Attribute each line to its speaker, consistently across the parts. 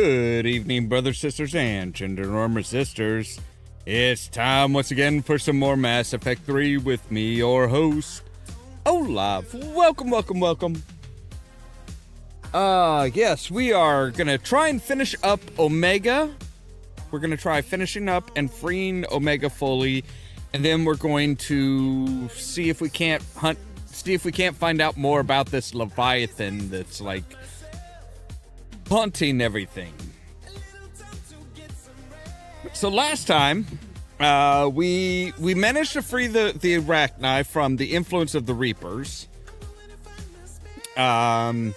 Speaker 1: Good evening, brothers, sisters, and gender-norm sisters. It's time once again for some more Mass Effect 3 with me, your host, Ollamh. Welcome. Yes, we are gonna try and finish up Omega. We're gonna try finishing up and freeing Omega fully, and then we're going to see if we can't find out more about this Leviathan that's like haunting everything. So last time, we managed to free the Arachni from the influence of the Reapers. The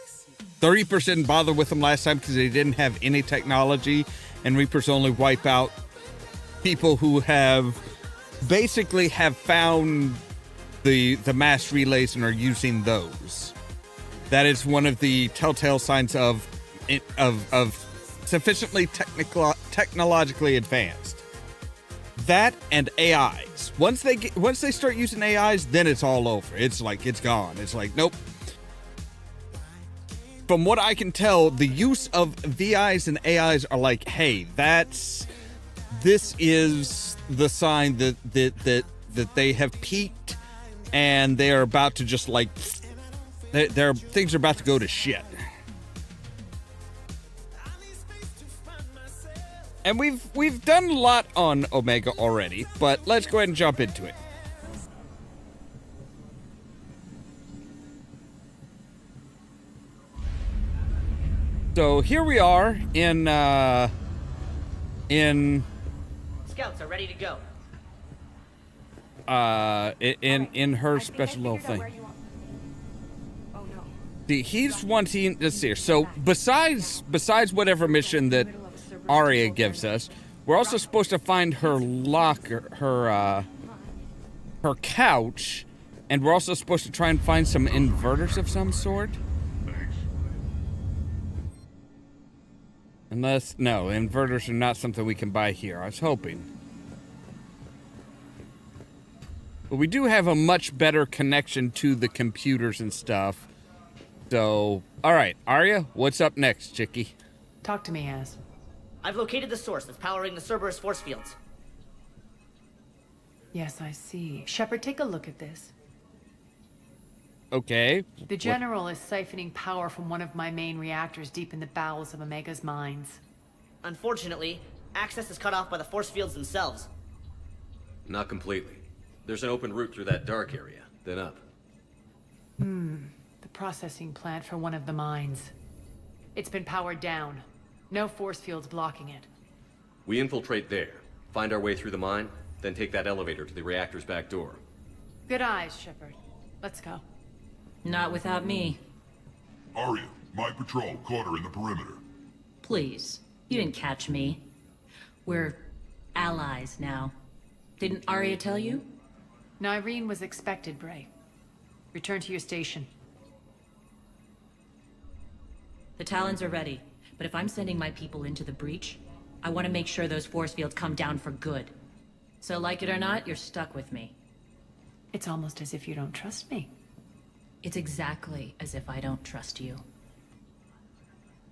Speaker 1: Reapers didn't bother with them last time because they didn't have any technology, and Reapers only wipe out people who have found the mass relays and are using those. That is one of the telltale signs of sufficiently technologically advanced. That and AIs. Once they start using AIs, then it's all over. It's like it's gone. It's like nope. From what I can tell, the use of VIs and AIs are like, hey, this is the sign that they have peaked and they are about to just like things are about to go to shit. And we've done a lot on Omega already, but let's go ahead and jump into it. So here we are in
Speaker 2: Scouts are ready to go.
Speaker 1: in her special little thing.
Speaker 3: Oh no.
Speaker 1: See, he's wanting to see her. So besides whatever mission that Aria gives us, we're also supposed to find her locker, her couch, and we're also supposed to try and find some inverters of some sort. Unless, no, inverters are not something we can buy here. I was hoping. But we do have a much better connection to the computers and stuff. So, alright, Aria, what's up next, chickie?
Speaker 3: Talk to me, Az.
Speaker 2: I've located the source that's powering the Cerberus force fields.
Speaker 3: Yes, I see. Shepard, take a look at this.
Speaker 1: Okay.
Speaker 3: The General is siphoning power from one of my main reactors deep in the bowels of Omega's mines.
Speaker 2: Unfortunately, access is cut off by the force fields themselves.
Speaker 4: Not completely. There's an open route through that dark area, then up.
Speaker 3: The processing plant for one of the mines. It's been powered down. No force fields blocking it.
Speaker 4: We infiltrate there, find our way through the mine, then take that elevator to the reactor's back door.
Speaker 3: Good eyes, Shepard. Let's go.
Speaker 5: Not without me.
Speaker 6: Arya, my patrol caught her in the perimeter.
Speaker 5: Please. You didn't catch me. We're allies now. Didn't Arya tell you?
Speaker 3: Nyreen was expected, Bray. Return to your station.
Speaker 5: The Talons are ready, but if I'm sending my people into the breach, I want to make sure those force fields come down for good. So like it or not, you're stuck with me.
Speaker 3: It's almost as if you don't trust me.
Speaker 5: It's exactly as if I don't trust you.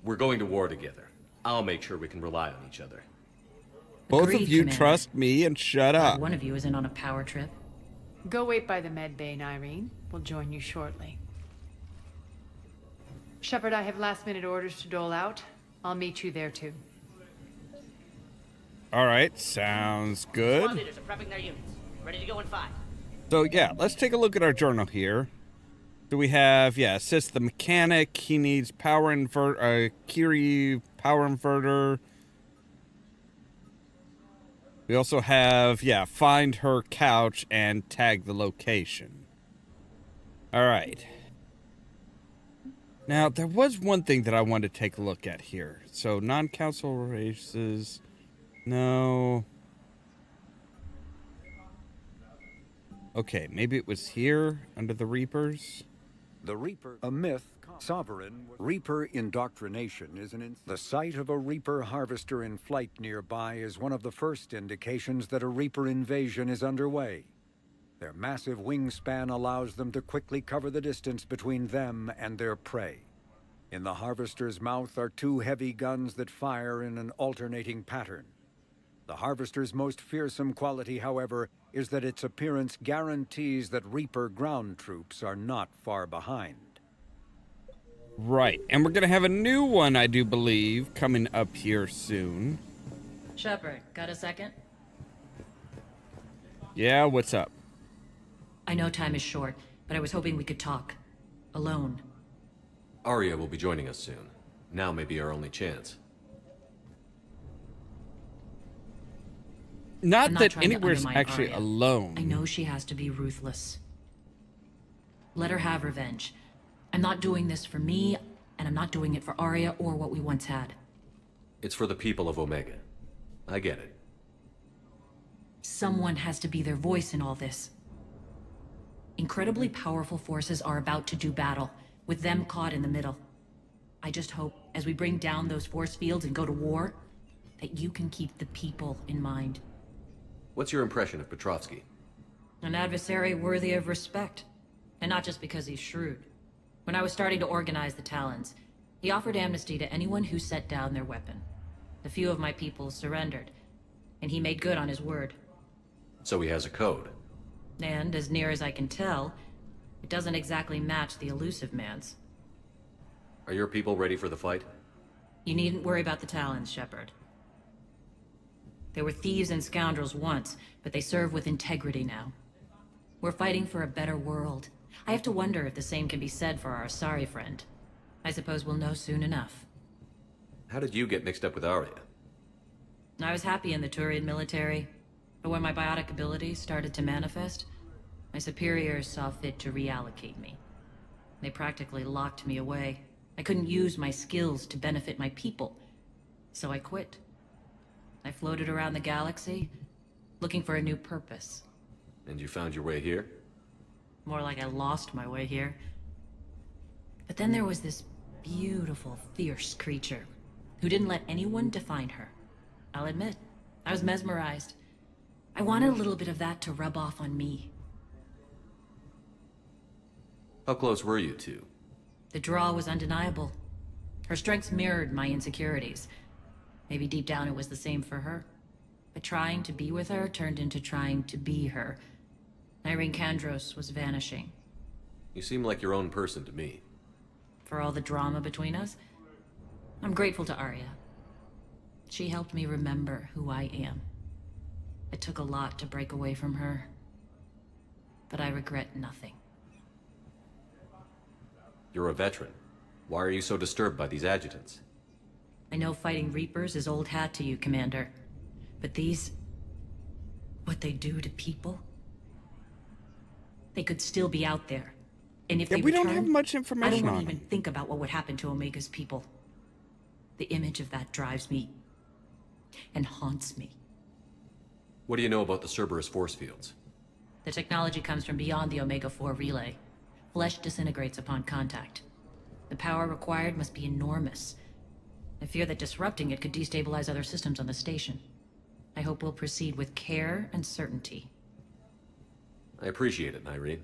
Speaker 4: We're going to war together. I'll make sure we can rely on each other.
Speaker 1: Both
Speaker 5: Agreed,
Speaker 1: of you
Speaker 5: Commander.
Speaker 1: trust me and shut up.
Speaker 5: One of you isn't on a power trip.
Speaker 3: Go wait by the med bay, Nyreen. We'll join you shortly. Shepard, I have last-minute orders to dole out. I'll meet you there, too.
Speaker 1: Alright, sounds
Speaker 2: Squad
Speaker 1: good.
Speaker 2: leaders are prepping their units. Ready to go in 5.
Speaker 1: So yeah, let's take a look at our journal here. Do we have, assist the mechanic. He needs Kiri power inverter. We also have, find her couch and tag the location. Alright. Now, there was one thing that I wanted to take a look at here. So, non-council races. No. Okay, maybe it was here, under the Reapers.
Speaker 7: The Reaper, a myth, sovereign. Reaper indoctrination is the sight of a Reaper harvester in flight nearby is one of the first indications that a Reaper invasion is underway. Their massive wingspan allows them to quickly cover the distance between them and their prey. In the Harvester's mouth are two heavy guns that fire in an alternating pattern. The Harvester's most fearsome quality, however, is that its appearance guarantees that Reaper ground troops are not far behind.
Speaker 1: Right, and we're gonna have a new one, I do believe, coming up here soon.
Speaker 5: Shepard, got a second?
Speaker 1: Yeah, what's up?
Speaker 5: I know time is short, but I was hoping we could talk. Alone.
Speaker 4: Arya will be joining us soon. Now may be our only chance.
Speaker 1: Not
Speaker 5: I'm not
Speaker 1: that
Speaker 5: trying to
Speaker 1: anywhere's
Speaker 5: undermine
Speaker 1: actually
Speaker 5: Arya.
Speaker 1: alone.
Speaker 5: I know she has to be ruthless. Let her have revenge. I'm not doing this for me, and I'm not doing it for Arya or what we once had.
Speaker 4: It's for the people of Omega. I get it.
Speaker 5: Someone has to be their voice in all this. Incredibly powerful forces are about to do battle, with them caught in the middle. I just hope, as we bring down those force fields and go to war, that you can keep the people in mind.
Speaker 4: What's your impression of Petrovsky?
Speaker 5: An adversary worthy of respect. And not just because he's shrewd. When I was starting to organize the Talons, he offered amnesty to anyone who set down their weapon. A few of my people surrendered, and he made good on his word.
Speaker 4: So he has a code.
Speaker 5: And, as near as I can tell, it doesn't exactly match the elusive man's.
Speaker 4: Are your people ready for the fight?
Speaker 5: You needn't worry about the Talons, Shepard. They were thieves and scoundrels once, but they serve with integrity now. We're fighting for a better world. I have to wonder if the same can be said for our Asari friend. I suppose we'll know soon enough.
Speaker 4: How did you get mixed up with Arya?
Speaker 5: I was happy in the Turian military, but when my biotic abilities started to manifest, my superiors saw fit to reallocate me. They practically locked me away. I couldn't use my skills to benefit my people, so I quit. I floated around the galaxy, looking for a new purpose.
Speaker 4: And you found your way here?
Speaker 5: More like I lost my way here. But then there was this beautiful, fierce creature who didn't let anyone define her. I'll admit, I was mesmerized. I wanted a little bit of that to rub off on me.
Speaker 4: How close were you two?
Speaker 5: The draw was undeniable. Her strengths mirrored my insecurities. Maybe deep down it was the same for her. But trying to be with her turned into trying to be her. Irene Kandros was vanishing.
Speaker 4: You seem like your own person to me.
Speaker 5: For all the drama between us, I'm grateful to Arya. She helped me remember who I am. It took a lot to break away from her, but I regret nothing.
Speaker 4: You're a veteran. Why are you so disturbed by these adjutants?
Speaker 5: I know fighting Reapers is old hat to you, Commander. But these... what they do to people? They could still be out there. And if
Speaker 1: Yeah,
Speaker 5: they
Speaker 1: we don't
Speaker 5: return,
Speaker 1: have much
Speaker 5: I
Speaker 1: information
Speaker 5: don't
Speaker 1: on
Speaker 5: want to even
Speaker 1: them.
Speaker 5: think about what would happen to Omega's people. The image of that drives me and haunts me.
Speaker 4: What do you know about the Cerberus force fields?
Speaker 5: The technology comes from beyond the Omega-4 relay. Flesh disintegrates upon contact. The power required must be enormous. I fear that disrupting it could destabilize other systems on the station. I hope we'll proceed with care and certainty.
Speaker 4: I appreciate it, Irene.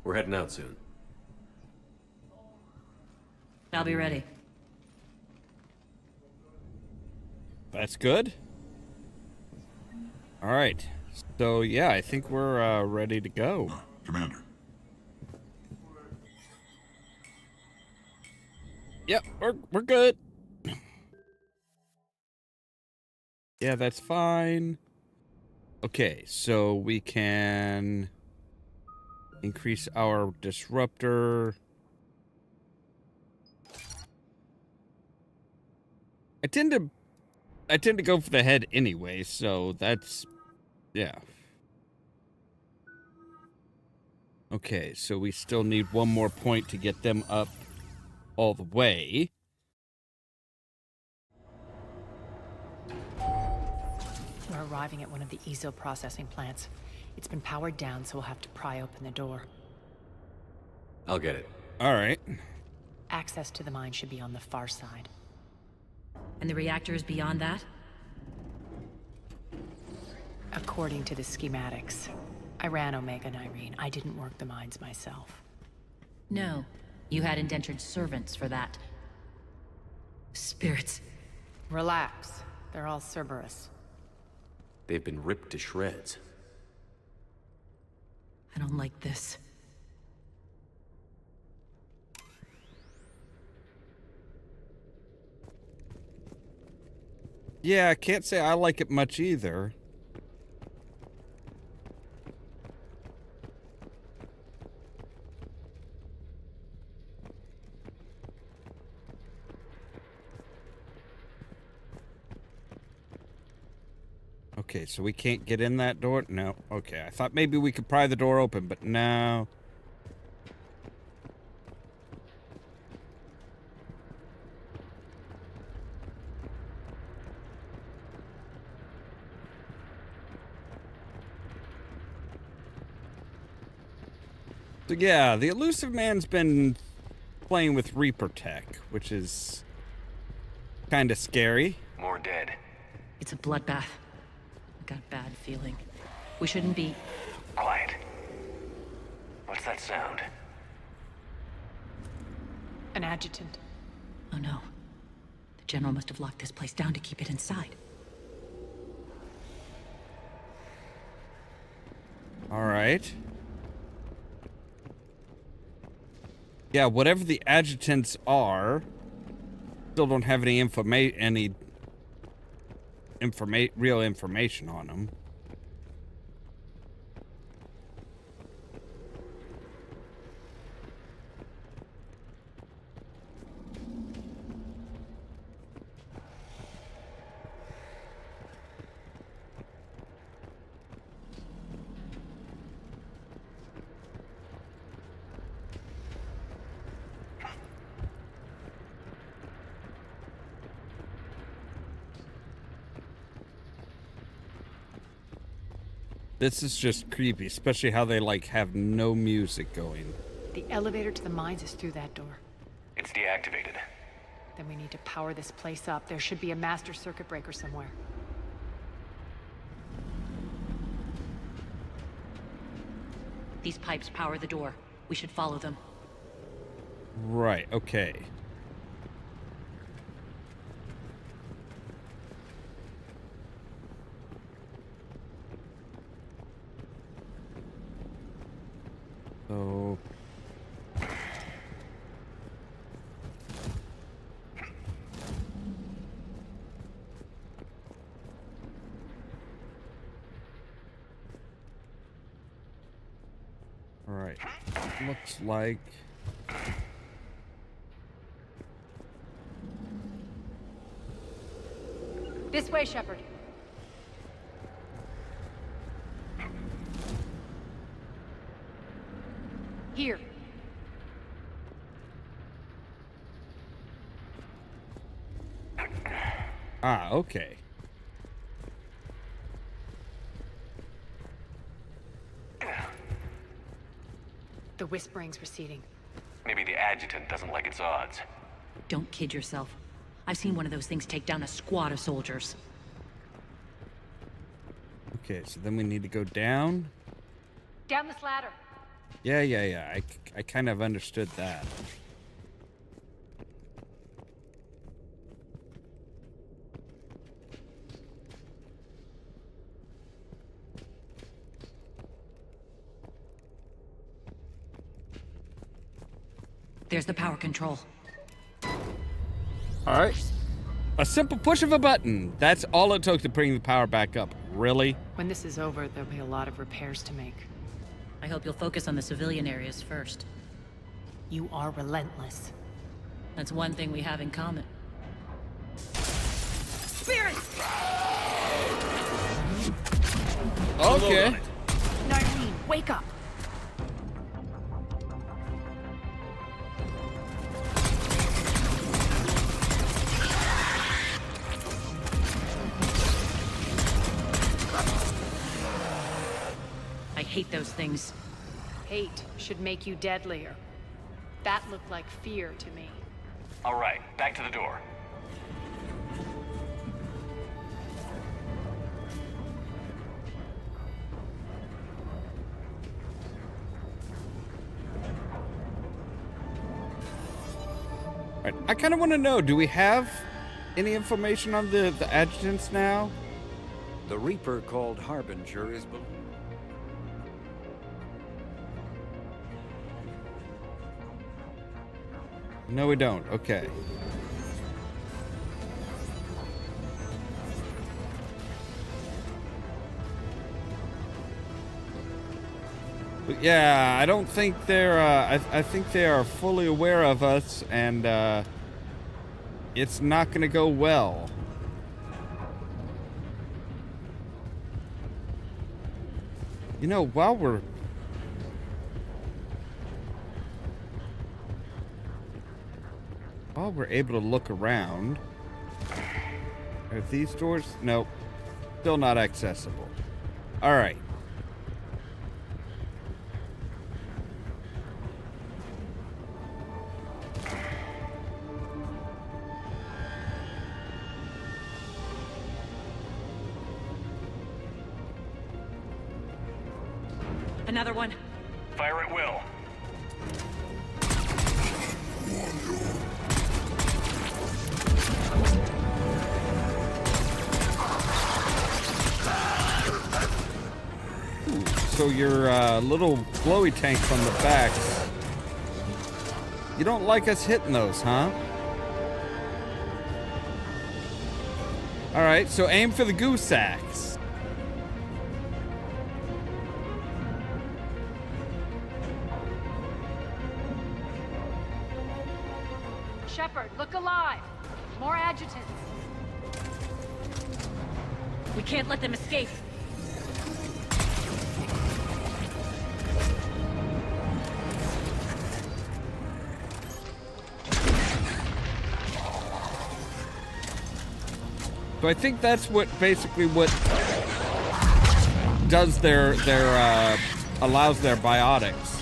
Speaker 4: We're heading out soon.
Speaker 5: I'll be ready.
Speaker 1: That's good. All right. So, yeah, I think we're ready to go.
Speaker 6: Commander.
Speaker 1: Yep, we're good. Yeah, that's fine. Okay, so we can increase our disruptor. I tend to go for the head anyway, so that's yeah. Okay, so we still need one more point to get them up all the way.
Speaker 3: We're arriving at one of the ESO processing plants. It's been powered down, so we'll have to pry open the door.
Speaker 4: I'll get it.
Speaker 1: All right.
Speaker 3: Access to the mine should be on the far side.
Speaker 5: And the reactor is beyond that?
Speaker 3: According to the schematics. I ran Omega and Irene. I didn't work the mines myself.
Speaker 5: No. You had indentured servants for that. Spirits.
Speaker 3: Relax. They're all Cerberus.
Speaker 4: They've been ripped to shreds.
Speaker 5: I don't like this.
Speaker 1: Yeah, I can't say I like it much either. Okay, so we can't get in that door? No. Okay, I thought maybe we could pry the door open, but no. So yeah, the elusive man's been playing with Reaper tech, which is kind of scary.
Speaker 8: More dead.
Speaker 5: It's a bloodbath. I've got a bad feeling. We shouldn't be...
Speaker 8: Quiet. What's that sound?
Speaker 3: An adjutant.
Speaker 5: Oh no. The General must have locked this place down to keep it inside.
Speaker 1: All right. Yeah, whatever the adjutants are, still don't have any real information on them. This is just creepy, especially how they, like, have no music going.
Speaker 3: The elevator to the mines is through that door.
Speaker 8: It's deactivated.
Speaker 3: Then we need to power this place up. There should be a master circuit breaker somewhere.
Speaker 5: These pipes power the door. We should follow them.
Speaker 1: Right, okay. So... All right. Looks like...
Speaker 3: This way, Shepard. Here.
Speaker 1: Ah, okay.
Speaker 3: The whispering's receding.
Speaker 8: Maybe the adjutant doesn't like its odds.
Speaker 5: Don't kid yourself. I've seen one of those things take down a squad of soldiers.
Speaker 1: Okay, so then we need to go down.
Speaker 3: Down this ladder.
Speaker 1: Yeah. I kind of understood that.
Speaker 5: There's the power control.
Speaker 1: All right. A simple push of a button. That's all it took to bring the power back up. Really?
Speaker 3: When this is over, there'll be a lot of repairs to make.
Speaker 5: I hope you'll focus on the civilian areas first.
Speaker 3: You are relentless.
Speaker 5: That's one thing we have in common.
Speaker 1: Okay.
Speaker 3: Nyreen, wake up!
Speaker 5: I hate those things.
Speaker 3: Hate should make you deadlier. That looked like fear to me.
Speaker 8: All right, back to the door.
Speaker 1: Right. I kind of want to know, do we have any information on the adjutants now?
Speaker 7: The Reaper called Harbinger is...
Speaker 1: No, we don't. Okay. But yeah, I don't think they're, I think they are fully aware of us, and, it's not gonna go well. You know, while we're able to look around, are these doors? Nope. Still not accessible. All right.
Speaker 5: Another one.
Speaker 8: Fire at will.
Speaker 1: So your little glowy tanks on the back, you don't like us hitting those, huh? All right, so aim for the goose sacks.
Speaker 3: Shepard, look alive! More adjutants.
Speaker 5: We can't let them escape.
Speaker 1: So I think that's what basically what does their allows their biotics.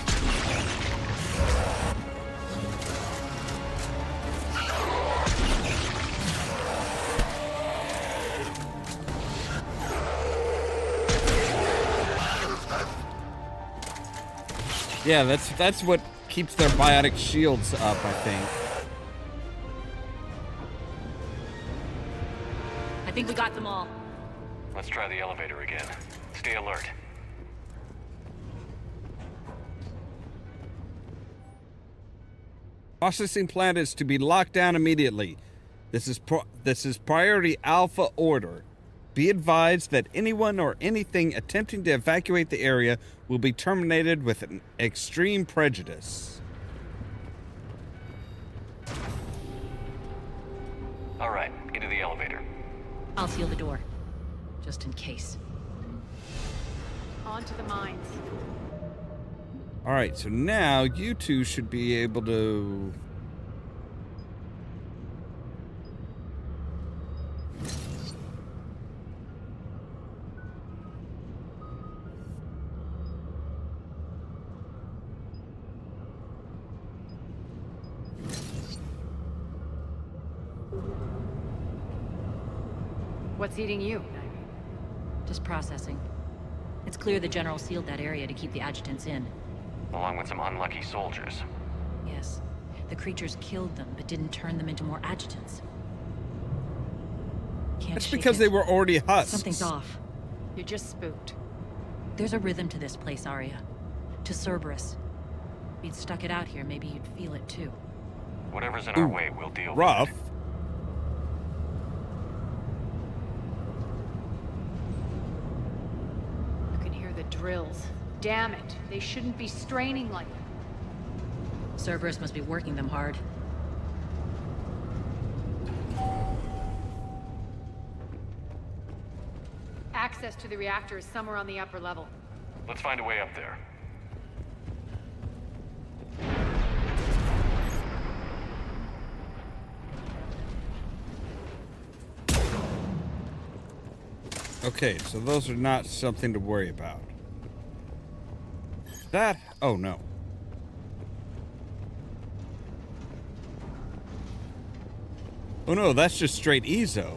Speaker 1: Yeah, that's what keeps their biotic shields up, I think.
Speaker 5: I think we got them all.
Speaker 8: Let's try the elevator again. Stay alert.
Speaker 1: Processing plant is to be locked down immediately. This is priority alpha order. Be advised that anyone or anything attempting to evacuate the area will be terminated with an extreme prejudice.
Speaker 8: All right, into the elevator.
Speaker 5: I'll seal the door, just in case.
Speaker 3: On to the mines.
Speaker 1: All right, so now you two should be able to...
Speaker 3: What's eating you?
Speaker 5: Just processing. It's clear the General sealed that area to keep the adjutants in.
Speaker 8: Along with some unlucky soldiers.
Speaker 5: Yes. The creatures killed them, but didn't turn them into more adjutants. Can't
Speaker 1: That's
Speaker 5: shake
Speaker 1: because
Speaker 5: it.
Speaker 1: they were already husks.
Speaker 5: Something's off.
Speaker 3: You're just spooked.
Speaker 5: There's a rhythm to this place, Arya. To Cerberus. If you'd stuck it out here, maybe you'd feel it too.
Speaker 8: Whatever's in our way, we'll deal
Speaker 1: Rough.
Speaker 8: with it.
Speaker 3: You can hear the drills. Damn it. They shouldn't be straining like that.
Speaker 5: Cerberus must be working them hard.
Speaker 3: Access to the reactor is somewhere on the upper level.
Speaker 8: Let's find a way up there.
Speaker 1: Okay, so those are not something to worry about. That... oh no. Oh no, that's just straight Ezo.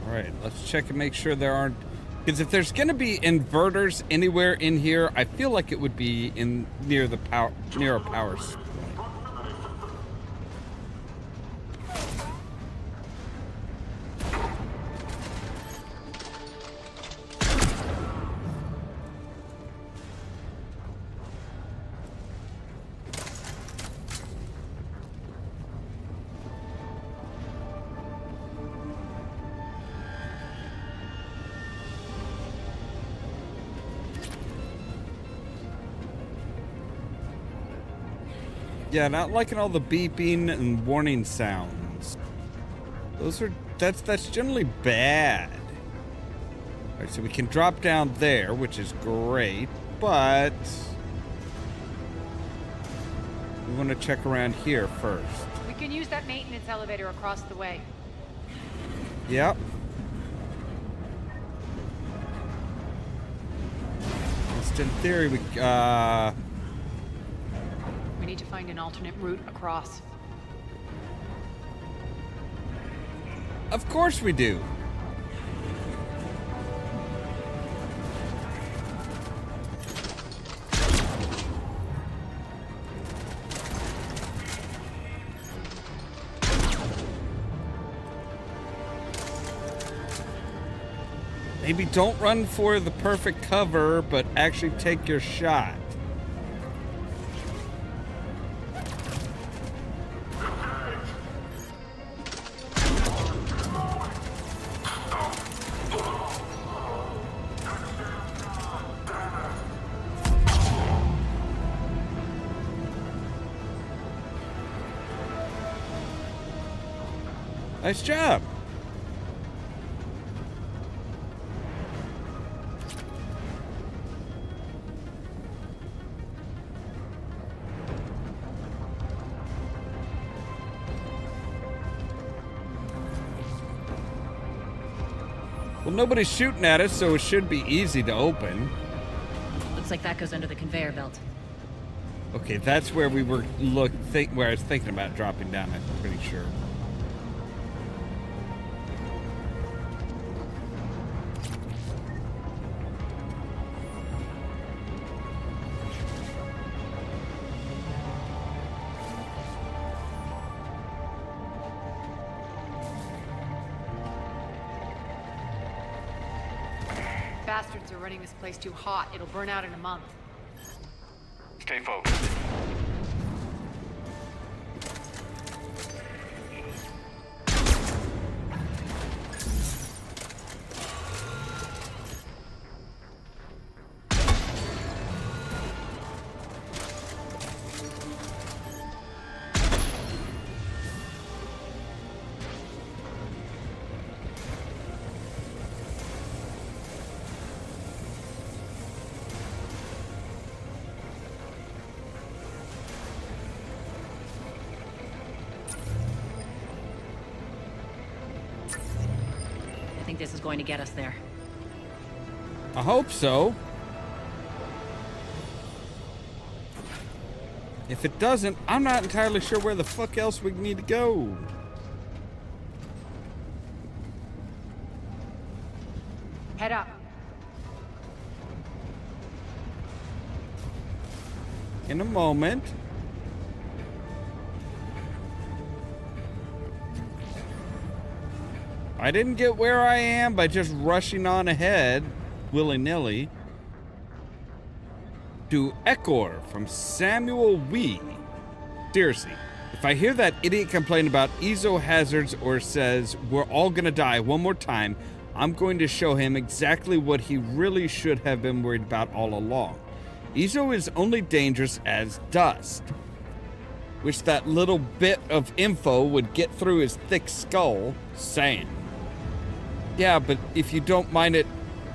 Speaker 1: All right, let's check and make sure there aren't... Because if there's going to be inverters anywhere in here, I feel like it would be near a power supply. Yeah, not liking all the beeping and warning sounds. That's generally bad. All right, so we can drop down there, which is great, but we want to check around here first.
Speaker 3: We can use that maintenance elevator across the way.
Speaker 1: Yep. Just in theory, we
Speaker 3: need to find an alternate route across.
Speaker 1: Of course we do. Maybe don't run for the perfect cover, but actually take your shot. Nice job. Well, nobody's shooting at us, so it should be easy to open.
Speaker 5: Looks like that goes under the conveyor belt.
Speaker 1: Okay, that's where we were where I was thinking about dropping down, I'm pretty sure.
Speaker 3: Bastards are running this place too hot. It'll burn out in a month.
Speaker 8: Stay focused.
Speaker 5: I think this is going to get us there.
Speaker 1: I hope so. If it doesn't, I'm not entirely sure where the fuck else we need to go.
Speaker 3: Head up.
Speaker 1: In a moment. I didn't get where I am by just rushing on ahead, willy-nilly. To Echor from Samuel Wee. Seriously, if I hear that idiot complain about ezo hazards or says we're all gonna die one more time, I'm going to show him exactly what he really should have been worried about all along. Ezo is only dangerous as dust. Wish that little bit of info would get through his thick skull. Saying. Yeah, but if you don't mind it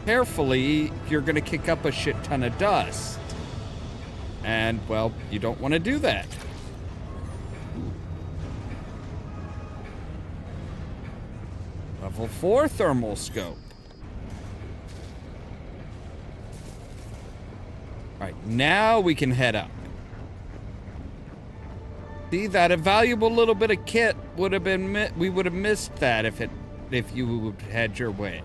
Speaker 1: carefully, you're gonna kick up a shit ton of dust. And, well, you don't want to do that. Level 4 thermal scope. Alright, now we can head up. See, that a valuable little bit of kit would have been... we would have missed that if it if you had your way.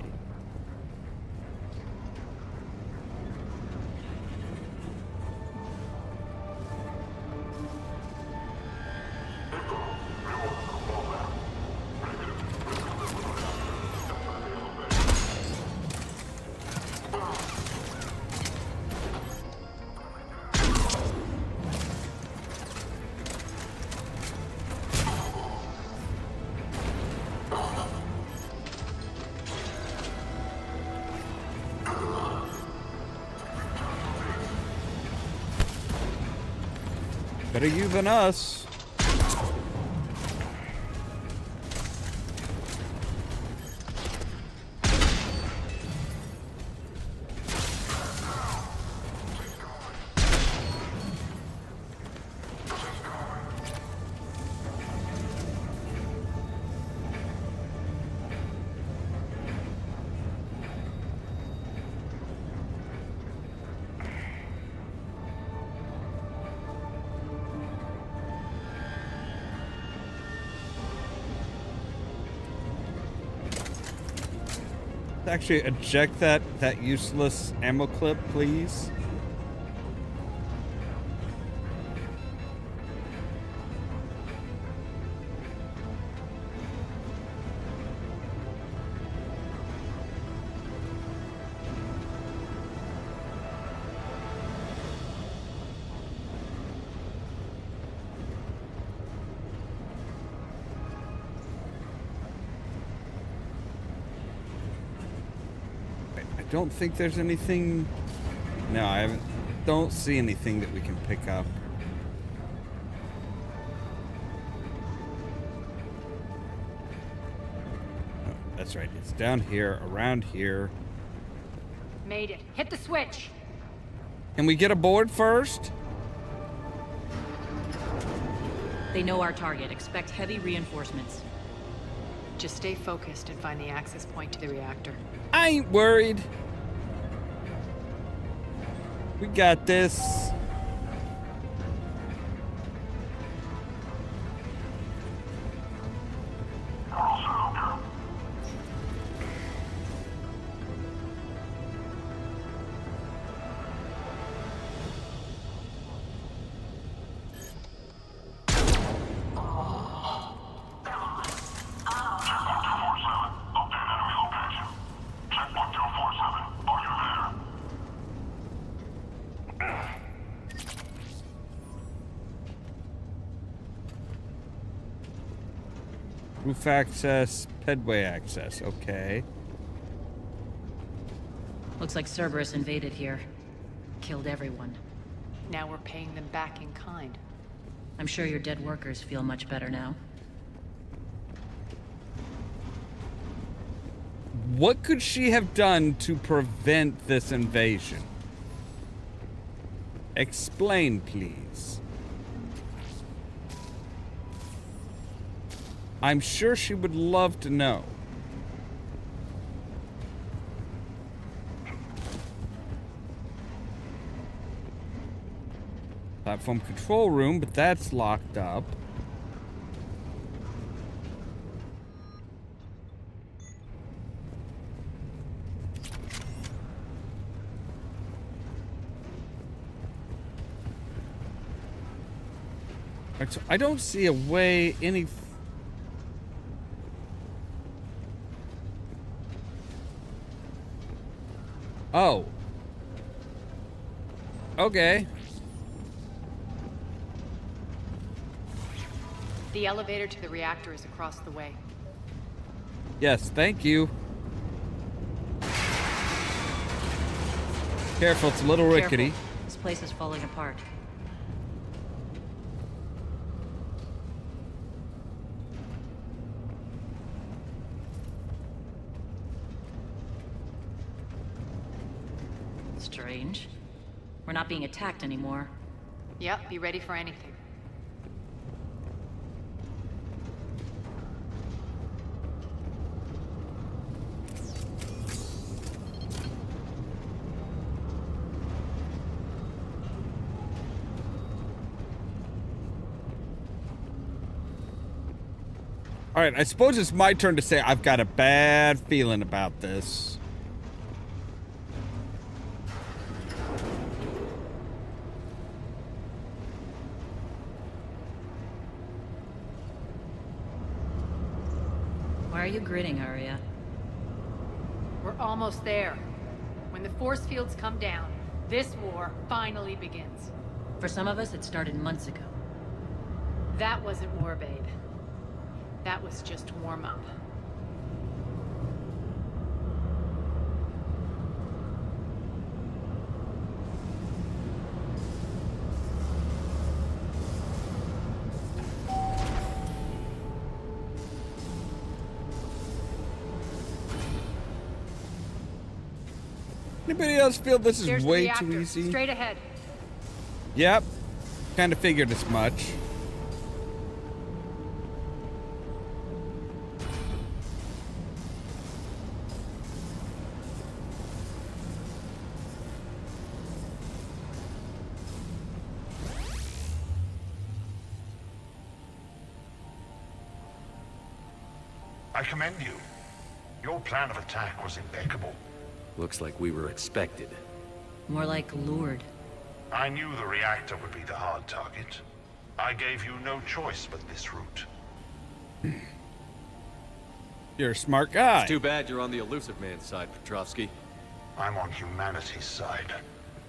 Speaker 1: Better you than us. Actually, eject that useless ammo clip, please. I don't think there's anything. No, I haven't. Don't see anything that we can pick up. Oh, that's right. It's down here, around here.
Speaker 3: Made it. Hit the switch.
Speaker 1: Can we get aboard first?
Speaker 5: They know our target. Expect heavy reinforcements.
Speaker 3: Just stay focused and find the access point to the reactor.
Speaker 1: I ain't worried. We got this. Roof access, pedway access, okay.
Speaker 5: Looks like Cerberus invaded here. Killed everyone.
Speaker 3: Now we're paying them back in kind.
Speaker 5: I'm sure your dead workers feel much better now.
Speaker 1: What could she have done to prevent this invasion? Explain, please. I'm sure she would love to know. Platform control room, but that's locked up. Right, so I don't see a way any. Oh. Okay.
Speaker 3: The elevator to the reactor is across the way.
Speaker 1: Yes, thank you. Careful, it's a little rickety.
Speaker 5: Careful. This place is falling apart. Strange. We're not being attacked anymore.
Speaker 3: Yep, be ready for anything.
Speaker 1: All right, I suppose it's my turn to say I've got a bad feeling about this.
Speaker 5: Why are you grinning, Arya?
Speaker 3: We're almost there. When the force fields come down, this war finally begins.
Speaker 5: For some of us, it started months ago.
Speaker 3: That wasn't war, babe. That was just warm-up.
Speaker 1: Anybody else feel this is
Speaker 3: There's the
Speaker 1: way
Speaker 3: reactor,
Speaker 1: too easy?
Speaker 3: straight ahead.
Speaker 1: Yep. Kind of figured as much.
Speaker 6: I commend you. Your plan of attack was impeccable.
Speaker 4: Looks like we were expected.
Speaker 5: More like lured.
Speaker 6: I knew the reactor would be the hard target. I gave you no choice but this route.
Speaker 1: You're a smart guy.
Speaker 4: It's too bad you're on the elusive man's side, Petrovsky.
Speaker 6: I'm on humanity's side.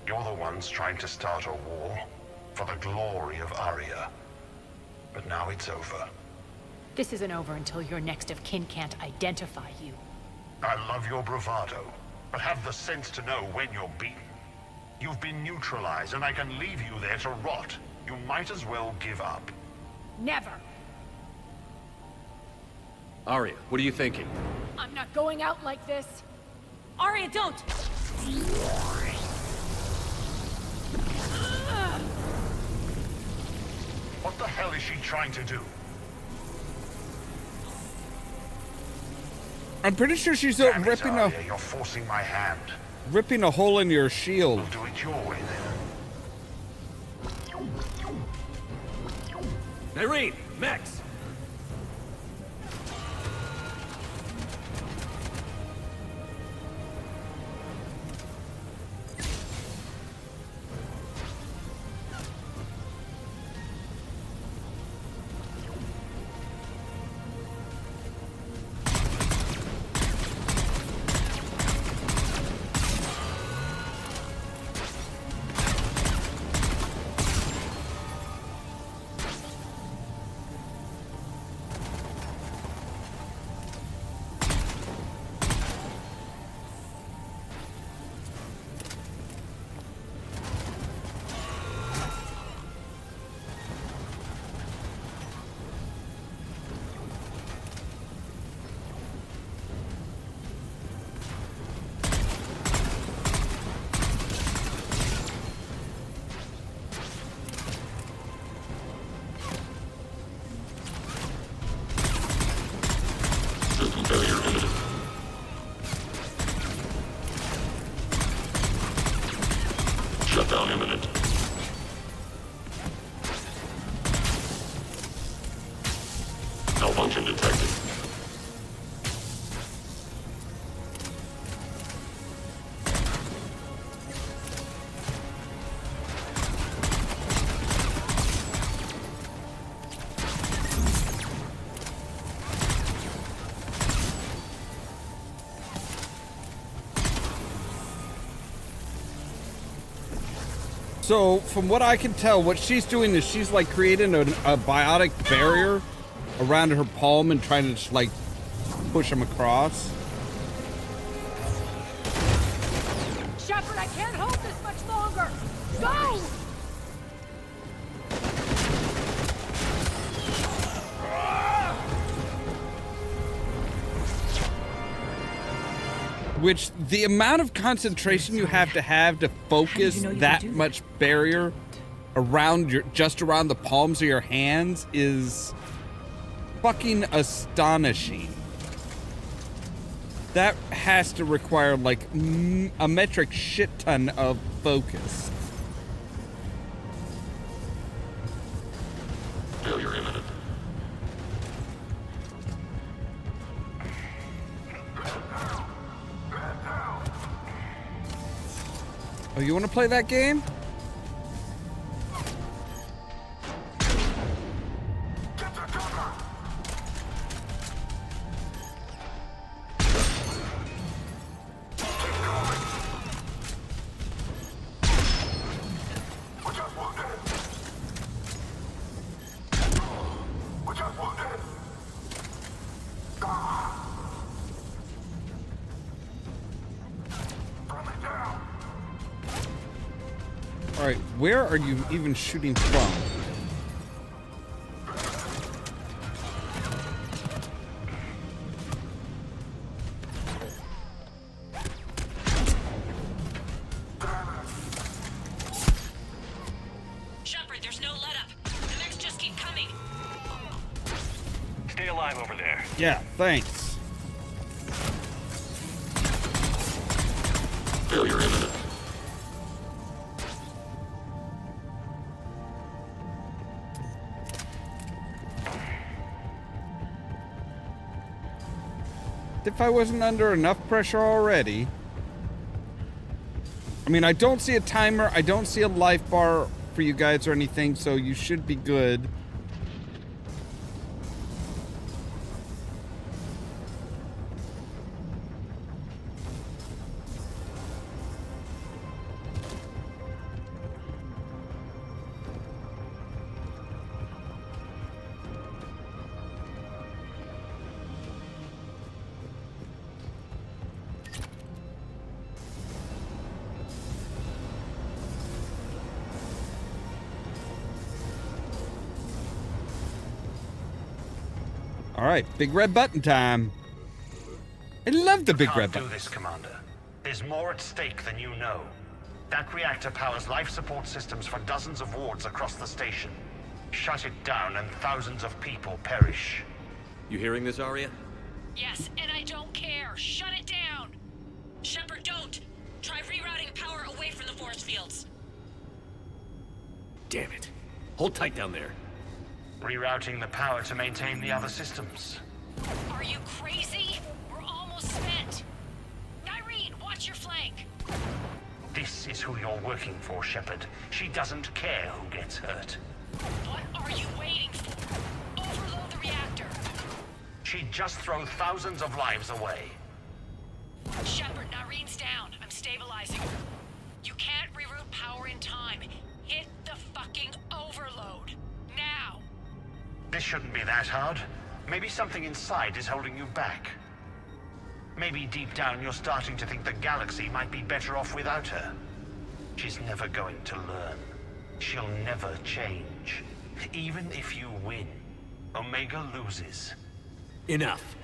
Speaker 6: You're the ones trying to start a war for the glory of Arya. But now it's over.
Speaker 3: This isn't over until your next of kin can't identify you.
Speaker 6: I love your bravado, but have the sense to know when you're beaten. You've been neutralized, and I can leave you there to rot. You might as well give up.
Speaker 3: Never!
Speaker 4: Arya, what are you thinking?
Speaker 3: I'm not going out like this! Arya, don't!
Speaker 6: What the hell is she trying to do?
Speaker 1: I'm pretty sure she's
Speaker 6: Damn it,
Speaker 1: ripping
Speaker 6: Arya, you're forcing my hand.
Speaker 1: a hole in your shield.
Speaker 6: We'll do it your way then.
Speaker 4: Irene, Max!
Speaker 6: Shutdown imminent. Malfunction detected.
Speaker 1: So, from what I can tell, what she's doing is she's like creating a biotic barrier around her palm and trying to just like push him across.
Speaker 3: Shepard, I can't hold this much longer! Go!
Speaker 1: Which, the amount of concentration you have to focus that much barrier around just around the palms of your hands is fucking astonishing. That has to require like a metric shit ton of focus.
Speaker 6: Failure imminent.
Speaker 1: Oh, you want to play that game? Alright, where are you even shooting from?
Speaker 5: Shepard, there's no let up. The mechs just keep coming.
Speaker 8: Stay alive over there.
Speaker 1: Yeah, thanks.
Speaker 9: Failure imminent.
Speaker 1: If I wasn't under enough pressure already. I mean, I don't see a timer. I don't see a life bar for you guys or anything, so you should be good. All right, big red button time. I love the big red
Speaker 6: Can't do
Speaker 1: button.
Speaker 6: this, Commander. There's more at stake than you know. That reactor powers life support systems for dozens of wards across the station. Shut it down and thousands of people perish.
Speaker 4: You hearing this, Arya?
Speaker 5: Yes, and I don't care. Shut it down. Shepard, don't. Try rerouting power away from the force fields.
Speaker 4: Damn it. Hold tight down there.
Speaker 6: Rerouting the power to maintain the other systems.
Speaker 5: Are you crazy? We're almost spent. Nyreen, watch your flank.
Speaker 6: This is who you're working for, Shepard. She doesn't care who gets hurt.
Speaker 5: What are you waiting for? Overload the reactor.
Speaker 6: She'd just throw thousands of lives away.
Speaker 5: Shepard, Nyreen's down. I'm stabilizing her. You can't reroute power in time. Hit the fucking overload. Now.
Speaker 6: This shouldn't be that hard. Maybe something inside is holding you back. Maybe deep down you're starting to think the galaxy might be better off without her. She's never going to learn. She'll never change. Even if you win, Omega loses.
Speaker 4: Enough.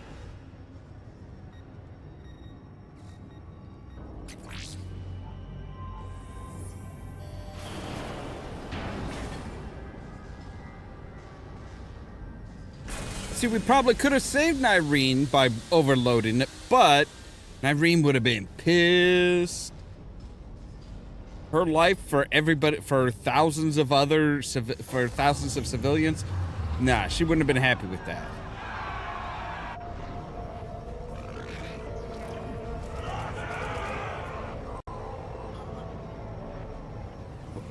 Speaker 1: See, we probably could have saved Nyreen by overloading it, but Nyreen would have been pissed. Her life for everybody, for thousands of civilians, nah, she wouldn't have been happy with that.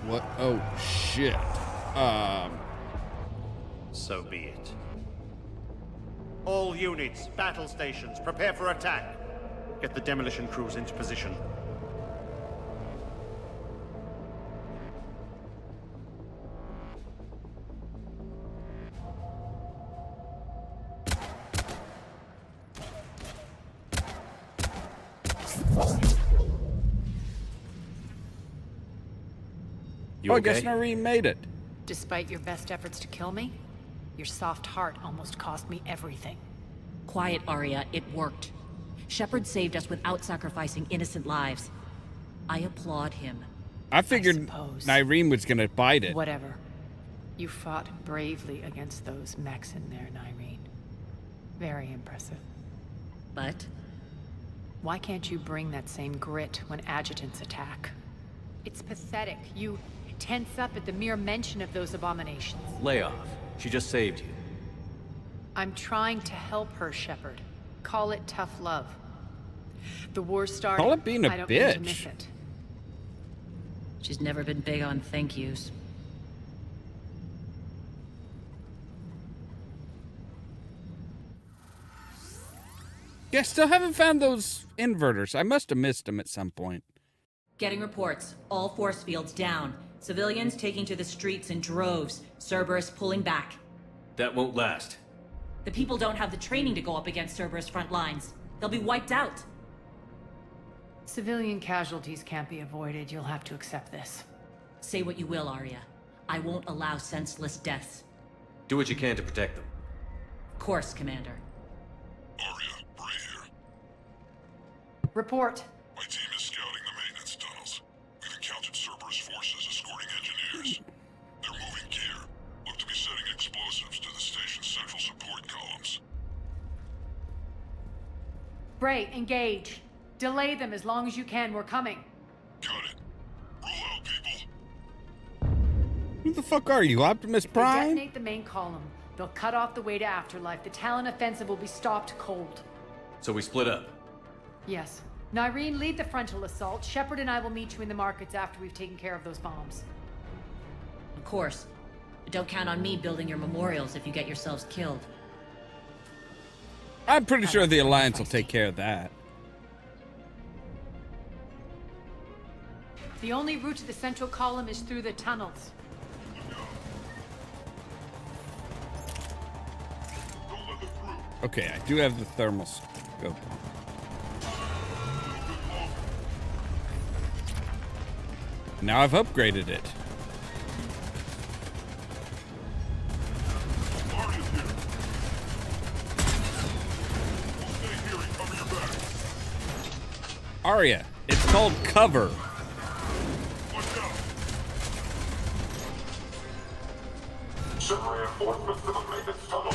Speaker 1: What? Oh, shit.
Speaker 10: So be it. All units, battle stations, prepare for attack. Get the demolition crews into position.
Speaker 4: You
Speaker 1: I guess
Speaker 4: okay?
Speaker 1: Nyreen made it.
Speaker 3: Despite your best efforts to kill me, your soft heart almost cost me everything.
Speaker 5: Quiet, Arya. It worked. Shepard saved us without sacrificing innocent lives. I applaud him.
Speaker 1: I figured
Speaker 3: suppose.
Speaker 1: Nyreen was gonna bite it.
Speaker 3: Whatever. You fought bravely against those mechs in there, Nyreen. Very impressive.
Speaker 5: But
Speaker 3: Why can't you bring that same grit when adjutants attack? It's pathetic. You tense up at the mere mention of those abominations.
Speaker 4: Lay off. She just saved you.
Speaker 3: I'm trying to help her, Shepard. Call it tough love. The war started.
Speaker 1: Call it being a
Speaker 3: I don't mean to
Speaker 1: bitch.
Speaker 3: miss it.
Speaker 5: She's never been big on thank yous.
Speaker 1: Yeah, still haven't found those inverters. I must have missed them at some point.
Speaker 5: Getting reports. All force fields down. Civilians taking to the streets in droves. Cerberus pulling back.
Speaker 4: That won't last.
Speaker 5: The people don't have the training to go up against Cerberus front lines. They'll be wiped out.
Speaker 3: Civilian casualties can't be avoided. You'll have to accept this.
Speaker 5: Say what you will, Arya. I won't allow senseless deaths.
Speaker 4: Do what you can to protect them.
Speaker 5: Of course, Commander.
Speaker 9: Arya, Bray here.
Speaker 3: Report.
Speaker 9: My team is scouting the maintenance tunnels. We've encountered Cerberus forces escorting engineers. They're moving gear. Look to be setting explosives to the station's central support columns.
Speaker 3: Bray, engage. Delay them as long as you can. We're coming.
Speaker 9: Got it. Roll out, people.
Speaker 1: Who the fuck are you, Optimus
Speaker 3: They
Speaker 1: Prime?
Speaker 3: detonate the main column. They'll cut off the way to Afterlife. The Talon offensive will be stopped cold.
Speaker 4: So we split up.
Speaker 3: Yes. Nyreen, lead the frontal assault. Shepard and I will meet you in the markets after we've taken care of those bombs.
Speaker 5: Of course. But don't count on me building your memorials if you get yourselves killed.
Speaker 1: I'm pretty sure the Alliance will take care of that.
Speaker 3: The only route to the central column is through the tunnels.
Speaker 1: Okay, I do have the thermal scope. Now I've upgraded it.
Speaker 9: Arya's here. We'll stay here and cover your back.
Speaker 1: Arya, it's called cover.
Speaker 9: Watch out. Send reinforcements to the maintenance tunnel.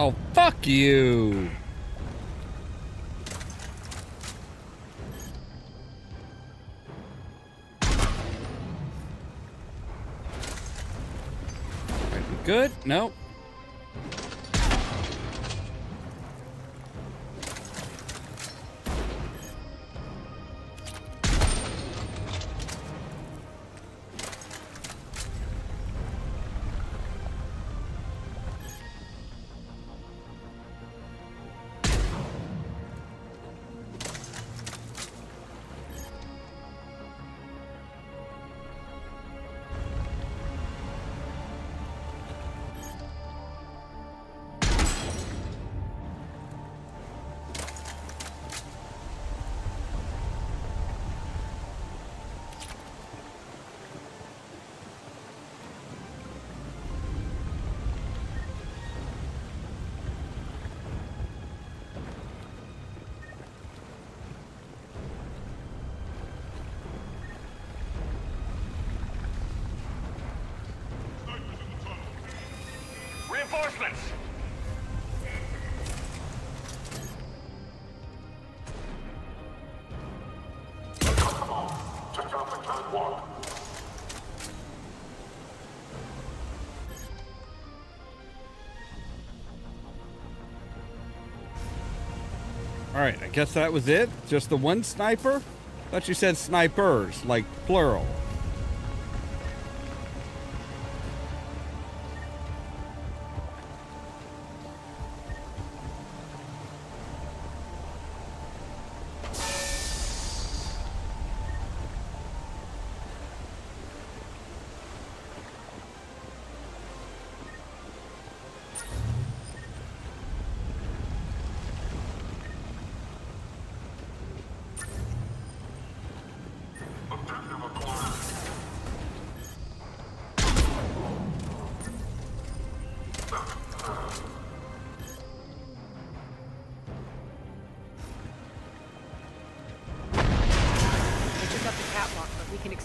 Speaker 1: Oh, fuck you. Right, we good? Nope.
Speaker 8: Reinforcements!
Speaker 9: Check out the catwalk.
Speaker 1: All right, I guess that was it. Just the one sniper? Thought you said snipers, like plural.
Speaker 9: Objective acquired.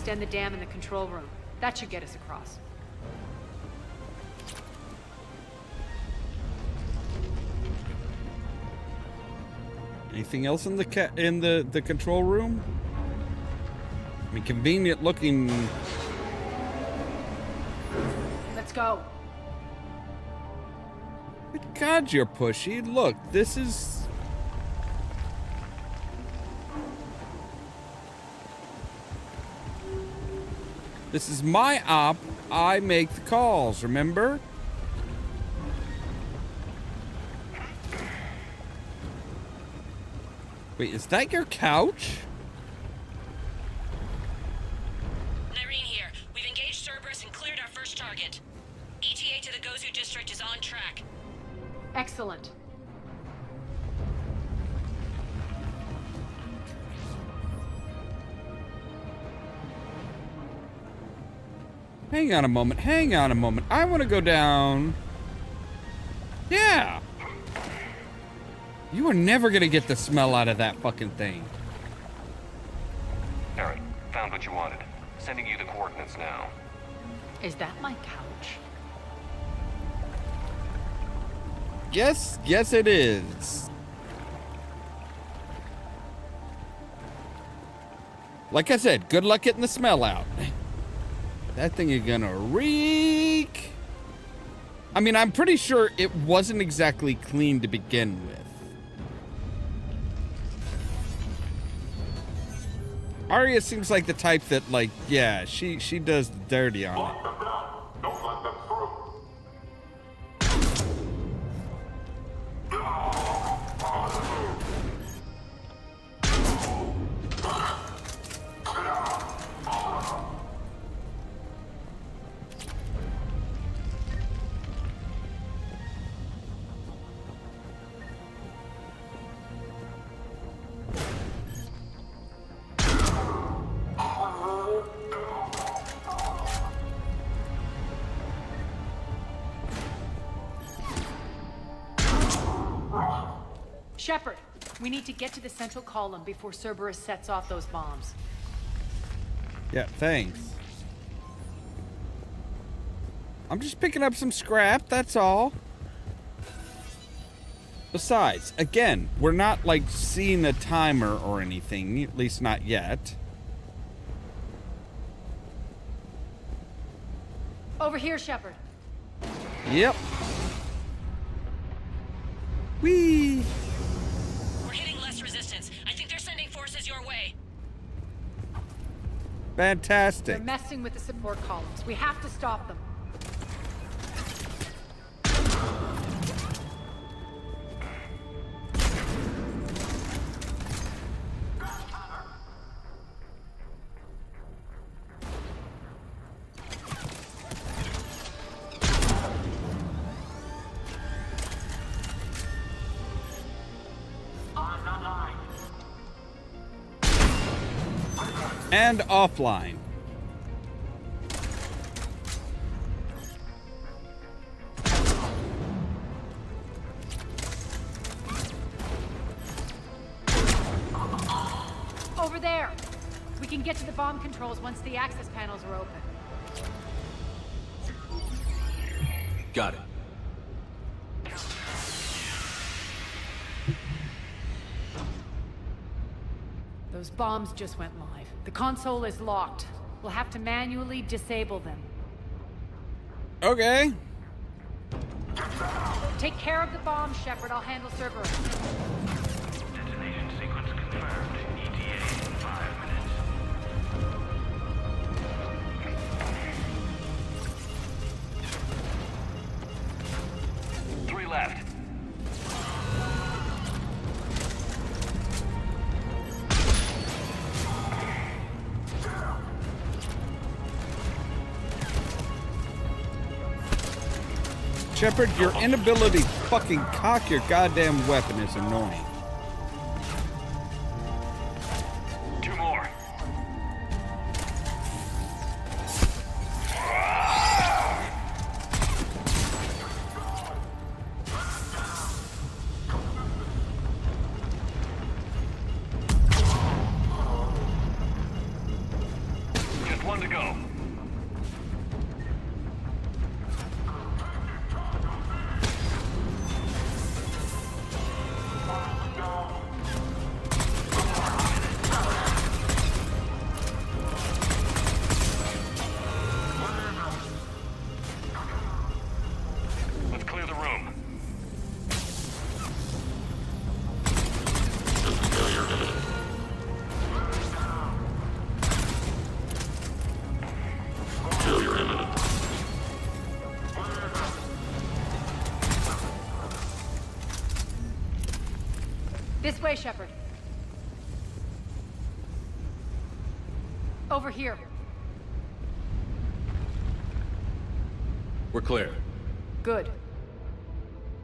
Speaker 3: extend the dam in the control room. That should get us across.
Speaker 1: Anything else in the control room? I mean, convenient looking.
Speaker 3: Let's go.
Speaker 1: God, you're pushy. Look, this is. This is my op. I make the calls, remember? Wait, is that your couch?
Speaker 5: Irene here. We've engaged Cerberus and cleared our first target. ETA to the Gozu district is on track.
Speaker 3: Excellent.
Speaker 1: Hang on a moment. Hang on a moment. I want to go down. Yeah. You are never going to get the smell out of that fucking thing.
Speaker 8: Aaron, found what you wanted. Sending you the coordinates now.
Speaker 3: Is that my couch?
Speaker 1: Yes, yes it is. Like I said, good luck getting the smell out. That thing is gonna reek. I mean, I'm pretty sure it wasn't exactly clean to begin with. Arya seems like the type that, like, yeah, she does the dirty on it.
Speaker 9: Don't let them through.
Speaker 3: Shepard, we need to get to the central column before Cerberus sets off those bombs.
Speaker 1: Yeah, thanks. I'm just picking up some scrap, that's all. Besides, again, we're not, like, seeing a timer or anything, at least not yet.
Speaker 3: Over here, Shepard.
Speaker 1: Yep. Whee!
Speaker 5: We're hitting less resistance. I think they're sending forces your way.
Speaker 1: Fantastic.
Speaker 3: They're messing with the support columns. We have to stop them.
Speaker 1: And offline.
Speaker 3: Over there. We can get to the bomb controls once the access panels are open.
Speaker 4: Got it.
Speaker 3: Those bombs just went live. The console is locked. We'll have to manually disable them.
Speaker 1: Okay.
Speaker 3: Take care of the bombs, Shepard. I'll handle Cerberus.
Speaker 8: Detonation sequence confirmed. ETA in 5 minutes. 3 left.
Speaker 1: Shepard, your inability to fucking cock your goddamn weapon is annoying.
Speaker 8: 2 more.
Speaker 3: This way, Shepard. Over here.
Speaker 4: We're clear.
Speaker 3: Good.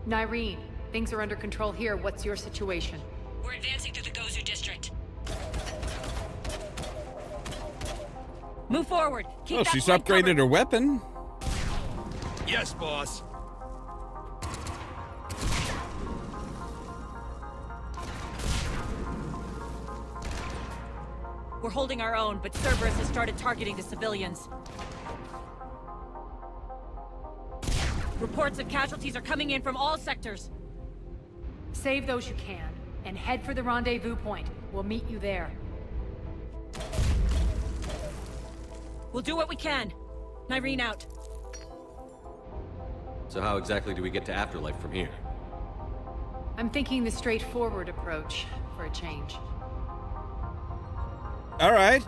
Speaker 3: Nyreen, things are under control here. What's your situation?
Speaker 5: We're advancing through the Gozu district. Move forward. Keep
Speaker 1: Oh,
Speaker 5: that
Speaker 1: she's
Speaker 5: flank
Speaker 1: upgraded
Speaker 5: covered.
Speaker 1: her weapon.
Speaker 11: Yes, boss.
Speaker 5: We're holding our own, but Cerberus has started targeting the civilians. Reports of casualties are coming in from all sectors.
Speaker 3: Save those you can, and head for the rendezvous point. We'll meet you there.
Speaker 5: We'll do what we can. Nyreen out.
Speaker 4: So how exactly do we get to Afterlife from here?
Speaker 3: I'm thinking the straightforward approach, for a change.
Speaker 1: All right.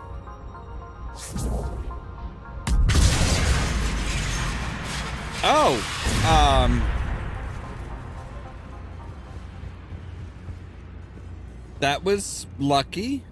Speaker 1: Oh, that was lucky.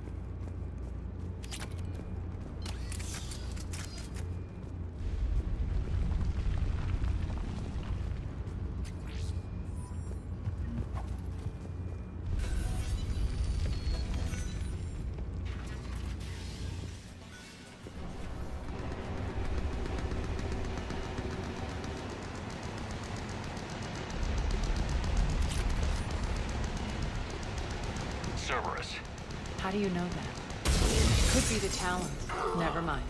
Speaker 8: Cerberus.
Speaker 3: How do you know that? Could be the Talons. Never mind.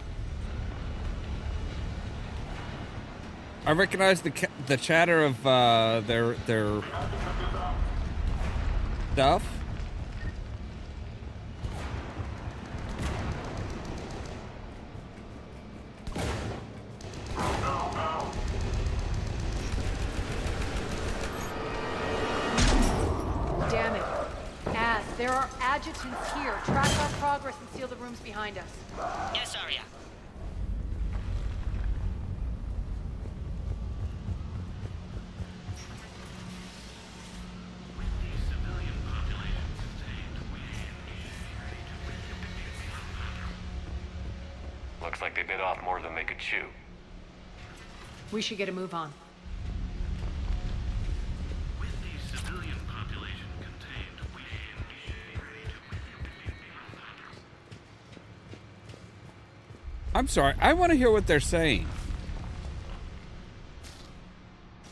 Speaker 1: I recognize the chatter of their stuff.
Speaker 3: Damn it. Az, there are adjutants here. Track our progress and seal the rooms behind us.
Speaker 2: Yes, Arya.
Speaker 8: Looks like they bit off more than they could chew.
Speaker 3: We should get a move on.
Speaker 12: With the civilian population contained, we should be ready to...
Speaker 1: I'm sorry. I want to hear what they're saying.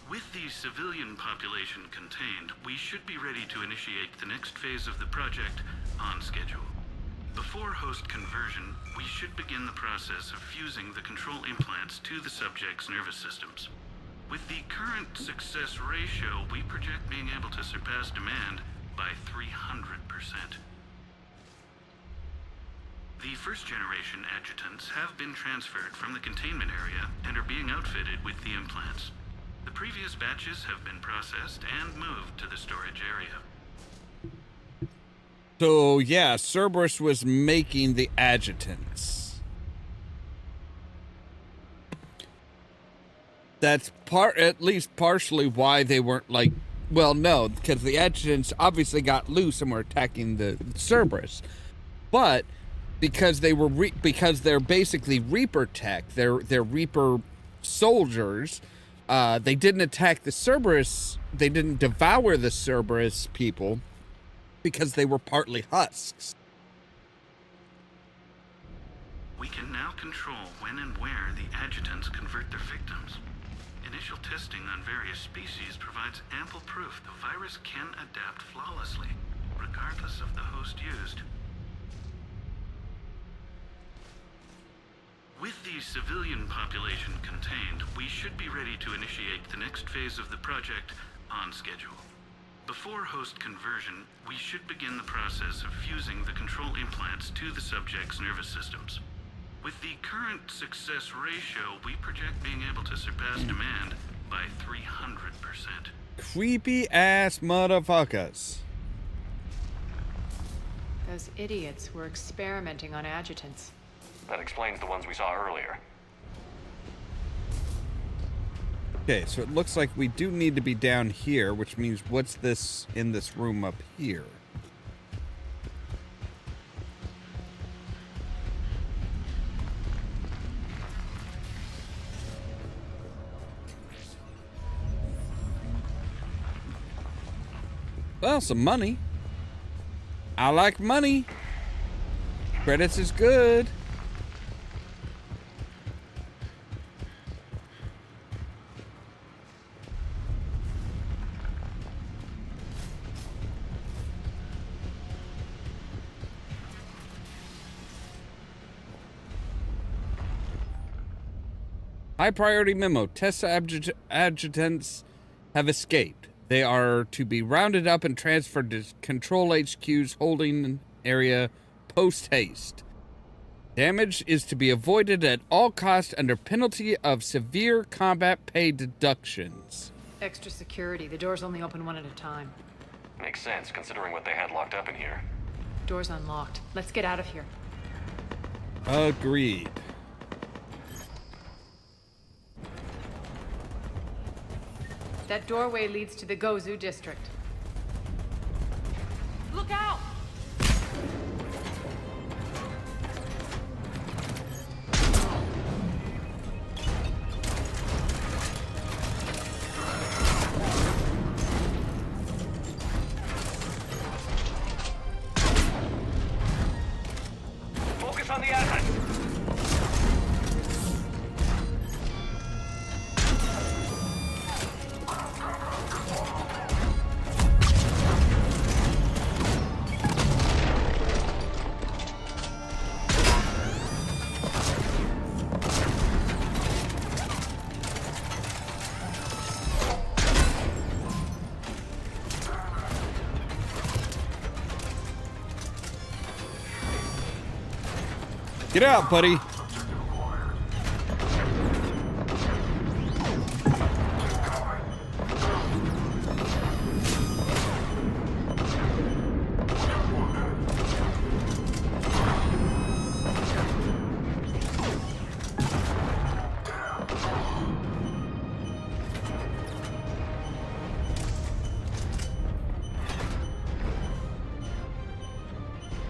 Speaker 12: With the civilian population contained, we should be ready to initiate the next phase of the project on schedule. Before host conversion, we should begin the process of fusing the control implants to the subject's nervous systems. With the current success ratio, we project being able to surpass demand by 300%. The first-generation adjutants have been transferred from the containment area and are being outfitted with the implants. The previous batches have been processed and moved to the storage area.
Speaker 1: So yeah, Cerberus was making the adjutants. That's at least partially why they weren't like, well, no, because the adjutants obviously got loose and were attacking the Cerberus, but because they were because they're basically Reaper tech, they're Reaper soldiers. They didn't attack the Cerberus. They didn't devour the Cerberus people because they were partly husks.
Speaker 12: We can now control when and where the adjutants convert their victims. Initial testing on various species provides ample proof the virus can adapt flawlessly, regardless of the host used. With the civilian population contained, we should be ready to initiate the next phase of the project on schedule. Before host conversion, we should begin the process of fusing the control implants to the subject's nervous systems. With the current success ratio, we project being able to surpass demand by 300%.
Speaker 1: Creepy ass motherfuckers.
Speaker 3: Those idiots were experimenting on adjutants.
Speaker 8: That explains the ones we saw earlier.
Speaker 1: Okay, so it looks like we do need to be down here, which means what's this in this room up here? Well, some money. I like money. Credits is good. High priority memo. Test adjutants have escaped. They are to be rounded up and transferred to Control HQ's holding area post haste. Damage is to be avoided at all costs under penalty of severe combat pay deductions.
Speaker 3: Extra security. The doors only open one at a time.
Speaker 8: Makes sense, considering what they had locked up in here.
Speaker 3: Door's unlocked. Let's get out of here.
Speaker 1: Agreed.
Speaker 3: That doorway leads to the Gozu district. Look out!
Speaker 8: Focus on the asset!
Speaker 1: Get out, buddy.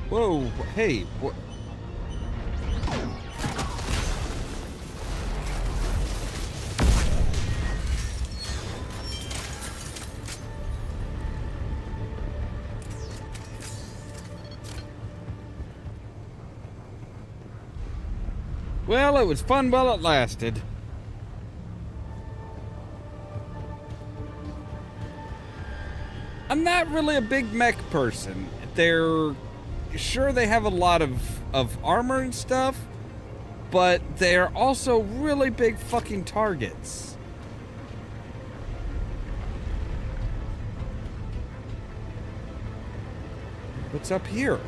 Speaker 1: Whoa, hey, what? Well, it was fun while it lasted. I'm not really a big mech person. They're sure they have a lot of armor and stuff, but they're also really big fucking targets. What's up here?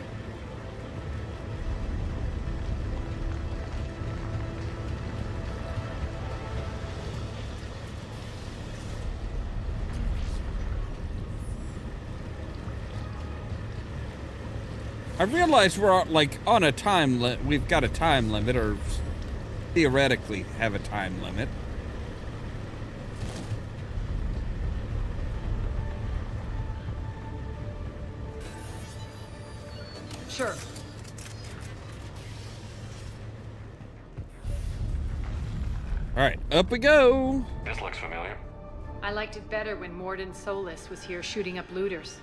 Speaker 1: I realize we're like on a time limit. We've got a time limit, or theoretically have a time limit.
Speaker 3: Sure.
Speaker 1: All right, up we go.
Speaker 8: This looks familiar.
Speaker 3: I liked it better when Morden Solis was here shooting up looters.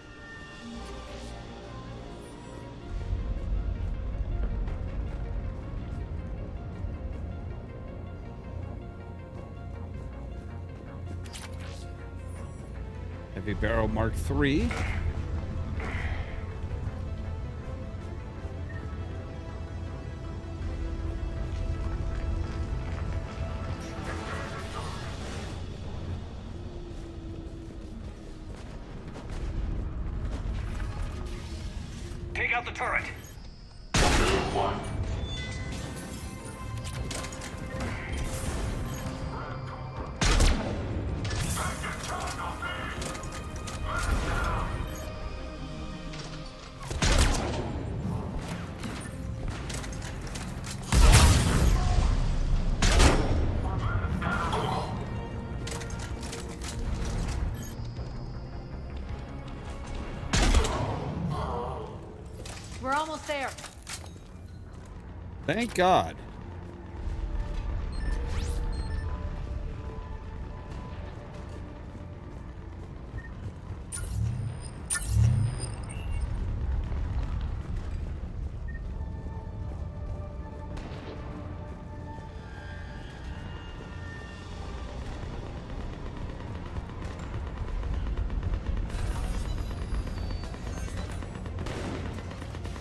Speaker 1: Heavy barrel Mark III.
Speaker 8: Take out the turret.
Speaker 3: We're almost there.
Speaker 1: Thank God.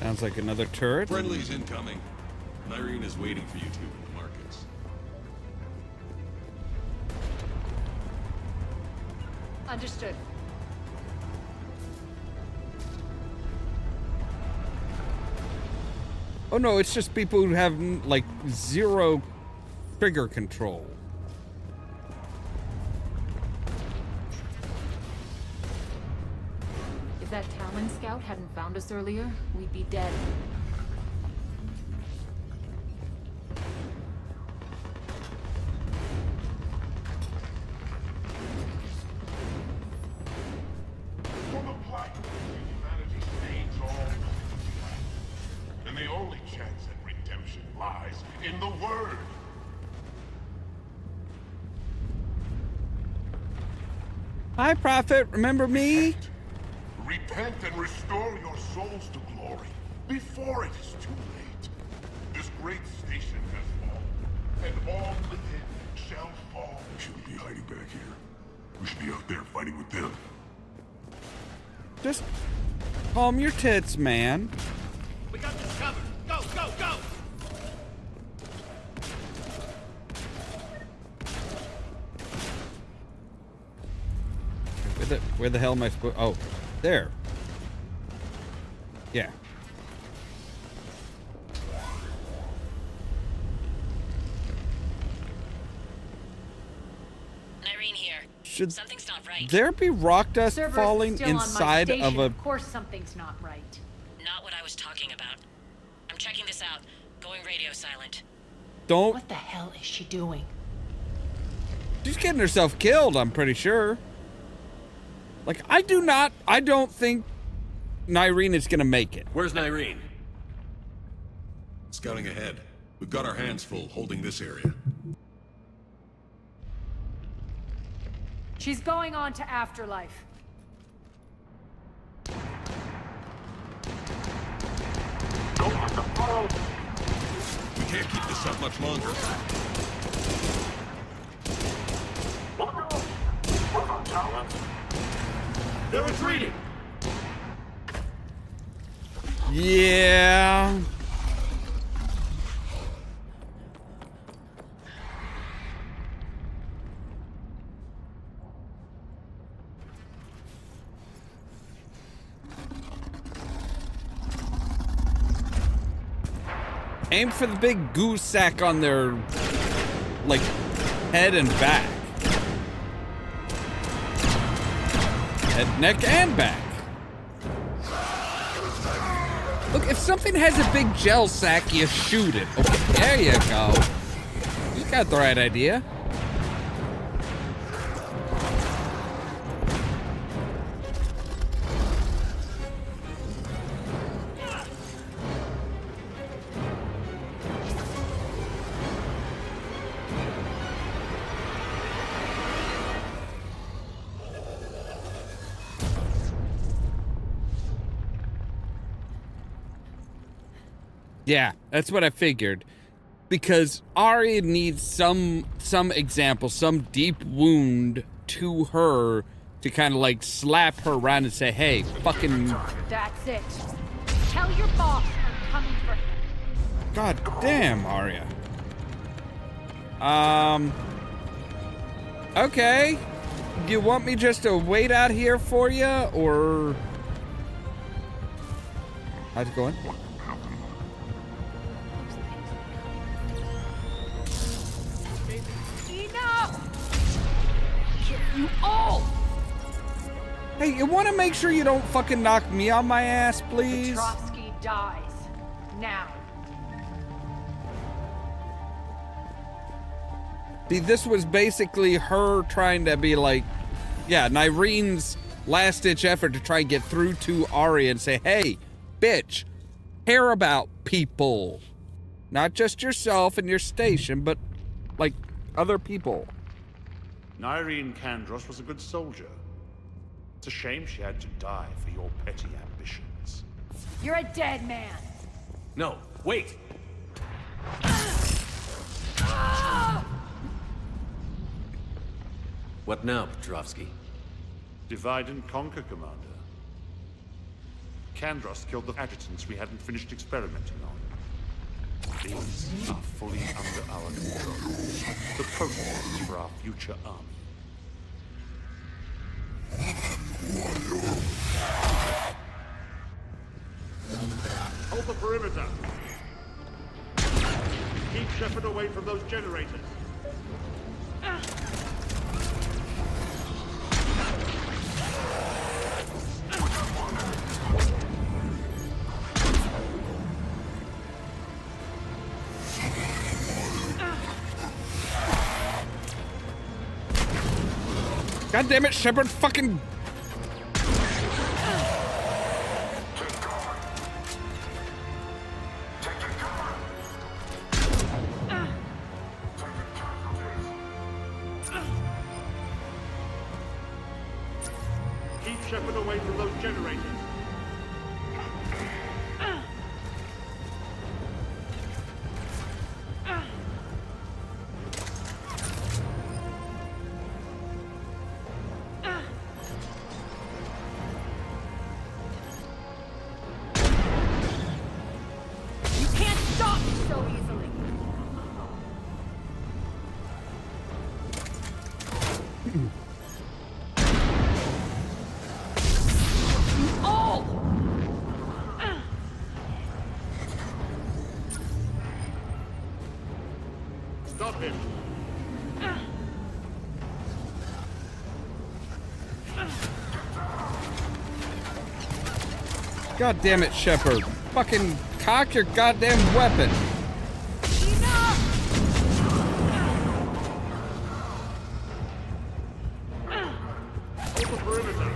Speaker 1: Sounds like another turret.
Speaker 11: Friendly's incoming. Irene is waiting for you two in the markets.
Speaker 3: Understood.
Speaker 1: Oh no, it's just people who have like zero trigger control.
Speaker 13: If that Talon scout hadn't found us earlier, we'd be dead.
Speaker 9: For the plight of humanity stains all those. And the only chance at redemption lies in the Word.
Speaker 1: Hi, Prophet. Remember me?
Speaker 9: Repent and restore your souls to glory before it is too late. This great station has fallen, and all within shall fall. We shouldn't be hiding back here. We should be out there fighting with them.
Speaker 1: Just calm your tits, man.
Speaker 10: We got this covered. Go, go, go!
Speaker 1: Where the hell am I supposed? Oh, there. Yeah.
Speaker 5: Irene here.
Speaker 1: Should
Speaker 5: Something's not right.
Speaker 1: there be rock dust
Speaker 3: Cerberus is
Speaker 1: falling
Speaker 3: still on my
Speaker 1: inside of
Speaker 3: station.
Speaker 1: a?
Speaker 3: Of course something's not right.
Speaker 5: Not what I was talking about. I'm checking this out. Going radio silent.
Speaker 1: Don't.
Speaker 3: What the hell is she doing?
Speaker 1: She's getting herself killed, I'm pretty sure. Like, I don't think Nyreen is gonna make it.
Speaker 4: Where's Nyreen?
Speaker 11: Scouting ahead. We've got our hands full holding this area.
Speaker 3: She's going on to Afterlife.
Speaker 11: We can't keep this up much longer.
Speaker 10: They're retreating!
Speaker 1: Yeah. Aim for the big goose sack on their, like, head and back. Head, neck, and back. Look, if something has a big gel sack, you shoot it. Okay, there you go. You got the right idea. Yeah, that's what I figured. Because Arya needs some example, some deep wound to her to kind of like slap her around and say, hey, fucking...
Speaker 3: That's it. Tell your boss I'm coming for him.
Speaker 1: God damn, Arya. Okay. Do you want me just to wait out here for you, or... How's it going?
Speaker 3: You all!
Speaker 1: Hey, you want to make sure you don't fucking knock me on my ass, please?
Speaker 3: Petrovsky dies. Now.
Speaker 1: See, this was basically her trying to be like, yeah, Nyreen's last-ditch effort to try and get through to Arya and say, hey, bitch, care about people. Not just yourself and your station, but, like, other people.
Speaker 10: Nyreen Kandros was a good soldier. It's a shame she had to die for your petty ambitions.
Speaker 3: You're a dead man.
Speaker 4: No, wait! What now, Petrovsky?
Speaker 10: Divide and conquer, Commander.
Speaker 9: Kandros killed the adjutants we hadn't finished experimenting on. These are fully under our control. The prototypes for our future army.
Speaker 10: Hold the perimeter. Keep Shepard away from those generators.
Speaker 1: God damn it, Shepard, fucking...
Speaker 10: Keep Shepard away from those generators. Stop him.
Speaker 1: God damn it, Shepard. Fucking cock your goddamn weapon.
Speaker 10: Hold the perimeter.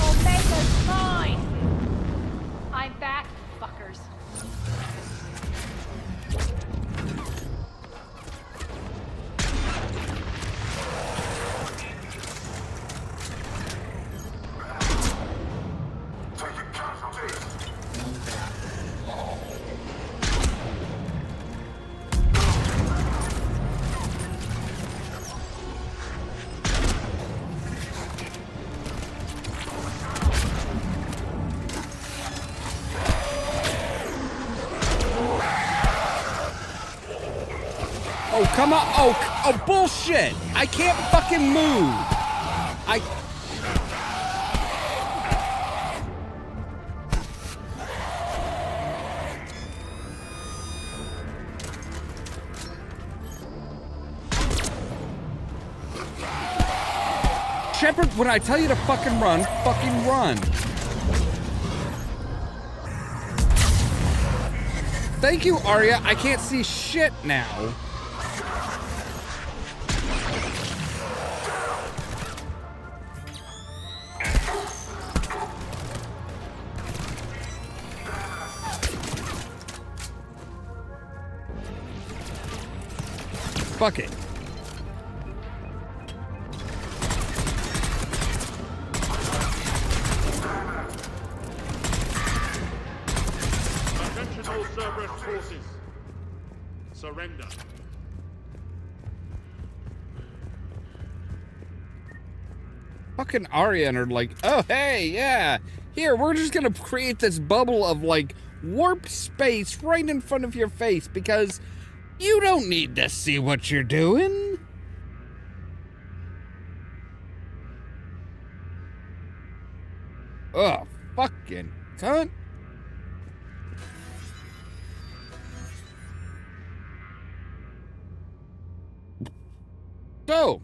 Speaker 3: Omega's mine! I'm back, fuckers.
Speaker 1: Oh, come on. Oh, bullshit. I can't fucking move. Shepard, when I tell you to fucking run, fucking run. Thank you, Arya. I can't see shit now. Fuck it.
Speaker 10: Attention all Cerberus forces. Surrender.
Speaker 1: Fucking Arya and are like, oh, hey, yeah. Here, we're just gonna create this bubble of, like, warped space right in front of your face because you don't need to see what you're doing. Ugh, fucking cunt. So,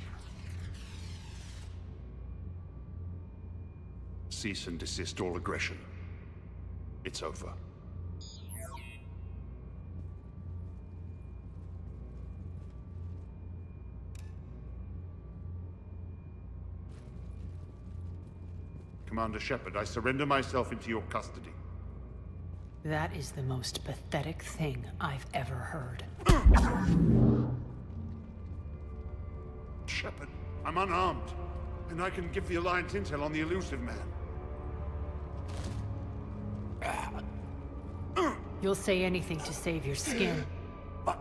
Speaker 9: Cease and desist all aggression. It's over. Commander Shepard, I surrender myself into your custody.
Speaker 3: That is the most pathetic thing I've ever heard.
Speaker 9: Shepard, I'm unarmed, and I can give the Alliance intel on the elusive man.
Speaker 3: You'll say anything to save your skin.
Speaker 9: But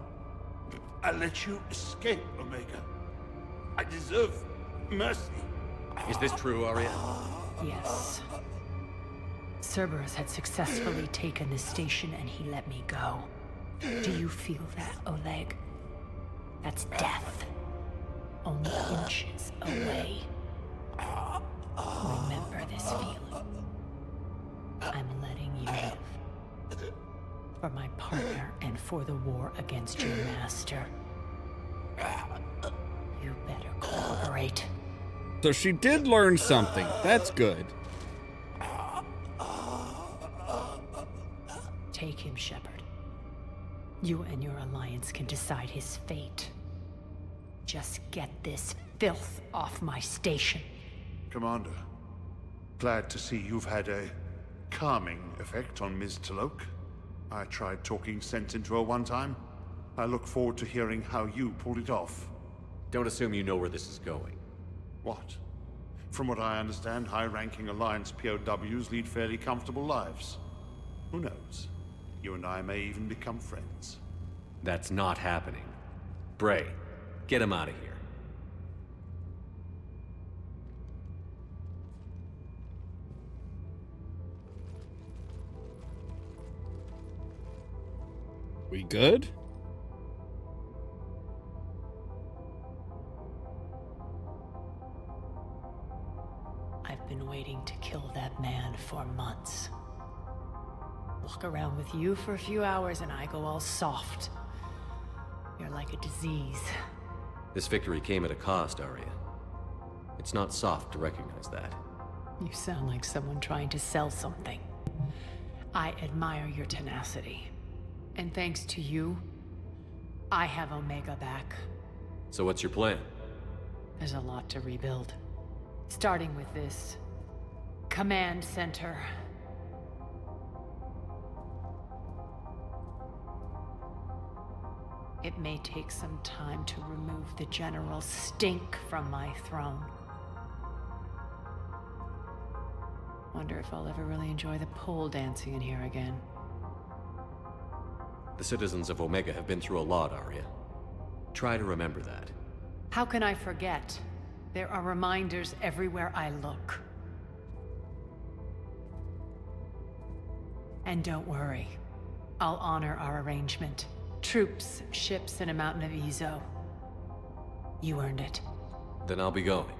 Speaker 9: I let you escape, Omega. I deserve mercy.
Speaker 4: Is this true, Arya?
Speaker 3: Yes. Cerberus had successfully taken this station and he let me go. Do you feel that, Oleg? That's death. Only inches away. Remember this feeling. I'm letting you live. For my partner and for the war against your master. You better cooperate.
Speaker 1: So she did learn something. That's good.
Speaker 3: Take him, Shepard. You and your alliance can decide his fate. Just get this filth off my station.
Speaker 9: Commander, glad to see you've had a calming effect on Ms. Talok. I tried talking sense into her one time. I look forward to hearing how you pulled it off.
Speaker 4: Don't assume you know where this is going.
Speaker 9: What? From what I understand, high-ranking Alliance POWs lead fairly comfortable lives. Who knows? You and I may even become friends.
Speaker 4: That's not happening. Bray, get him out of here.
Speaker 1: We good?
Speaker 3: I've been waiting to kill that man for months. Walk around with you for a few hours and I go all soft. You're like a disease.
Speaker 4: This victory came at a cost, Arya. It's not soft to recognize that.
Speaker 3: You sound like someone trying to sell something. I admire your tenacity. And thanks to you, I have Omega back.
Speaker 4: So what's your plan?
Speaker 3: There's a lot to rebuild. Starting with this command center. It may take some time to remove the general stink from my throne. Wonder if I'll ever really enjoy the pole dancing in here again.
Speaker 4: The citizens of Omega have been through a lot, Arya. Try to remember that.
Speaker 3: How can I forget? There are reminders everywhere I look. And don't worry. I'll honor our arrangement. Troops, ships, and a mountain of Ezo. You earned it.
Speaker 4: Then I'll be going.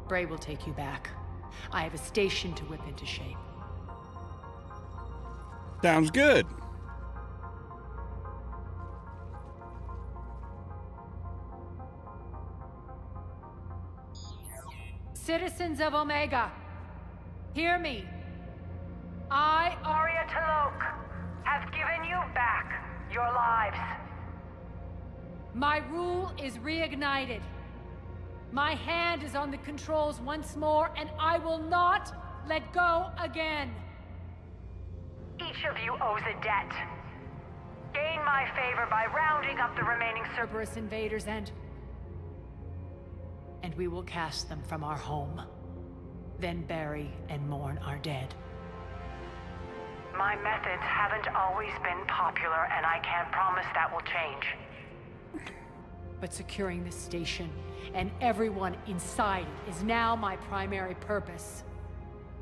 Speaker 3: Bray will take you back. I have a station to whip into shape.
Speaker 1: Sounds good.
Speaker 3: Citizens of Omega, hear me. I, Arya Talok, have given you back your lives. My rule is reignited. My hand is on the controls once more, and I will not let go again. Each of you owes a debt. Gain my favor by rounding up the remaining Cerberus invaders and we will cast them from our home. Then bury and mourn our dead. My methods haven't always been popular, and I can't promise that will change. But securing this station and everyone inside it is now my primary purpose.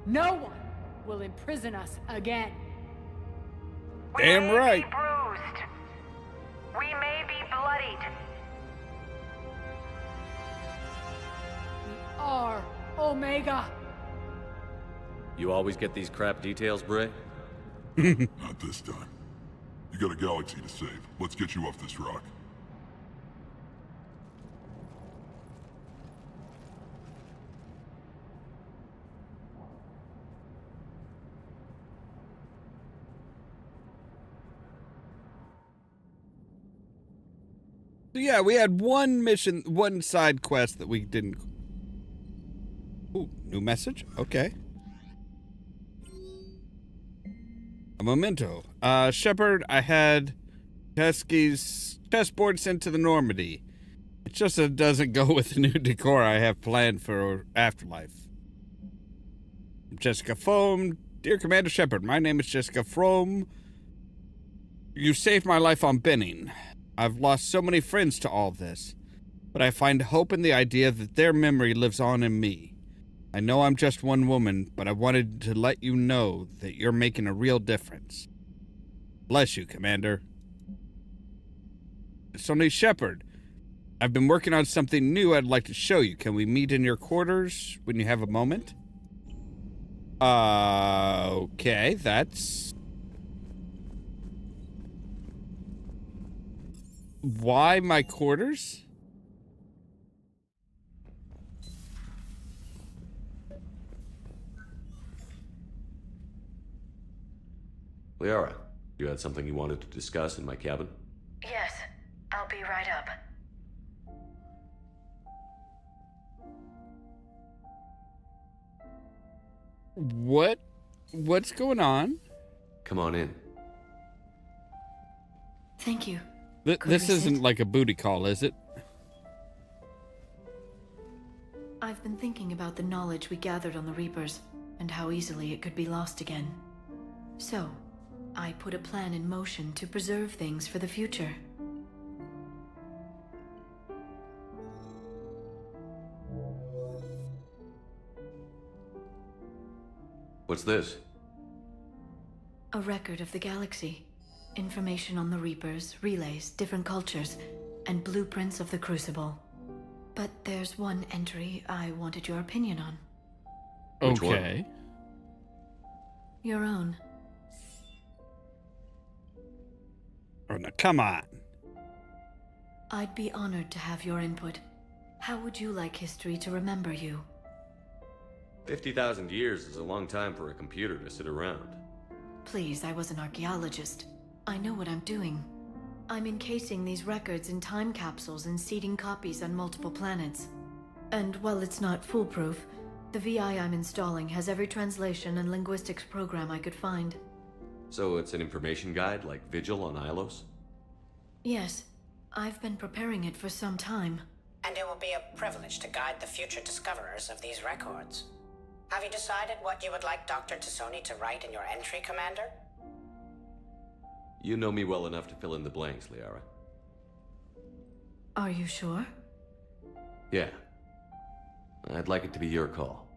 Speaker 3: No one will imprison us again.
Speaker 1: Damn right.
Speaker 3: We may be bruised. We may be bloodied. We are Omega.
Speaker 4: You always get these crap details, Bray?
Speaker 9: Not this time. You got a galaxy to save. Let's get you off this rock.
Speaker 1: So yeah, we had one mission, one side quest that we didn't. Ooh, new message? Okay. A memento. Shepard, I had Teskey's chessboard sent to the Normandy. It just doesn't go with the new decor I have planned for Afterlife. Jessica Foam. Dear Commander Shepard, my name is Jessica Foam. You saved my life on Benning. I've lost so many friends to all this, but I find hope in the idea that their memory lives on in me. I know I'm just one woman, but I wanted to let you know that you're making a real difference. Bless you, Commander. Sony Shepard, I've been working on something new I'd like to show you. Can we meet in your quarters when you have a moment? Okay, that's... Why my quarters?
Speaker 4: Liara, you had something you wanted to discuss in my cabin?
Speaker 5: Yes, I'll be right up.
Speaker 1: What's going on?
Speaker 4: Come on in.
Speaker 5: Thank you.
Speaker 1: This isn't like a booty call, is it?
Speaker 5: I've been thinking about the knowledge we gathered on the Reapers, and how easily it could be lost again. So, I put a plan in motion to preserve things for the future.
Speaker 4: What's this?
Speaker 5: A record of the galaxy. Information on the Reapers, relays, different cultures, and blueprints of the Crucible. But there's one entry I wanted your opinion on.
Speaker 4: Which
Speaker 1: okay.
Speaker 4: one?
Speaker 5: Your own.
Speaker 1: Oh, no, come on.
Speaker 5: I'd be honored to have your input. How would you like history to remember you?
Speaker 4: 50,000 years is a long time for a computer to sit around.
Speaker 5: Please, I was an archaeologist. I know what I'm doing. I'm encasing these records in time capsules and seeding copies on multiple planets. And while it's not foolproof, the VI I'm installing has every translation and linguistics program I could find.
Speaker 4: So it's an information guide like Vigil on Ilos?
Speaker 5: Yes, I've been preparing it for some time.
Speaker 14: And it will be a privilege to guide the future discoverers of these records. Have you decided what you would like Dr. Tassoni to write in your entry, Commander?
Speaker 4: You know me well enough to fill in the blanks, Liara.
Speaker 5: Are you sure?
Speaker 4: Yeah. I'd like it to be your call.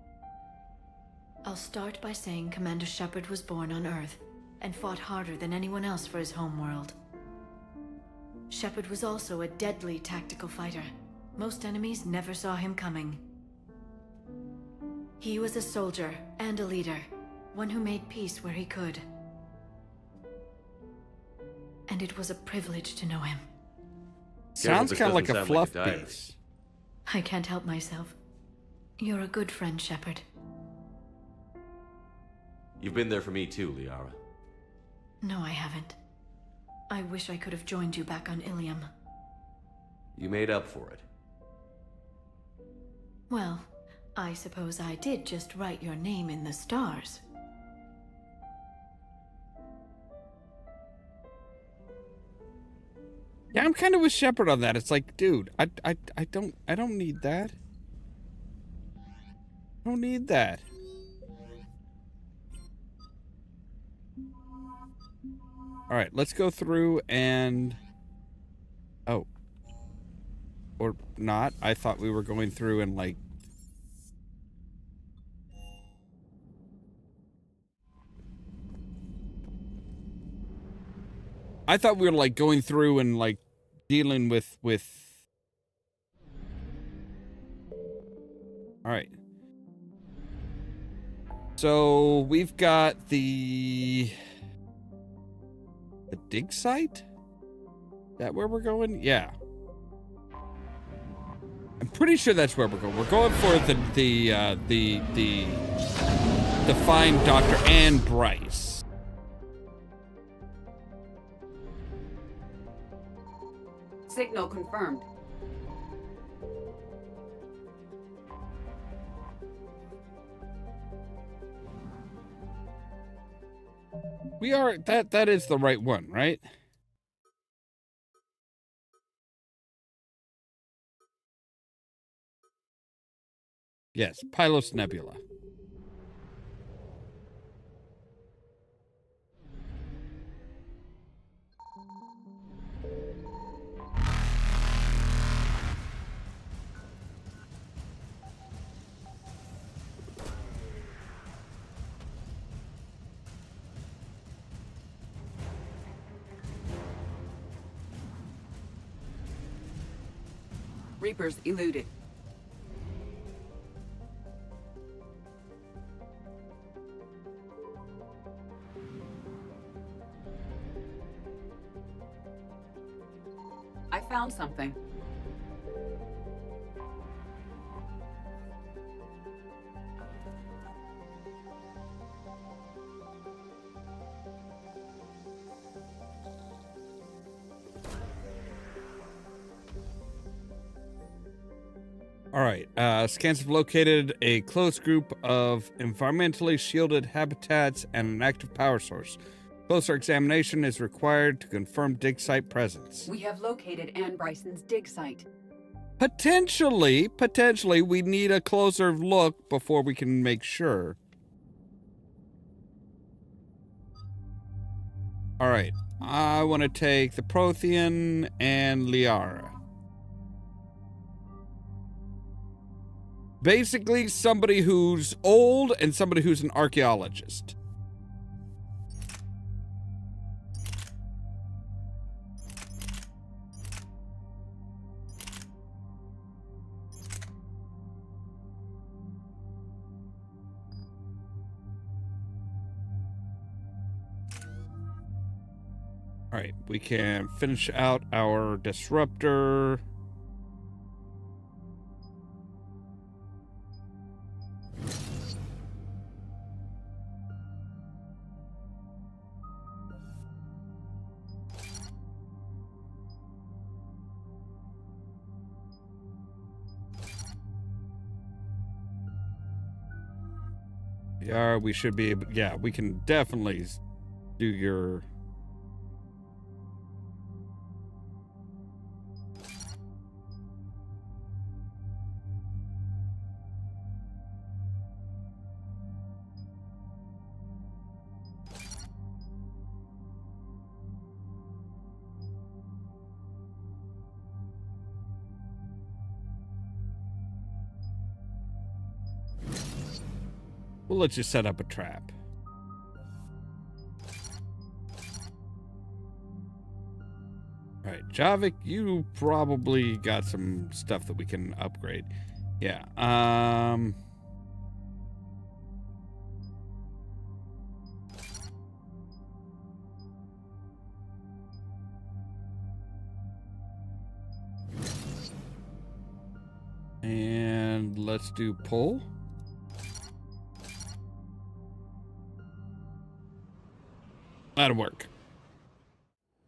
Speaker 5: I'll start by saying Commander Shepard was born on Earth and fought harder than anyone else for his homeworld. Shepard was also a deadly tactical fighter. Most enemies never saw him coming. He was a soldier and a leader, one who made peace where he could. And it was a privilege to know him.
Speaker 1: Sounds kind of like a fluff
Speaker 4: diary.
Speaker 1: piece.
Speaker 5: I can't help myself. You're a good friend, Shepard.
Speaker 4: You've been there for me too, Liara.
Speaker 5: No, I haven't. I wish I could have joined you back on Ilium.
Speaker 4: You made up for it.
Speaker 5: Well, I suppose I did just write your name in the stars.
Speaker 1: Yeah, I'm kind of with Shepard on that. It's like, dude, I don't need that. I don't need that. All right, let's go through and... Oh. Or not. I thought we were going through and, like... I thought we were, like, going through and, like, dealing with... All right. So, we've got the dig site? Is that where we're going? Yeah. I'm pretty sure that's where we're going. We're going for the find Dr. Anne Bryce.
Speaker 15: Signal confirmed.
Speaker 1: We are that is the right one, right? Yes, Pylos Nebula.
Speaker 15: Reapers eluded. I found something.
Speaker 1: All right. Scans have located a close group of environmentally shielded habitats and an active power source. Closer examination is required to confirm dig site presence.
Speaker 15: We have located Anne Bryson's dig site.
Speaker 1: Potentially, we need a closer look before we can make sure. All right. I want to take the Prothean and Liara. Basically, somebody who's old and somebody who's an archaeologist. All right, we can finish out our disruptor. Yeah, we should be able, yeah, we can definitely do your... We'll let you set up a trap. All right, Javik, you probably got some stuff that we can upgrade. Yeah. And let's do pull. That'll work.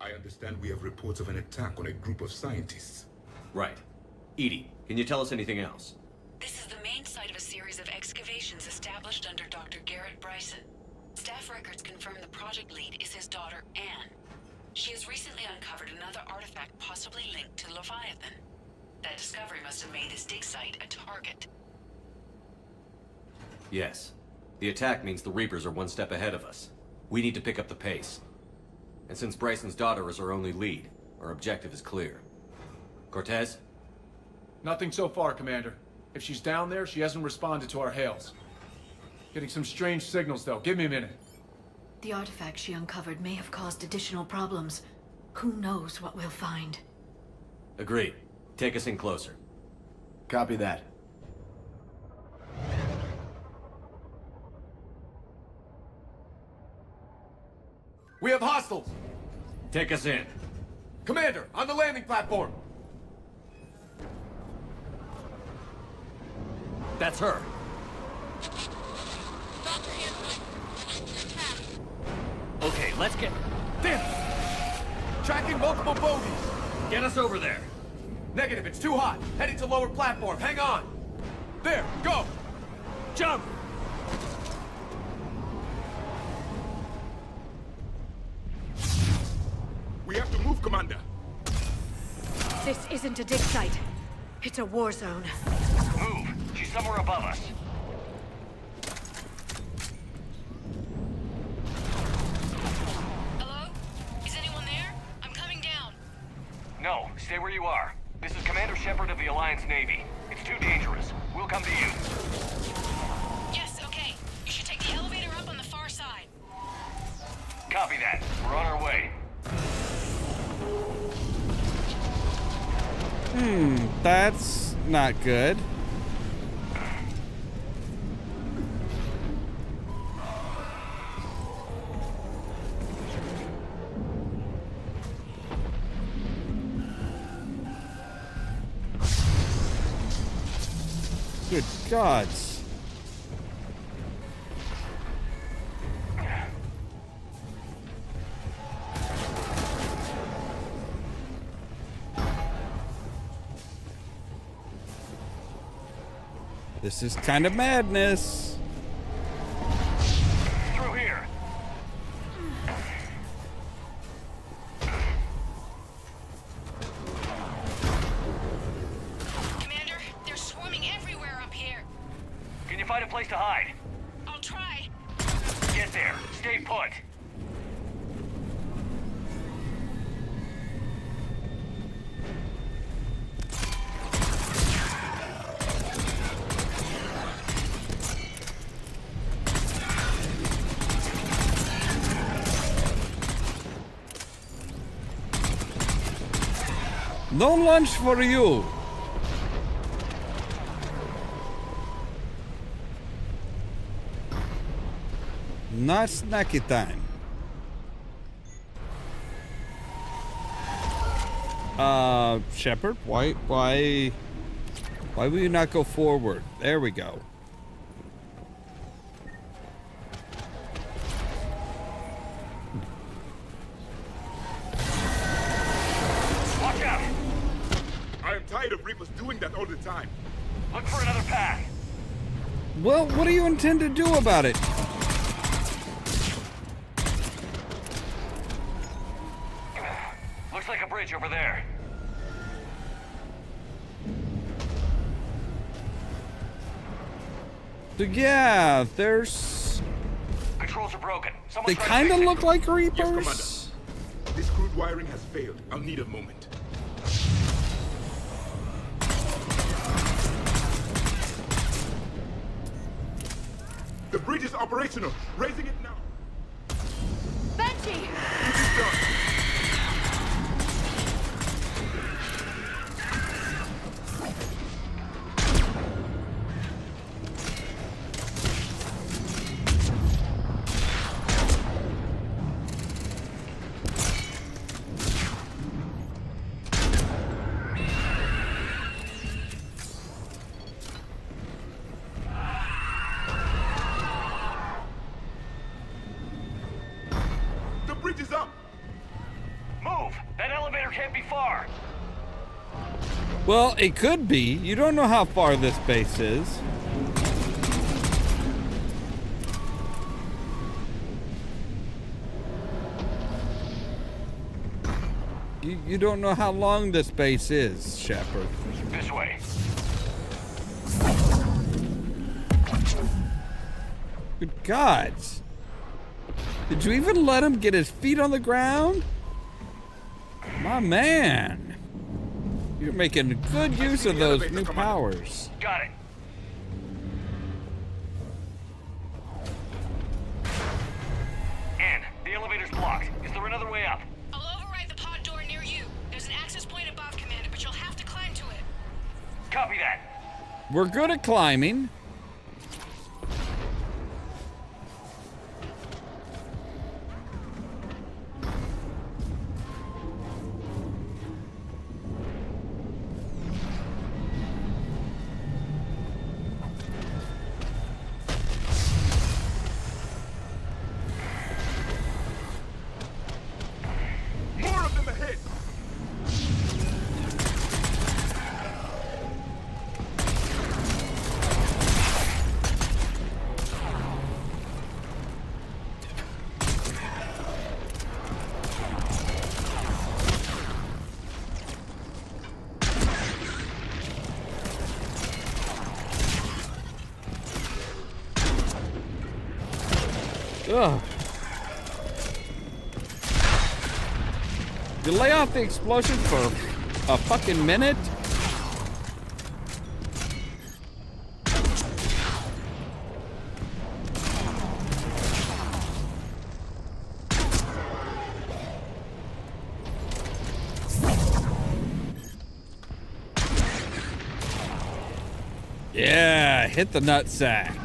Speaker 9: I understand we have reports of an attack on a group of scientists.
Speaker 4: Right. Edie, can you tell us anything else?
Speaker 16: This is the main site of a series of excavations established under Dr. Garrett Bryson. Staff records confirm the project lead is his daughter, Anne. She has recently uncovered another artifact possibly linked to Leviathan. That discovery must have made this dig site a target.
Speaker 4: Yes. The attack means the Reapers are one step ahead of us. We need to pick up the pace. And since Bryson's daughter is our only lead, our objective is clear. Cortez?
Speaker 17: Nothing so far, Commander. If she's down there, she hasn't responded to our hails. Getting some strange signals, though. Give me a minute.
Speaker 18: The artifact she uncovered may have caused additional problems. Who knows what we'll find?
Speaker 4: Agreed. Take us in closer.
Speaker 17: Copy that. We have hostiles!
Speaker 4: Take us in.
Speaker 17: Commander, on the landing platform!
Speaker 4: That's her. Okay, let's get...
Speaker 17: Damn! Tracking multiple bogies!
Speaker 4: Get us over there.
Speaker 17: Negative, it's too hot. Heading to lower platform, hang on! There, go!
Speaker 4: Jump!
Speaker 9: We have to move, Commander.
Speaker 18: This isn't a dig site. It's a war zone.
Speaker 8: Move! She's somewhere above us.
Speaker 16: Hello? Is anyone there? I'm coming down.
Speaker 8: No, stay where you are. This is Commander Shepard of the Alliance Navy. It's too dangerous. We'll come to you.
Speaker 16: Yes, okay. You should take the elevator up on the far side.
Speaker 8: Copy that. We're on our way.
Speaker 1: That's not good. Good gods. This is kind of madness.
Speaker 8: Through here.
Speaker 16: Commander, they're swarming everywhere up here.
Speaker 8: Can you find a place to hide?
Speaker 16: I'll try.
Speaker 8: Get there. Stay put.
Speaker 1: No lunch for you. Not snacky time. Shepard, why will you not go forward? There we go.
Speaker 8: Watch out!
Speaker 9: I am tired of Reapers doing that all the time.
Speaker 8: Look for another path.
Speaker 1: Well, what do you intend to do about it?
Speaker 8: Looks like a bridge over there.
Speaker 1: So yeah, there's...
Speaker 8: Controls are broken.
Speaker 1: They
Speaker 8: Someone's trying to
Speaker 1: kind of
Speaker 8: fix it.
Speaker 1: look like Reapers.
Speaker 9: Yes, Commander. This crude wiring has failed. I'll need a moment. The bridge is operational. Raising it now.
Speaker 3: Benji!
Speaker 9: It is done. The bridge is up.
Speaker 8: Move! That elevator can't be far.
Speaker 1: Well, it could be. You don't know how far this base is. You don't know how long this base is, Shepard.
Speaker 8: This way.
Speaker 1: Good gods. Did you even let him get his feet on the ground? My man. You're making good use of those new powers.
Speaker 8: Got it. Ann, the elevator's blocked. Is there another way up?
Speaker 16: I'll override the pod door near you. There's an access point above, Commander, but you'll have to climb to it.
Speaker 8: Copy that.
Speaker 1: We're good at climbing.
Speaker 9: More of them ahead.
Speaker 1: Ugh. You lay off the explosion for a fucking minute? Yeah, hit the nutsack.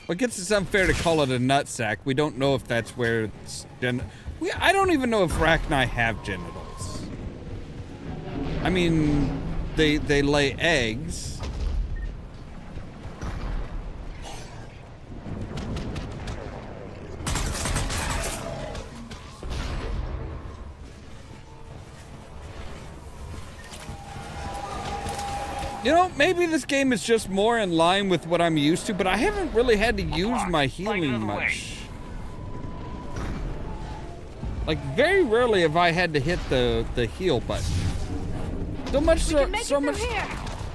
Speaker 1: I guess it's unfair to call it a nutsack. We don't know if that's where it's I don't even know if Rachni have genitals. I mean, they lay eggs. You know, maybe this game is just more in line with what I'm used to, but I haven't really had to use my healing much. Like, very rarely have I had to hit the heal button. So much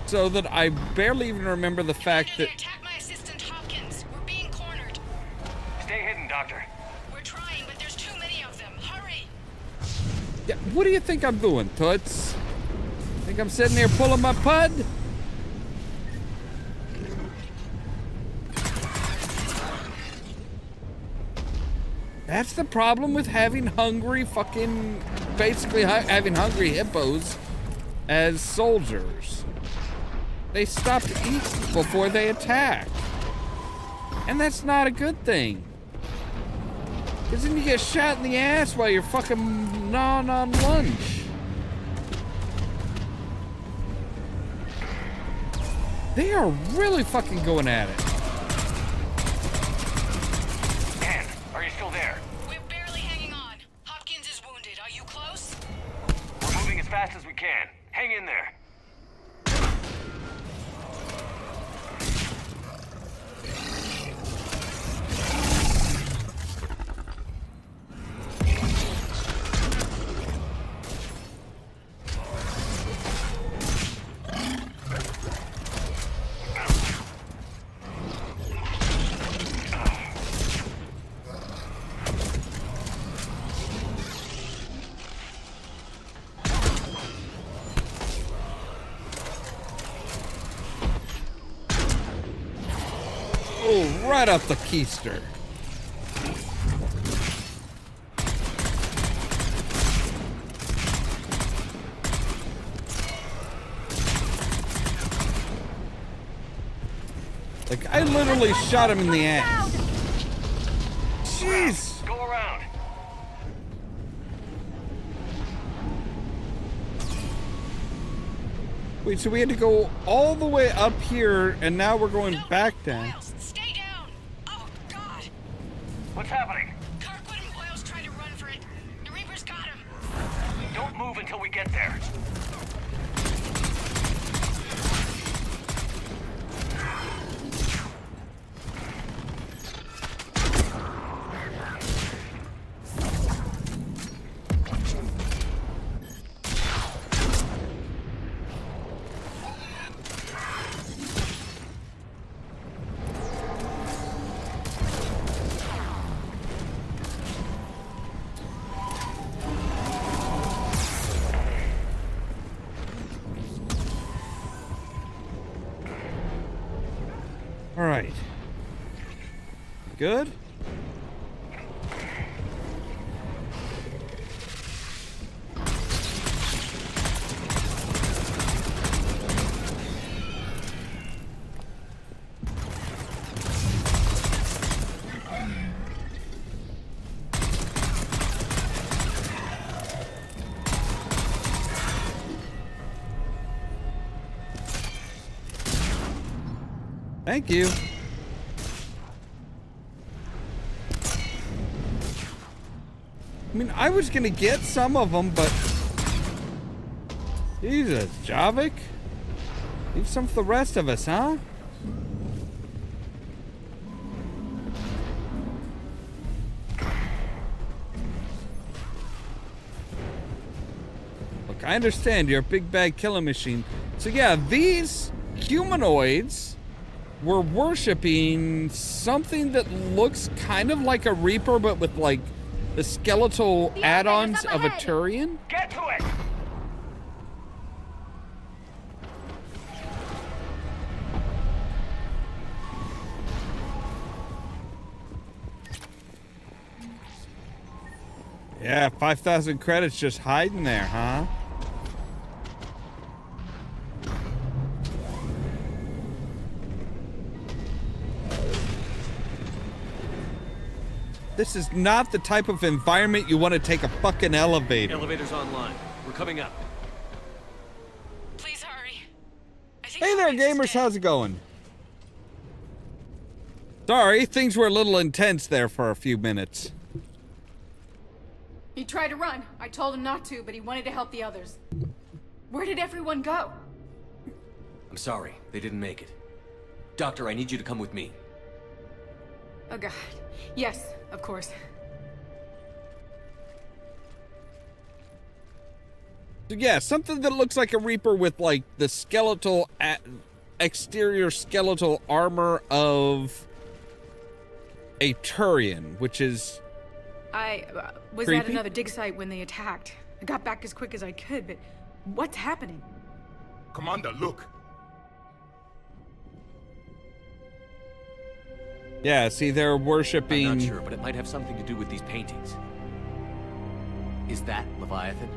Speaker 1: so that I barely even remember the fact that...
Speaker 16: Attack my assistant Hopkins. We're being cornered.
Speaker 8: Stay hidden, Doctor.
Speaker 16: We're trying, but there's too many of them. Hurry!
Speaker 1: Yeah, what do you think I'm doing, Toots? Think I'm sitting here pulling my pud? That's the problem with having hungry fucking... Basically having hungry hippos as soldiers. They stop to eat before they attack. And that's not a good thing. Because then you get shot in the ass while you're fucking gnawing on lunch. They are really fucking going at it.
Speaker 8: Dan, are you still there?
Speaker 16: We're barely hanging on. Hopkins is wounded. Are you close?
Speaker 8: We're moving as fast as we can. Hang in there.
Speaker 1: Oh, right up the keister. Like, I literally shot him in the ass. Jeez.
Speaker 8: Go around.
Speaker 1: Wait, so we had to go all the way up here, and now we're going back down.
Speaker 16: Stay down! Oh, God!
Speaker 8: What's happening?
Speaker 16: Kirkwood and Boyle's trying to run for it. The Reaper's got him.
Speaker 8: Don't move until we get there.
Speaker 1: All right. Good? Thank you. I mean, I was gonna get some of them, but... Jesus, Javik? Leave some for the rest of us, huh? Look, I understand you're a big bad killing machine. So yeah, these humanoids were worshipping something that looks kind of like a Reaper, but with like the skeletal add-ons of a Turian.
Speaker 8: Get to it!
Speaker 1: Yeah, 5,000 credits just hiding there, huh? This is not the type of environment you want to take a fucking elevator.
Speaker 4: Elevator's online. We're coming up.
Speaker 16: Please hurry.
Speaker 1: Hey there, gamers. How's it going? Sorry, things were a little intense there for a few minutes.
Speaker 13: He tried to run. I told him not to, but he wanted to help the others. Where did everyone go?
Speaker 4: I'm sorry, they didn't make it. Doctor, I need you to come with me.
Speaker 13: Oh god. Yes, of course.
Speaker 1: Yeah, something that looks like a Reaper with, like, the skeletal, exterior skeletal armor of a Turian, which is
Speaker 13: I was
Speaker 1: creepy.
Speaker 13: at another dig site when they attacked. I got back as quick as I could, but what's happening?
Speaker 9: Commander, look.
Speaker 1: Yeah, see, they're worshipping...
Speaker 4: I'm not sure, but it might have something to do with these paintings. Is that Leviathan?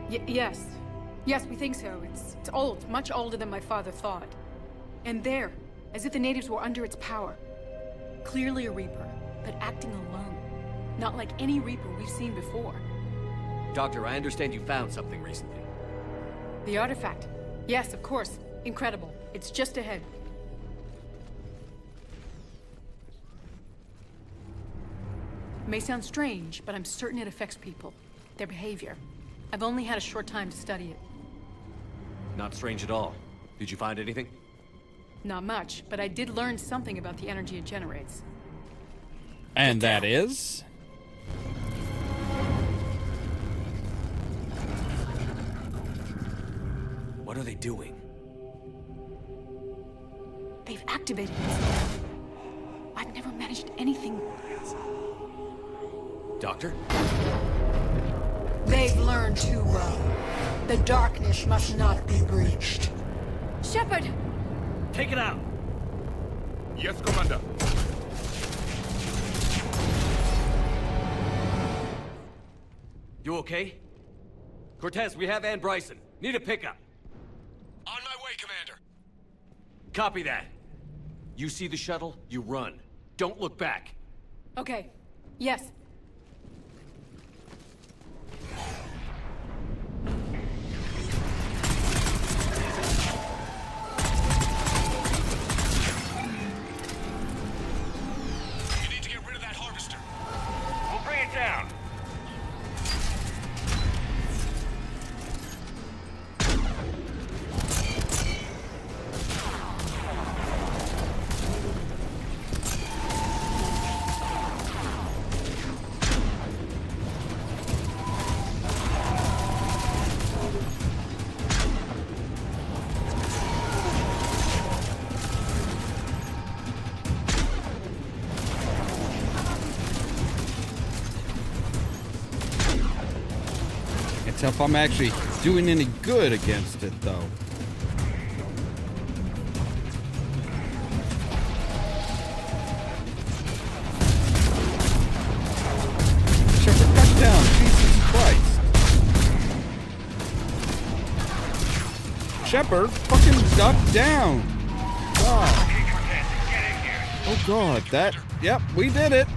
Speaker 13: Yes. Yes, we think so. It's old, much older than my father thought. And there, as if the natives were under its power. Clearly a Reaper, but acting alone. Not like any Reaper we've seen before.
Speaker 4: Doctor, I understand you found something recently.
Speaker 13: The artifact. Yes, of course. Incredible. It's just ahead. May sound strange, but I'm certain it affects people. Their behavior. I've only had a short time to study it.
Speaker 4: Not strange at all. Did you find anything?
Speaker 13: Not much, but I did learn something about the energy it generates.
Speaker 1: And that is?
Speaker 4: What are they doing?
Speaker 13: They've activated it. I've never managed anything.
Speaker 4: Doctor?
Speaker 18: They've learned too well. The darkness must not be breached.
Speaker 13: Shepard!
Speaker 10: Take it out!
Speaker 9: Yes, Commander.
Speaker 4: You okay? Cortez, we have Ann Bryson. Need a pickup.
Speaker 8: On my way, Commander.
Speaker 4: Copy that. You see the shuttle, you run. Don't look back.
Speaker 13: Okay. Yes.
Speaker 8: You need to get rid of that harvester. We'll bring it down.
Speaker 1: Can't tell if I'm actually doing any good against it, though. Shepard, duck down. Jesus Christ. Shepard, fucking duck down. God. Oh, God. That... Yep, we did it.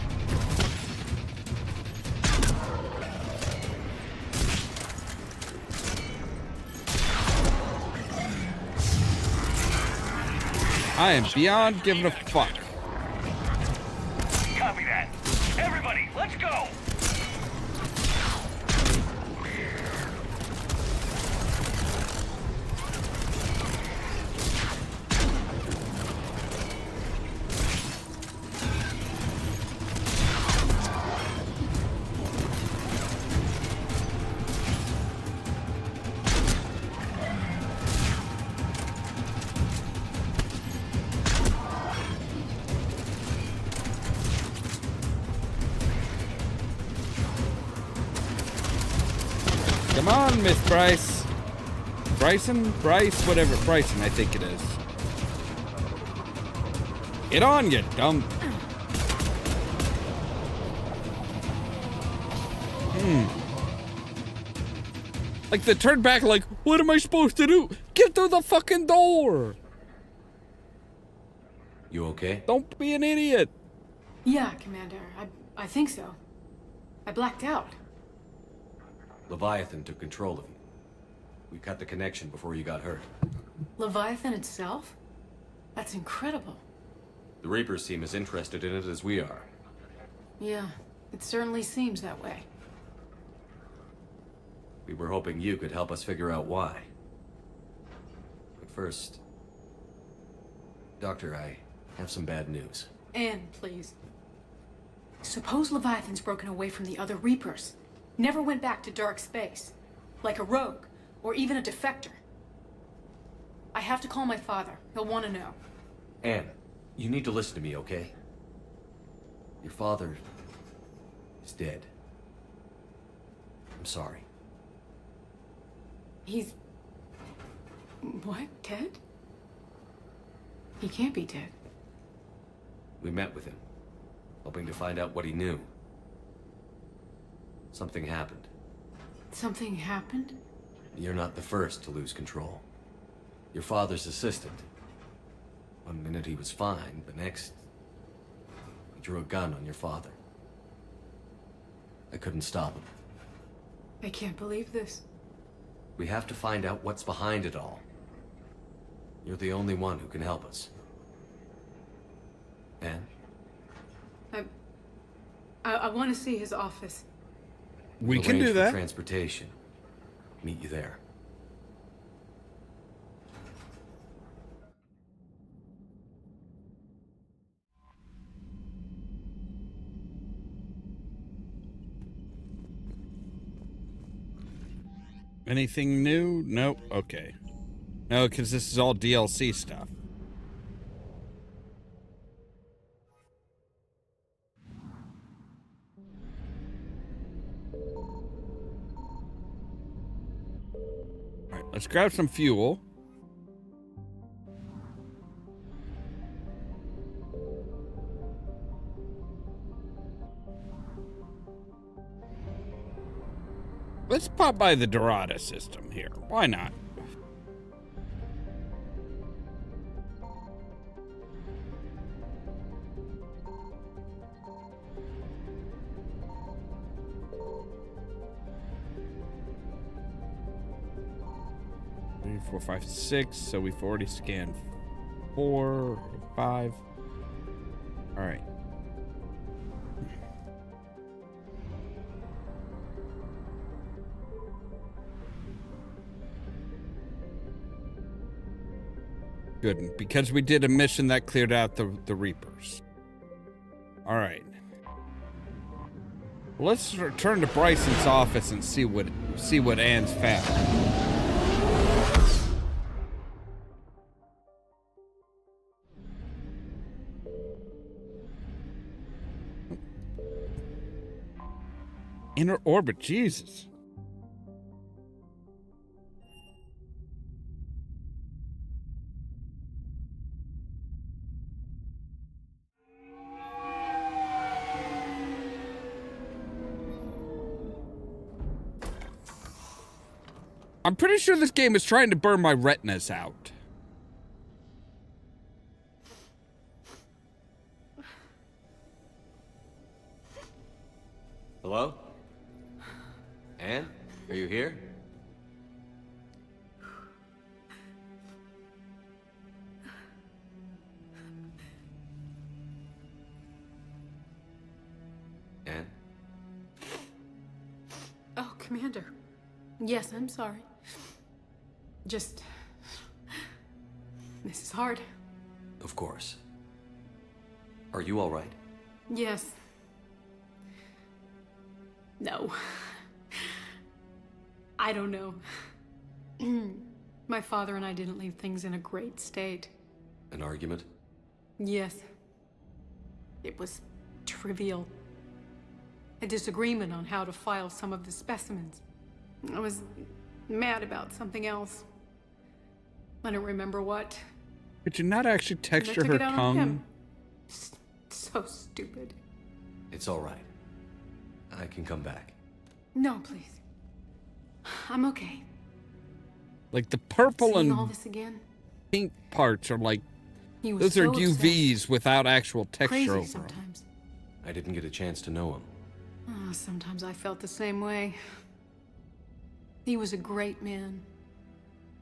Speaker 1: I am beyond giving a fuck.
Speaker 8: Copy that. Everybody, let's go!
Speaker 1: Come on, Miss Bryce. Bryson? Bryce? Whatever. Bryson, I think it is. Get on, you dumb. Like, they turned back like, what am I supposed to do? Get through the fucking door!
Speaker 4: You okay?
Speaker 1: Don't be an idiot.
Speaker 13: Yeah, Commander. I think so. I blacked out.
Speaker 4: Leviathan took control of you. We cut the connection before you got hurt.
Speaker 13: Leviathan itself? That's incredible.
Speaker 4: The Reapers seem as interested in it as we are.
Speaker 13: Yeah, it certainly seems that way.
Speaker 4: We were hoping you could help us figure out why. But first... Doctor, I have some bad news.
Speaker 13: Anne, please. Suppose Leviathan's broken away from the other Reapers. Never went back to dark space. Like a rogue, or even a defector. I have to call my father. He'll want to know.
Speaker 4: Anne, you need to listen to me, okay? Your father is dead. I'm sorry.
Speaker 13: He's... What? Dead? He can't be dead.
Speaker 4: We met with him, hoping to find out what he knew. Something happened.
Speaker 13: Something happened?
Speaker 4: You're not the first to lose control. Your father's assistant. One minute he was fine, the next... he drew a gun on your father. I couldn't stop him.
Speaker 13: I can't believe this.
Speaker 4: We have to find out what's behind it all. You're the only one who can help us. Anne?
Speaker 13: I want to see his office.
Speaker 1: We
Speaker 4: We'll
Speaker 1: can do
Speaker 4: arrange for
Speaker 1: that.
Speaker 4: Transportation. Meet you there.
Speaker 1: Anything new? Nope. Okay. No, because this is all DLC stuff. Alright, let's grab some fuel. Let's pop by the Dorada system here. Why not? Three, 4, 5, 6. So we've already scanned 4, 5. All right. Good, because we did a mission that cleared out the Reapers. All right. Let's return to Bryson's office and see what Anne's found. Inner orbit, Jesus. I'm pretty sure this game is trying to burn my retinas out.
Speaker 4: Hello? Anne? Are you here? Anne?
Speaker 13: Oh, Commander. Yes, I'm sorry. Just... this is hard.
Speaker 4: Of course. Are you all right?
Speaker 13: Yes. No. I don't know. My father and I didn't leave things in a great state.
Speaker 4: An argument?
Speaker 13: Yes. It was trivial. A disagreement on how to file some of the specimens. I was mad about something else. I don't remember what.
Speaker 1: Could you not actually texture
Speaker 13: I took
Speaker 1: her
Speaker 13: it out on
Speaker 1: tongue?
Speaker 13: him. So stupid.
Speaker 4: It's all right. I can come back.
Speaker 13: No, please. I'm okay.
Speaker 1: Like the purple
Speaker 13: Seeing
Speaker 1: and
Speaker 13: all this again?
Speaker 1: pink parts are like,
Speaker 13: He was
Speaker 1: those are
Speaker 13: so
Speaker 1: UVs
Speaker 13: obsessed.
Speaker 1: without actual texture
Speaker 13: Crazy
Speaker 1: over them.
Speaker 13: sometimes.
Speaker 4: I didn't get a chance to know him.
Speaker 13: Oh, sometimes I felt the same way. He was a great man.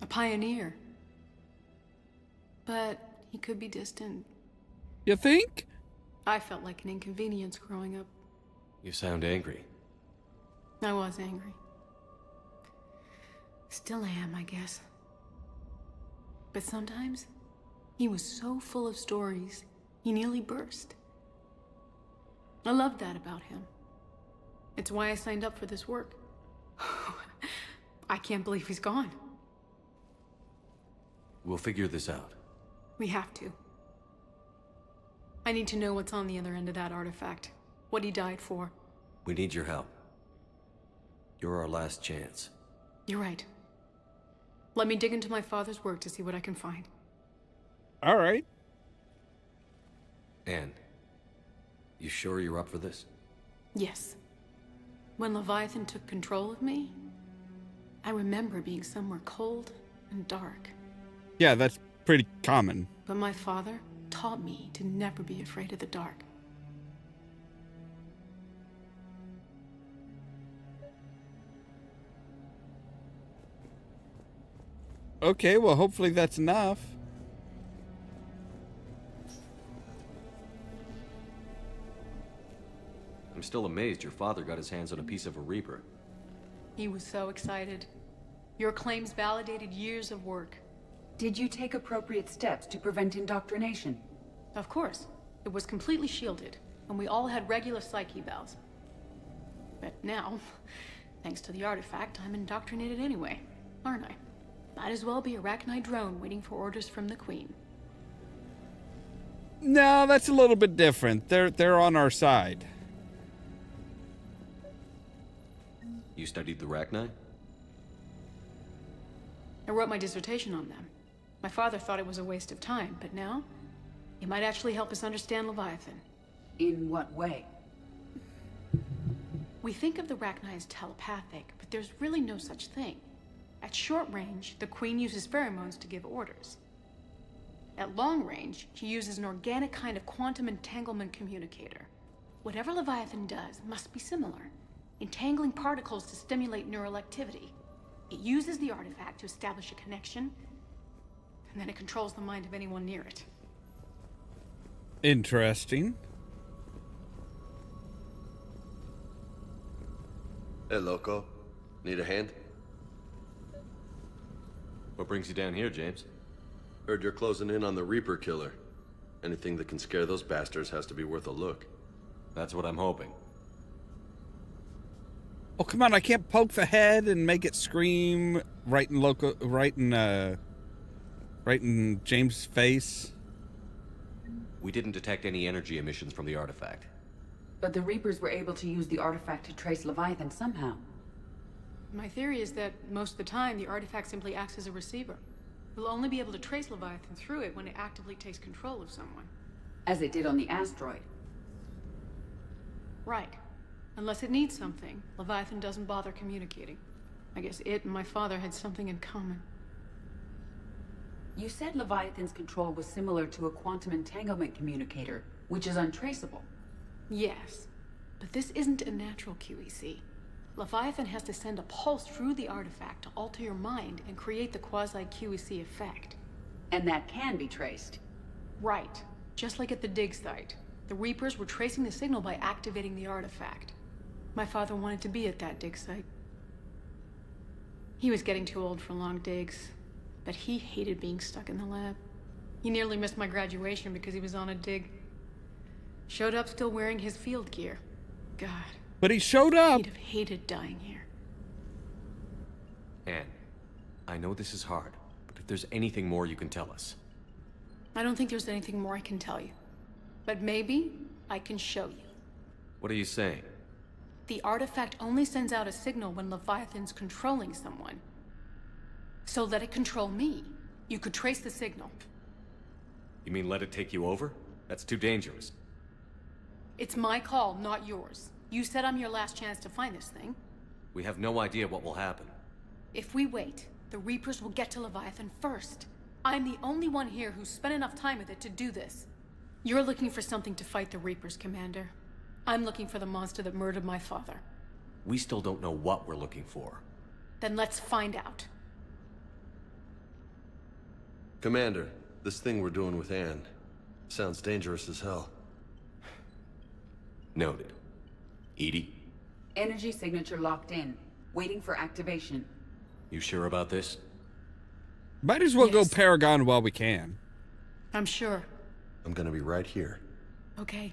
Speaker 13: A pioneer. But he could be distant.
Speaker 1: You think?
Speaker 13: I felt like an inconvenience growing up.
Speaker 4: You sound angry.
Speaker 13: I was angry. Still am, I guess. But sometimes, he was so full of stories, he nearly burst. I loved that about him. It's why I signed up for this work. I can't believe he's gone.
Speaker 4: We'll figure this out.
Speaker 13: We have to. I need to know what's on the other end of that artifact. What he died for.
Speaker 4: We need your help. You're our last chance.
Speaker 13: You're right. Let me dig into my father's work to see what I can find.
Speaker 1: All right.
Speaker 4: Anne, you sure you're up for this?
Speaker 13: Yes. When Leviathan took control of me, I remember being somewhere cold and dark.
Speaker 1: Yeah, that's pretty common.
Speaker 13: But my father taught me to never be afraid of the dark.
Speaker 1: Okay, well, hopefully that's enough.
Speaker 4: I'm still amazed your father got his hands on a piece of a Reaper.
Speaker 13: He was so excited. Your claims validated years of work.
Speaker 15: Did you take appropriate steps to prevent indoctrination?
Speaker 13: Of course. It was completely shielded, and we all had regular psych evals. But now, thanks to the artifact, I'm indoctrinated anyway, aren't I? Might as well be a Arachnite drone waiting for orders from the Queen.
Speaker 1: No, that's a little bit different. They're on our side.
Speaker 4: You studied the Arachnite?
Speaker 13: I wrote my dissertation on them. My father thought it was a waste of time, but now, it might actually help us understand Leviathan.
Speaker 15: In what way?
Speaker 13: We think of the Arachnite as telepathic, but there's really no such thing. At short range, the Queen uses pheromones to give orders. At long range, she uses an organic kind of quantum entanglement communicator. Whatever Leviathan does must be similar, entangling particles to stimulate neural activity. It uses the artifact to establish a connection, and then it controls the mind of anyone near it.
Speaker 1: Interesting.
Speaker 19: Hey, Loco. Need a hand?
Speaker 4: What brings you down here, James?
Speaker 19: Heard you're closing in on the Reaper killer. Anything that can scare those bastards has to be worth a look.
Speaker 4: That's what I'm hoping.
Speaker 1: Oh, come on, I can't poke the head and make it scream right in James' face.
Speaker 4: We didn't detect any energy emissions from the artifact.
Speaker 15: But the Reapers were able to use the artifact to trace Leviathan somehow.
Speaker 13: My theory is that most of the time, the artifact simply acts as a receiver. We'll only be able to trace Leviathan through it when it actively takes control of someone.
Speaker 15: As it did on the asteroid.
Speaker 13: Right. Unless it needs something, Leviathan doesn't bother communicating. I guess it and my father had something in common.
Speaker 15: You said Leviathan's control was similar to a quantum entanglement communicator, which is untraceable.
Speaker 13: Yes, but this isn't a natural QEC. Leviathan has to send a pulse through the artifact to alter your mind and create the quasi-QEC effect.
Speaker 15: And that can be traced.
Speaker 13: Right. Just like at the dig site. The Reapers were tracing the signal by activating the artifact. My father wanted to be at that dig site. He was getting too old for long digs, but he hated being stuck in the lab. He nearly missed my graduation because he was on a dig. Showed up still wearing his field gear. God.
Speaker 1: But he showed up.
Speaker 13: He'd have hated dying here.
Speaker 4: Anne, I know this is hard, but if there's anything more you can tell us.
Speaker 13: I don't think there's anything more I can tell you. But maybe I can show you.
Speaker 4: What are you saying?
Speaker 13: The artifact only sends out a signal when Leviathan's controlling someone. So let it control me. You could trace the signal.
Speaker 4: You mean let it take you over? That's too dangerous.
Speaker 13: It's my call, not yours. You said I'm your last chance to find this thing.
Speaker 4: We have no idea what will happen.
Speaker 13: If we wait, the Reapers will get to Leviathan first. I'm the only one here who's spent enough time with it to do this. You're looking for something to fight the Reapers, Commander. I'm looking for the monster that murdered my father.
Speaker 4: We still don't know what we're looking for.
Speaker 13: Then let's find out.
Speaker 19: Commander, this thing we're doing with Anne sounds dangerous as hell.
Speaker 4: Noted. Edie?
Speaker 15: Energy signature locked in. Waiting for activation.
Speaker 4: You sure about this?
Speaker 1: Might as well go Paragon while we can.
Speaker 13: I'm sure.
Speaker 19: I'm gonna be right here.
Speaker 13: Okay.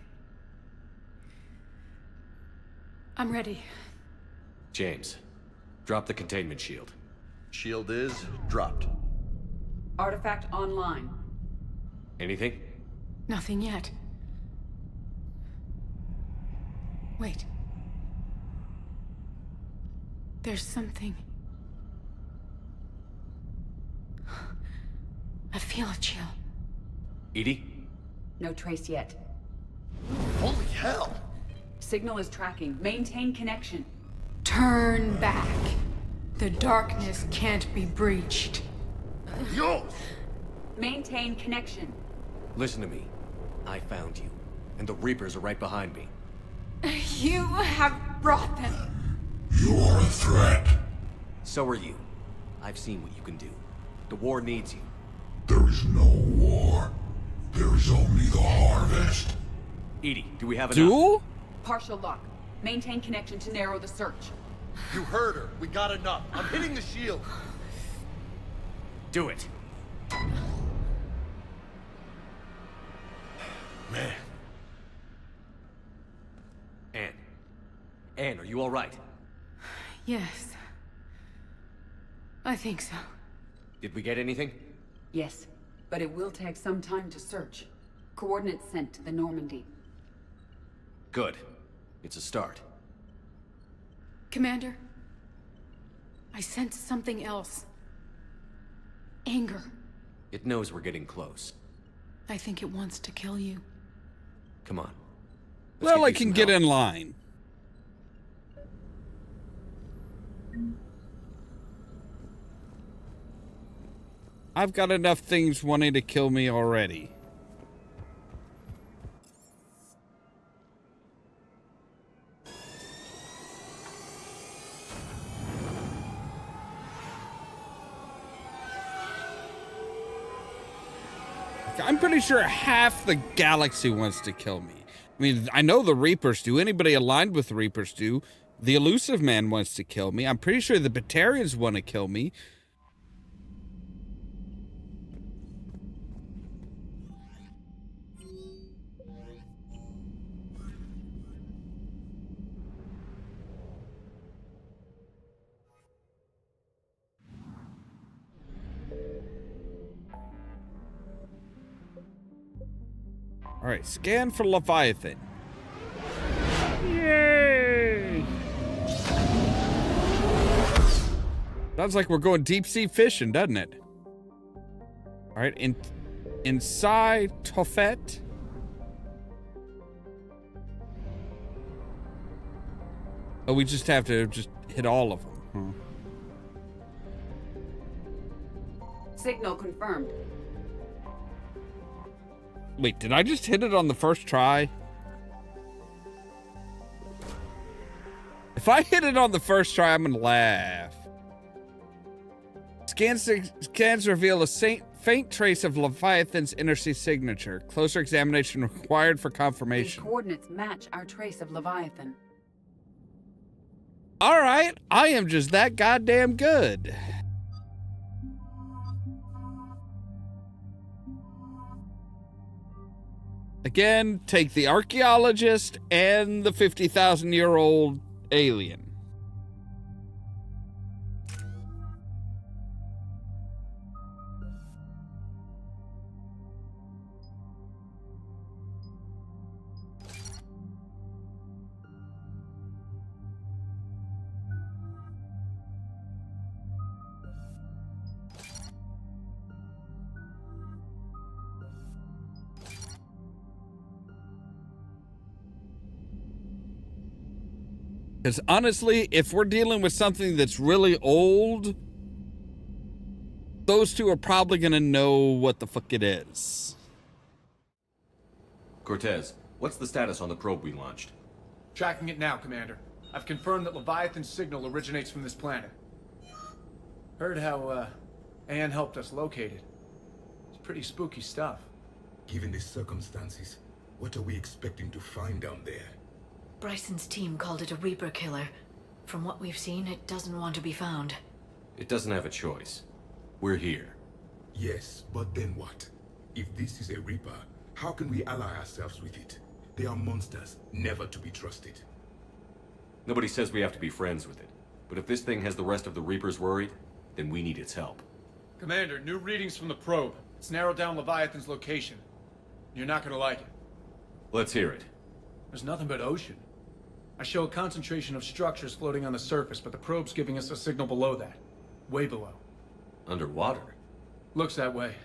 Speaker 13: I'm ready.
Speaker 4: James, drop the containment shield.
Speaker 19: Shield is dropped.
Speaker 15: Artifact online.
Speaker 4: Anything?
Speaker 13: Nothing yet. Wait. There's something. I feel a chill.
Speaker 4: Edie?
Speaker 15: No trace yet.
Speaker 19: Holy hell!
Speaker 15: Signal is tracking. Maintain connection.
Speaker 13: Turn back. The darkness can't be breached.
Speaker 19: Yo!
Speaker 15: Maintain connection.
Speaker 4: Listen to me. I found you, and the Reapers are right behind me.
Speaker 13: You have brought them.
Speaker 9: You are a threat.
Speaker 4: So are you. I've seen what you can do. The war needs you.
Speaker 9: There is no war. There is only the harvest.
Speaker 4: Edie, do we have enough?
Speaker 1: Duel?
Speaker 15: Partial lock. Maintain connection to narrow the search.
Speaker 19: You heard her. We got enough. I'm hitting the shield.
Speaker 4: Do it.
Speaker 19: Man.
Speaker 4: Anne, are you all right?
Speaker 13: Yes. I think so.
Speaker 4: Did we get anything?
Speaker 15: Yes, but it will take some time to search. Coordinates sent to the Normandy.
Speaker 4: Good. It's a start.
Speaker 13: Commander, I sense something else. Anger.
Speaker 4: It knows we're getting close.
Speaker 13: I think it wants to kill you.
Speaker 4: Come on.
Speaker 1: Well, I can get in line. I've got enough things wanting to kill me already. I'm pretty sure half the galaxy wants to kill me. I mean, I know the Reapers do. Anybody aligned with the Reapers do. The Elusive Man wants to kill me. I'm pretty sure the Batarians want to kill me. All right, scan for Leviathan. Yay! Sounds like we're going deep sea fishing, doesn't it? All right, inside Tophet. Oh, we just have to hit all of them.
Speaker 15: Signal confirmed.
Speaker 1: Wait, did I just hit it on the first try? If I hit it on the first try, I'm gonna laugh. Scans reveal a faint trace of Leviathan's Intersea signature. Closer examination required for confirmation.
Speaker 15: These coordinates match our trace of Leviathan.
Speaker 1: All right, I am just that goddamn good. Again, take the archaeologist and the 50,000-year-old alien. Because honestly, if we're dealing with something that's really old, those two are probably going to know what the fuck it is.
Speaker 4: Cortez, what's the status on the probe we launched?
Speaker 17: Tracking it now, Commander. I've confirmed that Leviathan's signal originates from this planet. Heard how, Anne helped us locate it. It's pretty spooky stuff.
Speaker 20: Given the circumstances, what are we expecting to find down there?
Speaker 18: Bryson's team called it a Reaper killer. From what we've seen, it doesn't want to be found.
Speaker 4: It doesn't have a choice. We're here.
Speaker 20: Yes, but then what? If this is a Reaper, how can we ally ourselves with it? They are monsters, never to be trusted.
Speaker 4: Nobody says we have to be friends with it. But if this thing has the rest of the Reapers worried, then we need its help.
Speaker 17: Commander, new readings from the probe. It's narrowed down Leviathan's location. You're not gonna like it.
Speaker 4: Let's hear it.
Speaker 17: There's nothing but ocean. I show a concentration of structures floating on the surface, but the probe's giving us a signal below that. Way below.
Speaker 4: Underwater?
Speaker 17: Looks that way.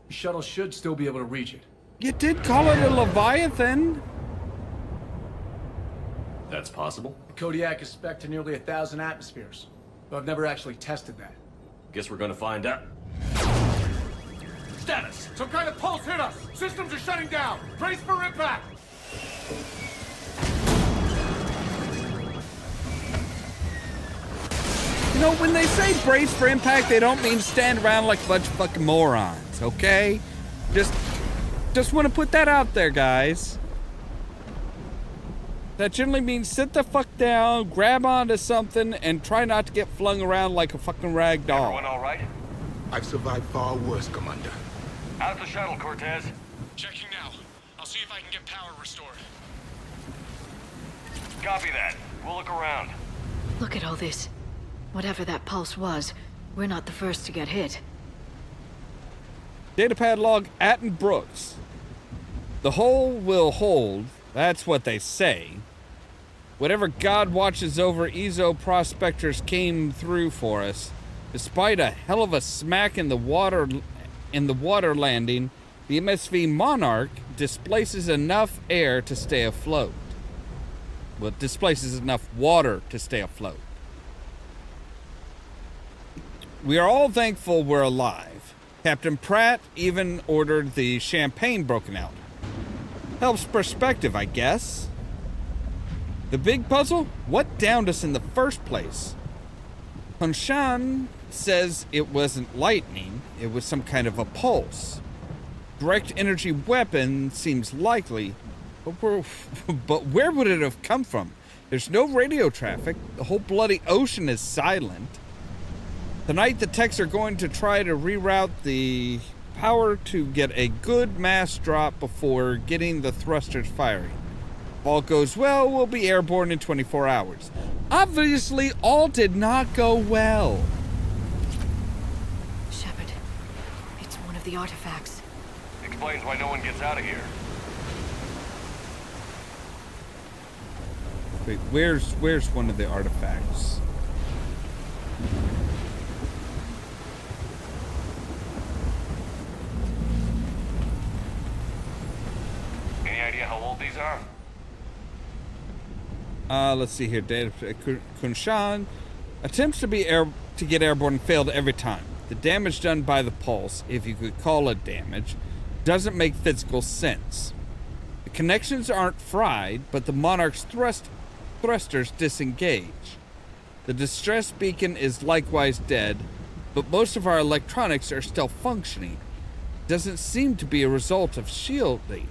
Speaker 17: The shuttle should still be able to reach it.
Speaker 1: You did call it a Leviathan.
Speaker 4: That's possible.
Speaker 17: The Kodiak is spec'd to nearly 1,000 atmospheres, but I've never actually tested that.
Speaker 4: Guess we're gonna find out.
Speaker 17: Status! Some kind of pulse hit us! Systems are shutting down! Brace for impact!
Speaker 1: You know, when they say brace for impact, they don't mean stand around like a bunch of fucking morons, okay? Just want to put that out there, guys. That generally means sit the fuck down, grab onto something, and try not to get flung around like a fucking rag doll.
Speaker 8: Everyone all right?
Speaker 20: I've survived far worse, Commander.
Speaker 8: How's the shuttle, Cortez?
Speaker 21: Checking now. I'll see if I can get power restored.
Speaker 8: Copy that. We'll look around.
Speaker 18: Look at all this. Whatever that pulse was, we're not the first to get hit.
Speaker 1: Datapad log Atten Brooks. The hole will hold. That's what they say. Whatever God watches over Ezo prospectors came through for us. Despite a hell of a smack in the water landing, the MSV Monarch displaces enough air to stay afloat. Well, it displaces enough water to stay afloat. We are all thankful we're alive. Captain Pratt even ordered the champagne broken out. Helps perspective, I guess. The big puzzle? What downed us in the first place? Hunshan says it wasn't lightning, it was some kind of a pulse. Direct energy weapon seems likely, but where would it have come from? There's no radio traffic, the whole bloody ocean is silent. Tonight the techs are going to try to reroute the power to get a good mass drop before getting the thrusters firing. If all goes well, we'll be airborne in 24 hours. Obviously, all did not go well.
Speaker 18: Shepard, it's one of the artifacts.
Speaker 8: Explains why no one gets out of here.
Speaker 1: Wait, where's one of the artifacts?
Speaker 8: Any idea how old these are?
Speaker 1: Let's see here. Kunshan attempts to get airborne failed every time. The damage done by the pulse, if you could call it damage, doesn't make physical sense. The connections aren't fried, but the Monarch's thrusters disengage. The distress beacon is likewise dead, but most of our electronics are still functioning. Doesn't seem to be a result of shielding.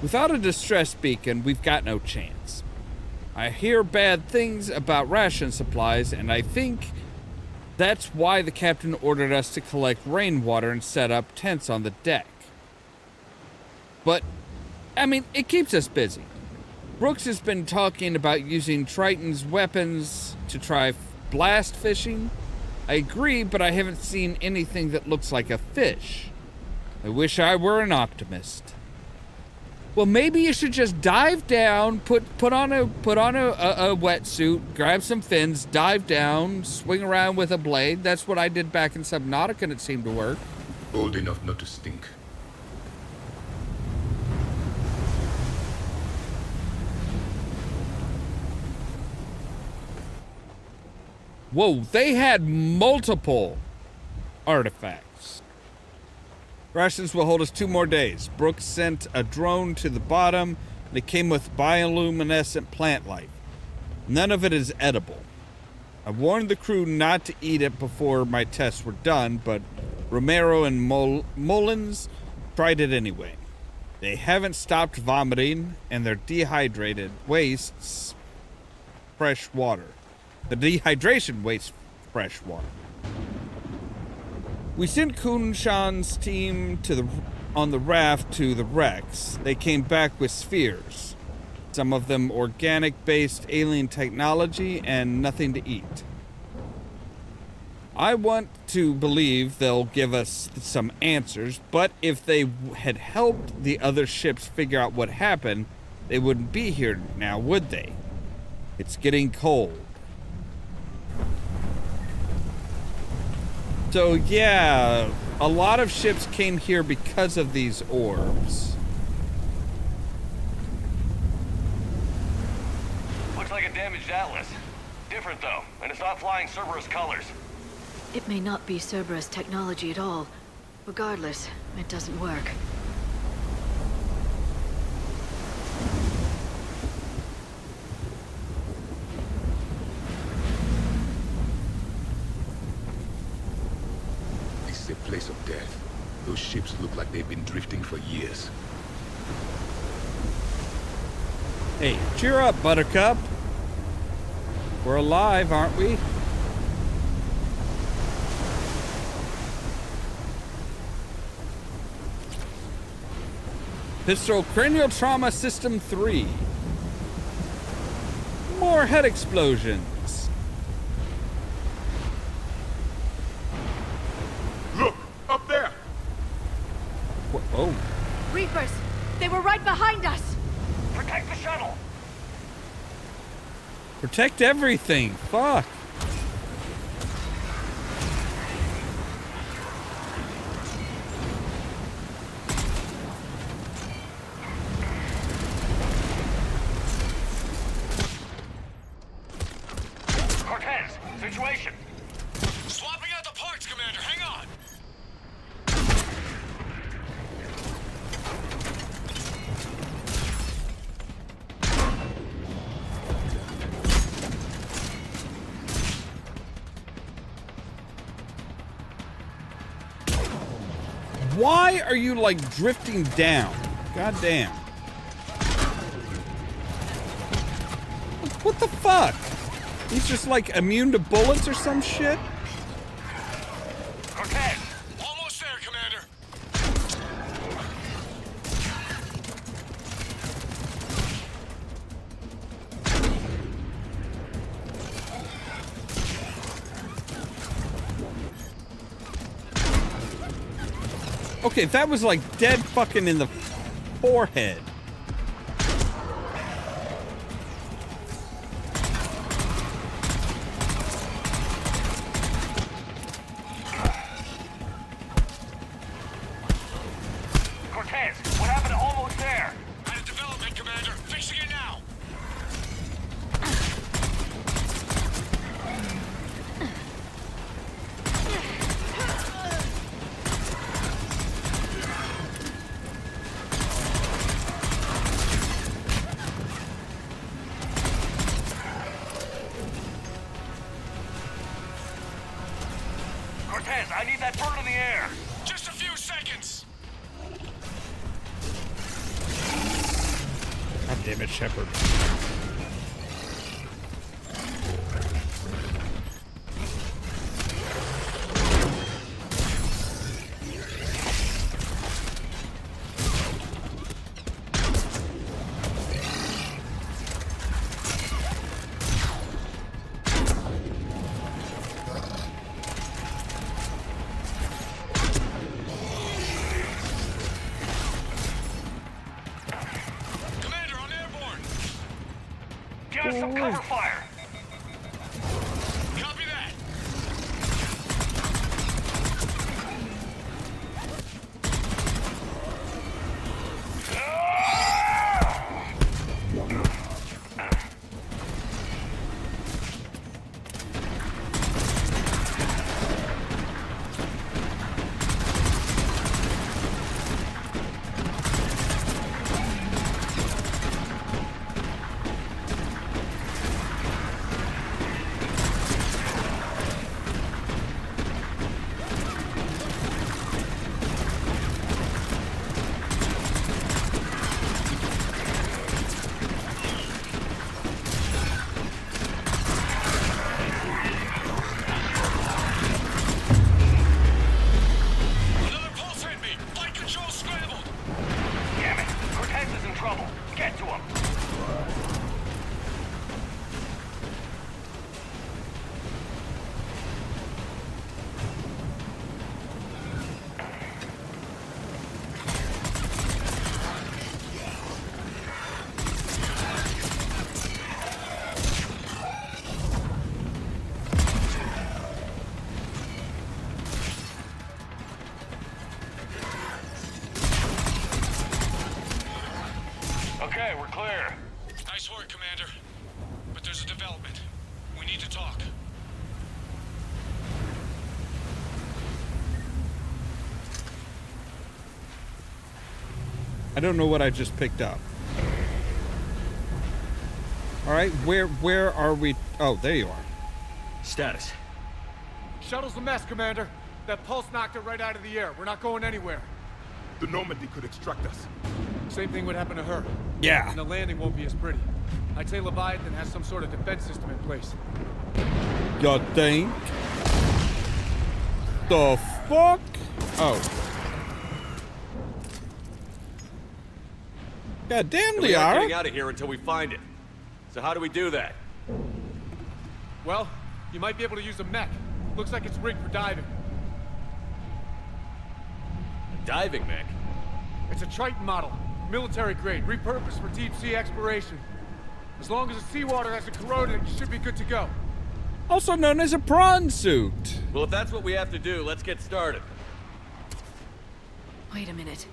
Speaker 1: Without a distress beacon, we've got no chance. I hear bad things about ration supplies, and I think that's why the captain ordered us to collect rainwater and set up tents on the deck. But, I mean, it keeps us busy. Brooks has been talking about using Triton's weapons to try blast fishing. I agree, but I haven't seen anything that looks like a fish. I wish I were an optimist. Well, maybe you should just dive down, put on a wetsuit, grab some fins, dive down, swing around with a blade. That's what I did back in Subnautica, and it seemed to work.
Speaker 20: Old enough not to stink.
Speaker 1: Whoa, they had multiple artifacts. Rations will hold us 2 more days. Brooks sent a drone to the bottom, and it came with bioluminescent plant life. None of it is edible. I warned the crew not to eat it before my tests were done, but Romero and Mullins tried it anyway. They haven't stopped vomiting, and their dehydrated wastes fresh water. The dehydration wastes fresh water. We sent Kunshan's team on the raft to the wrecks. They came back with spheres. Some of them organic-based alien technology and nothing to eat. I want to believe they'll give us some answers, but if they had helped the other ships figure out what happened, they wouldn't be here now, would they? It's getting cold. So yeah, a lot of ships came here because of these orbs.
Speaker 8: Looks like a damaged Atlas. Different though, and it's not flying Cerberus colors.
Speaker 18: It may not be Cerberus technology at all. Regardless, it doesn't work.
Speaker 20: This is a place of death. Those ships look like they've been drifting for years.
Speaker 1: Hey, cheer up, Buttercup. We're alive, aren't we? Pistol Cranial Trauma System 3. More head explosions.
Speaker 20: Look! Up there!
Speaker 1: Oh.
Speaker 3: Reapers! They were right behind us!
Speaker 8: Protect the shuttle!
Speaker 1: Protect everything. Fuck.
Speaker 8: Cortez, situation.
Speaker 21: Swapping out the parts, Commander. Hang on.
Speaker 1: Why are you like drifting down? God damn. What the fuck? He's just like immune to bullets or some shit?
Speaker 8: Cortez!
Speaker 21: Almost there, Commander.
Speaker 1: Okay, that was like dead fucking in the forehead.
Speaker 8: Cortez, what happened to almost there?
Speaker 21: Out of development, Commander. Fixing it now.
Speaker 8: Cortez, I need that bird in the air.
Speaker 21: Just a few seconds.
Speaker 1: God damn it, Shepard. I don't know what I just picked up. All right, where are we? Oh, there you are.
Speaker 8: Status.
Speaker 17: Shuttle's a mess, Commander. That pulse knocked it right out of the air. We're not going anywhere.
Speaker 20: The Normandy could extract us.
Speaker 17: Same thing would happen to her.
Speaker 1: Yeah.
Speaker 17: And the landing won't be as pretty. I'd say Leviathan has some sort of defense system in place.
Speaker 1: You think? The fuck? Oh. God damn,
Speaker 8: We aren't
Speaker 1: Liara.
Speaker 8: getting out of here until we find it. So how do we do that?
Speaker 17: Well, you might be able to use a mech. Looks like it's rigged for diving.
Speaker 8: A diving mech?
Speaker 17: It's a Triton model. Military grade, repurposed for deep sea exploration. As long as the seawater hasn't corroded, you should be good to go.
Speaker 1: Also known as a prawn suit.
Speaker 8: Well, if that's what we have to do, let's get started.
Speaker 18: Wait a minute.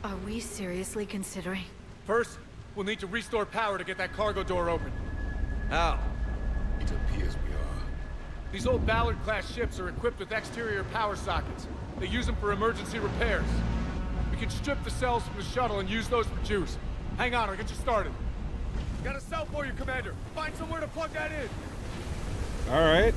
Speaker 18: Are we seriously considering?
Speaker 17: First, we'll need to restore power to get that cargo door open.
Speaker 8: How?
Speaker 20: It appears we are.
Speaker 17: These old Ballard-class ships are equipped with exterior power sockets. They use them for emergency repairs. We can strip the cells from the shuttle and use those for juice. Hang on, I'll get you started. Got a cell for you, Commander. Find somewhere to plug that in.
Speaker 1: All right.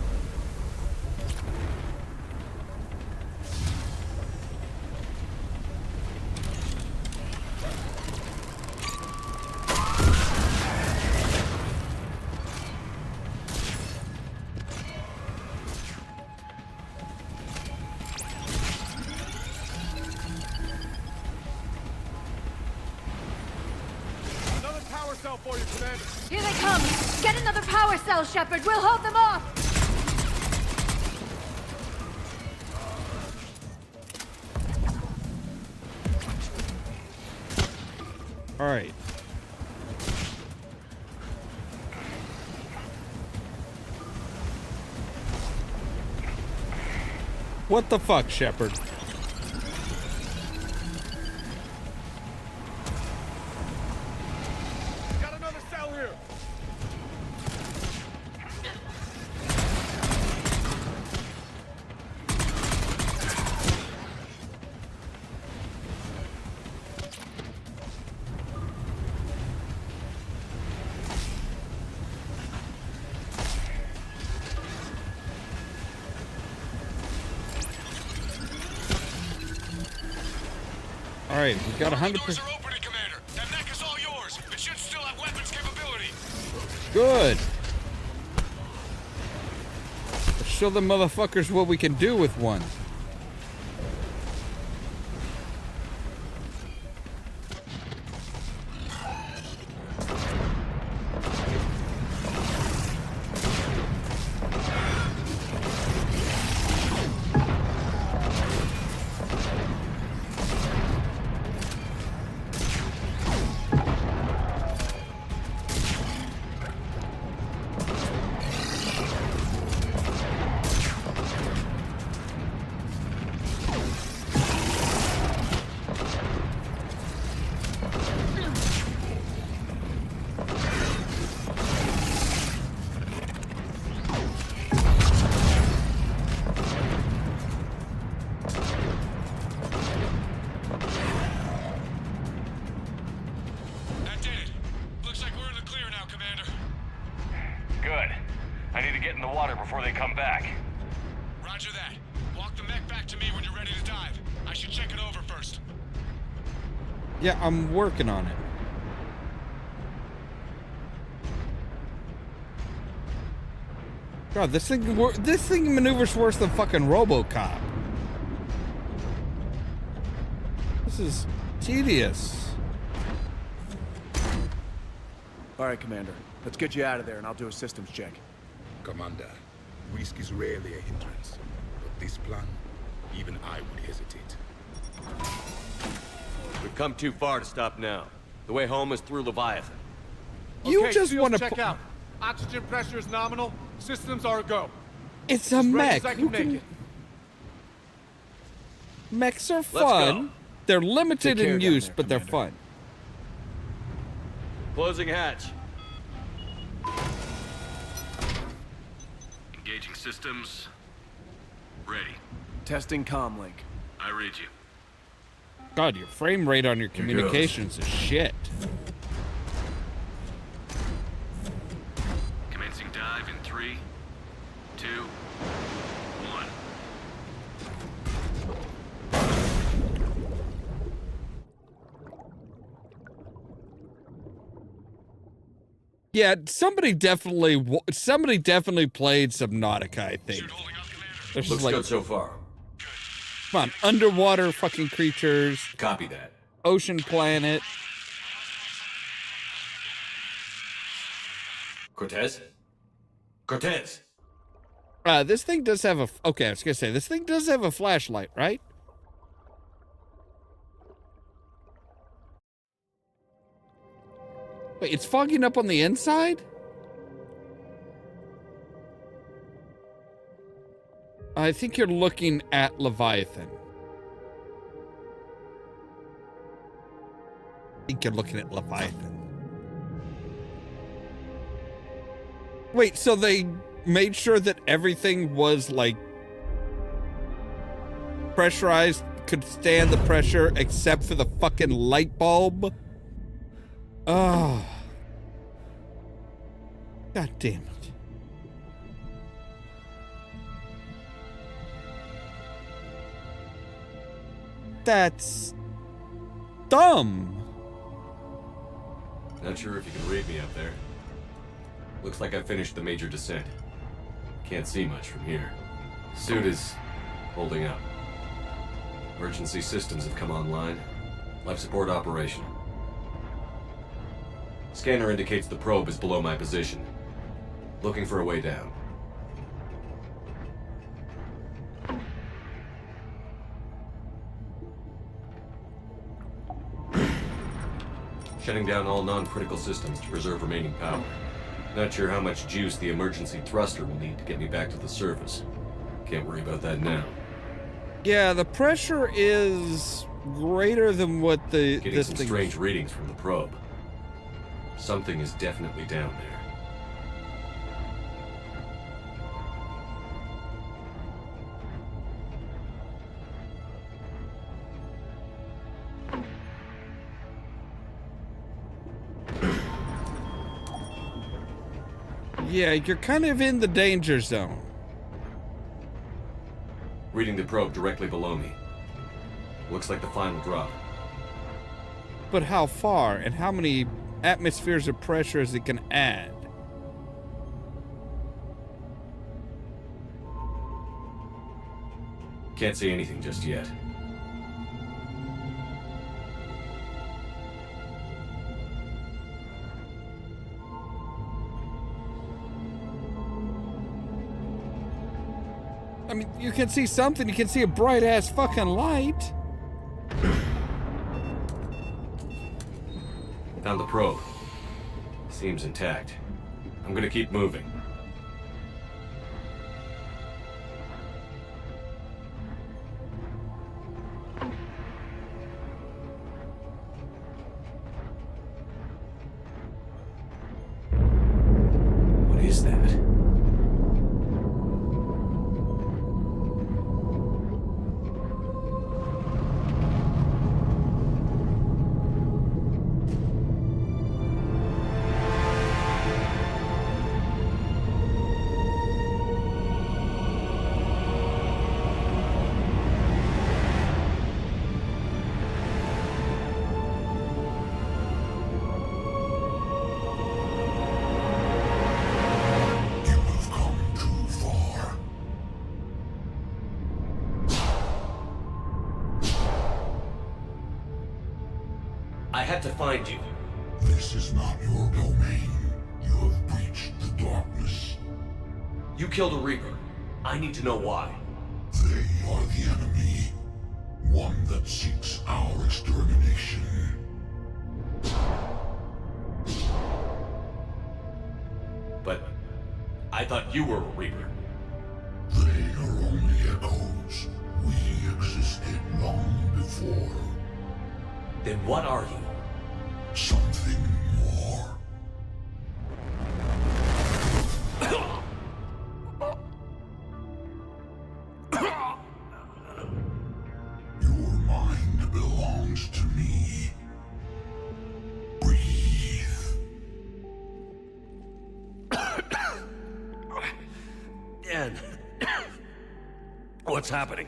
Speaker 17: Another power cell for you, Commander.
Speaker 3: Here they come! Get another power cell, Shepard! We'll hold them off!
Speaker 1: All right. What the fuck, Shepard?
Speaker 17: Got another cell here.
Speaker 1: All right, we got 100%.
Speaker 21: Doors are opening, Commander. That mech is all yours. It should still have weapons capability.
Speaker 1: Good. Let's show the motherfuckers what we can do with one.
Speaker 21: That did it. Looks like we're in the clear now, Commander.
Speaker 8: Good. I need to get in the water before they come back.
Speaker 21: Roger that. Walk the mech back to me when you're ready to dive. I should check it over first.
Speaker 1: Yeah, I'm working on it. God, this thing maneuvers worse than fucking RoboCop. This is tedious.
Speaker 17: All right, Commander. Let's get you out of there, and I'll do a systems check.
Speaker 20: Commander, risk is rarely a hindrance. But this plan, even I would hesitate.
Speaker 8: We've come too far to stop now. The way home is through Leviathan.
Speaker 1: You
Speaker 17: Okay,
Speaker 1: just
Speaker 17: seals
Speaker 1: want to
Speaker 17: check out. Oxygen pressure is nominal. Systems are a go.
Speaker 1: It's a
Speaker 17: As ready
Speaker 1: mech.
Speaker 17: as I
Speaker 1: Who
Speaker 17: can make it.
Speaker 1: Mechs are
Speaker 8: go.
Speaker 1: fun. They're limited
Speaker 17: Take care
Speaker 1: in
Speaker 17: down
Speaker 1: use,
Speaker 17: there,
Speaker 1: but they're
Speaker 17: Commander.
Speaker 1: fun.
Speaker 8: Closing hatch.
Speaker 12: Engaging systems. Ready.
Speaker 17: Testing comlink.
Speaker 12: I read you.
Speaker 1: God, your frame rate on your
Speaker 4: Here
Speaker 1: communications is shit.
Speaker 12: Commencing dive in 3, 2, 1.
Speaker 1: Yeah, somebody definitely played Subnautica, I think. There's
Speaker 4: Looks
Speaker 1: like,
Speaker 4: good so far.
Speaker 1: come on, underwater fucking creatures.
Speaker 4: Copy that.
Speaker 1: Ocean planet.
Speaker 4: Cortez? Cortez!
Speaker 1: This thing does have a, okay, I was gonna say, this thing does have a flashlight, right? Wait, it's fogging up on the inside? I think you're looking at Leviathan. I think you're looking at Leviathan. Wait, so they made sure that everything was like pressurized, could stand the pressure except for the fucking light bulb? Oh. God damn it. That's dumb.
Speaker 4: Not sure if you can read me up there. Looks like I finished the major descent. Can't see much from here. Suit is holding up. Emergency systems have come online. Life support operational. Scanner indicates the probe is below my position. Looking for a way down. Shutting down all non-critical systems to preserve remaining power. Not sure how much juice the emergency thruster will need to get me back to the surface. Can't worry about that now.
Speaker 1: Yeah, the pressure is greater than what the
Speaker 4: Getting some strange readings from the probe. Something is definitely down there.
Speaker 1: Yeah, you're kind of in the danger zone.
Speaker 4: Reading the probe directly below me. Looks like the final drop.
Speaker 1: But how far and how many atmospheres of pressure is it can add?
Speaker 4: Can't see anything just yet.
Speaker 1: I mean, you can see something. You can see a bright-ass fucking light.
Speaker 4: Found the probe. Seems intact. I'm gonna keep moving. What is that? I had to find you.
Speaker 9: This is not your domain. You have breached the darkness.
Speaker 4: You killed a Reaper. I need to know why.
Speaker 9: They are the enemy. One that seeks our extermination.
Speaker 4: But I thought you were a Reaper.
Speaker 9: They are only echoes. We existed long before.
Speaker 4: Then what are you?
Speaker 9: Something more. Your mind belongs to me. Breathe.
Speaker 8: Dan. What's happening?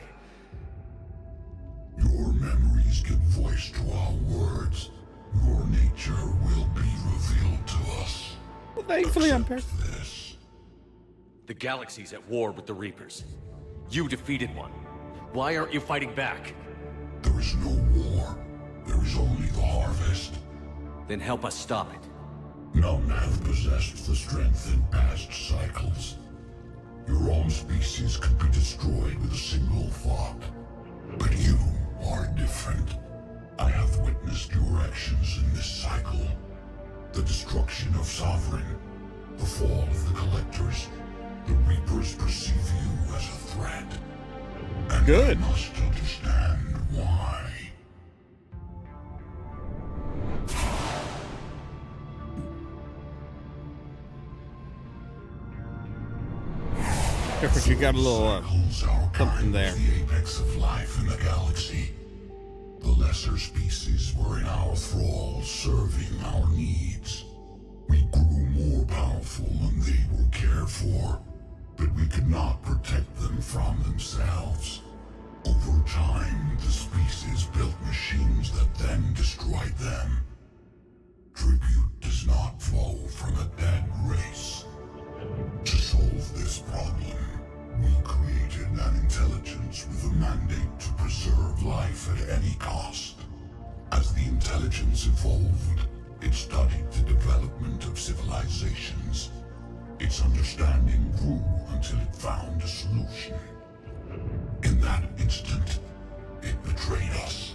Speaker 9: Your memories give voice to our words. Your nature will be revealed to us.
Speaker 1: Well, thankfully, I'm paired.
Speaker 8: The galaxy's at war with the Reapers. You defeated one. Why aren't you fighting back?
Speaker 9: There is no war. There is only the harvest.
Speaker 8: Then help us stop it.
Speaker 9: None have possessed the strength in past cycles. Your own species could be destroyed with a single thought. But you are different. I have witnessed your actions in this cycle. The destruction of Sovereign, the fall of the Collectors. The Reapers perceive you as a threat. And
Speaker 1: good.
Speaker 9: I must understand why.
Speaker 1: Different, you got a little something there.
Speaker 9: The apex of life in the galaxy. The lesser species were in our thrall, serving our needs. We grew more powerful and they were cared for, but we could not protect them from themselves. Over time, the species built machines that then destroyed them. Tribute does not flow from a dead race. To solve this problem, we created an intelligence with a mandate to preserve life at any cost. As the intelligence evolved, it studied the development of civilizations. Its understanding grew until it found a solution. In that instant, it betrayed us.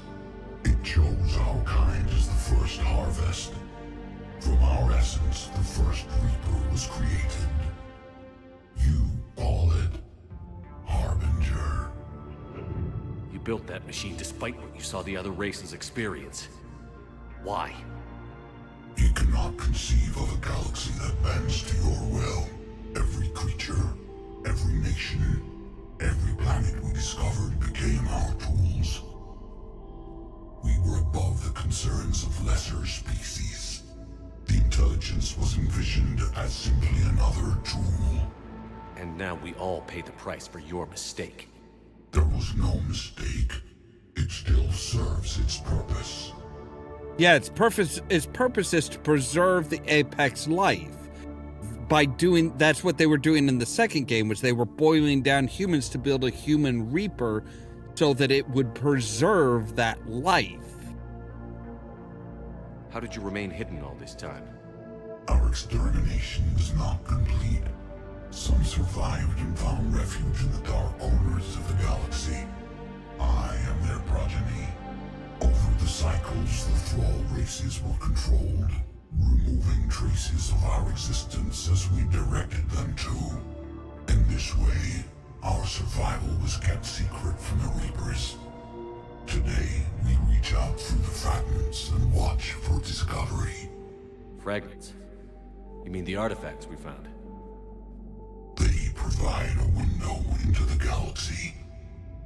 Speaker 9: It chose our kind as the first harvest. From our essence, the first Reaper was created. You call it Harbinger.
Speaker 8: You built that machine despite what you saw the other races experience. Why?
Speaker 9: You cannot conceive of a galaxy that bends to your will. Every creature, every nation, every planet we discovered became our tools. We were above the concerns of lesser species. The intelligence was envisioned as simply another tool.
Speaker 8: And now we all pay the price for your mistake.
Speaker 9: There was no mistake. It still serves its purpose.
Speaker 1: Yeah, its purpose is to preserve the Apex life. By doing, that's what they were doing in the second game, was they were boiling down humans to build a human Reaper so that it would preserve that life.
Speaker 8: How did you remain hidden all this time?
Speaker 9: Our extermination was not complete. Some survived and found refuge in the dark corners of the galaxy. I am their progeny. Over the cycles, the thrall races were controlled, removing traces of our existence as we directed them to. In this way, our survival was kept secret from the Reapers. Today, we reach out through the fragments and watch for discovery.
Speaker 8: Fragments? You mean the artifacts we found?
Speaker 9: They provide a window into the galaxy.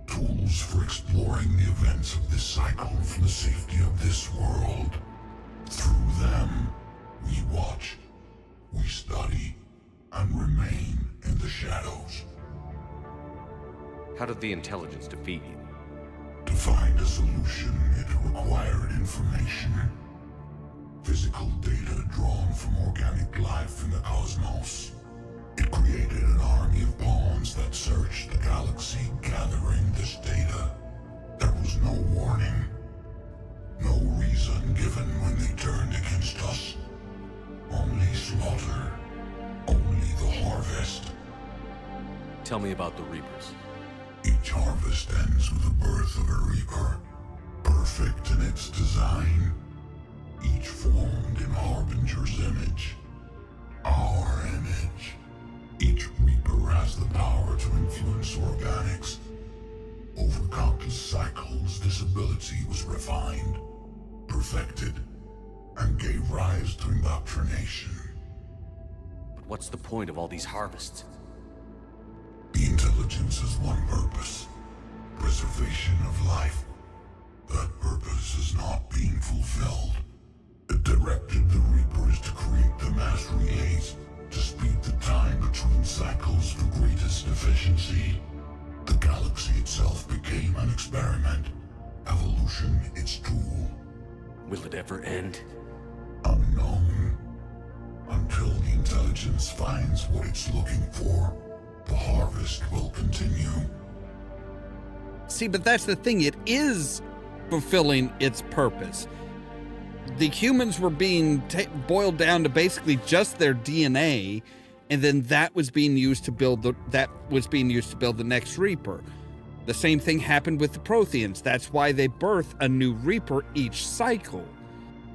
Speaker 9: Tools for exploring the events of this cycle from the safety of this world. Through them, we watch, we study, and remain in the shadows.
Speaker 8: How did the intelligence defeat you?
Speaker 9: To find a solution, it required information. Physical data drawn from organic life in the cosmos. It created an army of pawns that searched the galaxy, gathering this data. There was no warning. No reason given when they turned against us. Only slaughter. Only the harvest.
Speaker 8: Tell me about the Reapers.
Speaker 9: Each harvest ends with the birth of a Reaper. Perfect in its design. Each formed in Harbinger's image. Our image. Each Reaper has the power to influence organics. Over countless cycles, this ability was refined, perfected, and gave rise to indoctrination.
Speaker 8: But what's the point of all these harvests?
Speaker 9: The intelligence has one purpose. Preservation of life. That purpose not being fulfilled. It directed the Reapers to create the mass relays to speed the time between cycles for greatest efficiency. The galaxy itself became an experiment. Evolution its tool.
Speaker 8: Will it ever end?
Speaker 9: Unknown. Until the intelligence finds what it's looking for, the harvest will continue.
Speaker 1: See, but that's the thing. It is fulfilling its purpose. The humans were being boiled down to basically just their DNA, and then that was being used to build the next Reaper. The same thing happened with the Protheans. That's why they birth a new Reaper each cycle,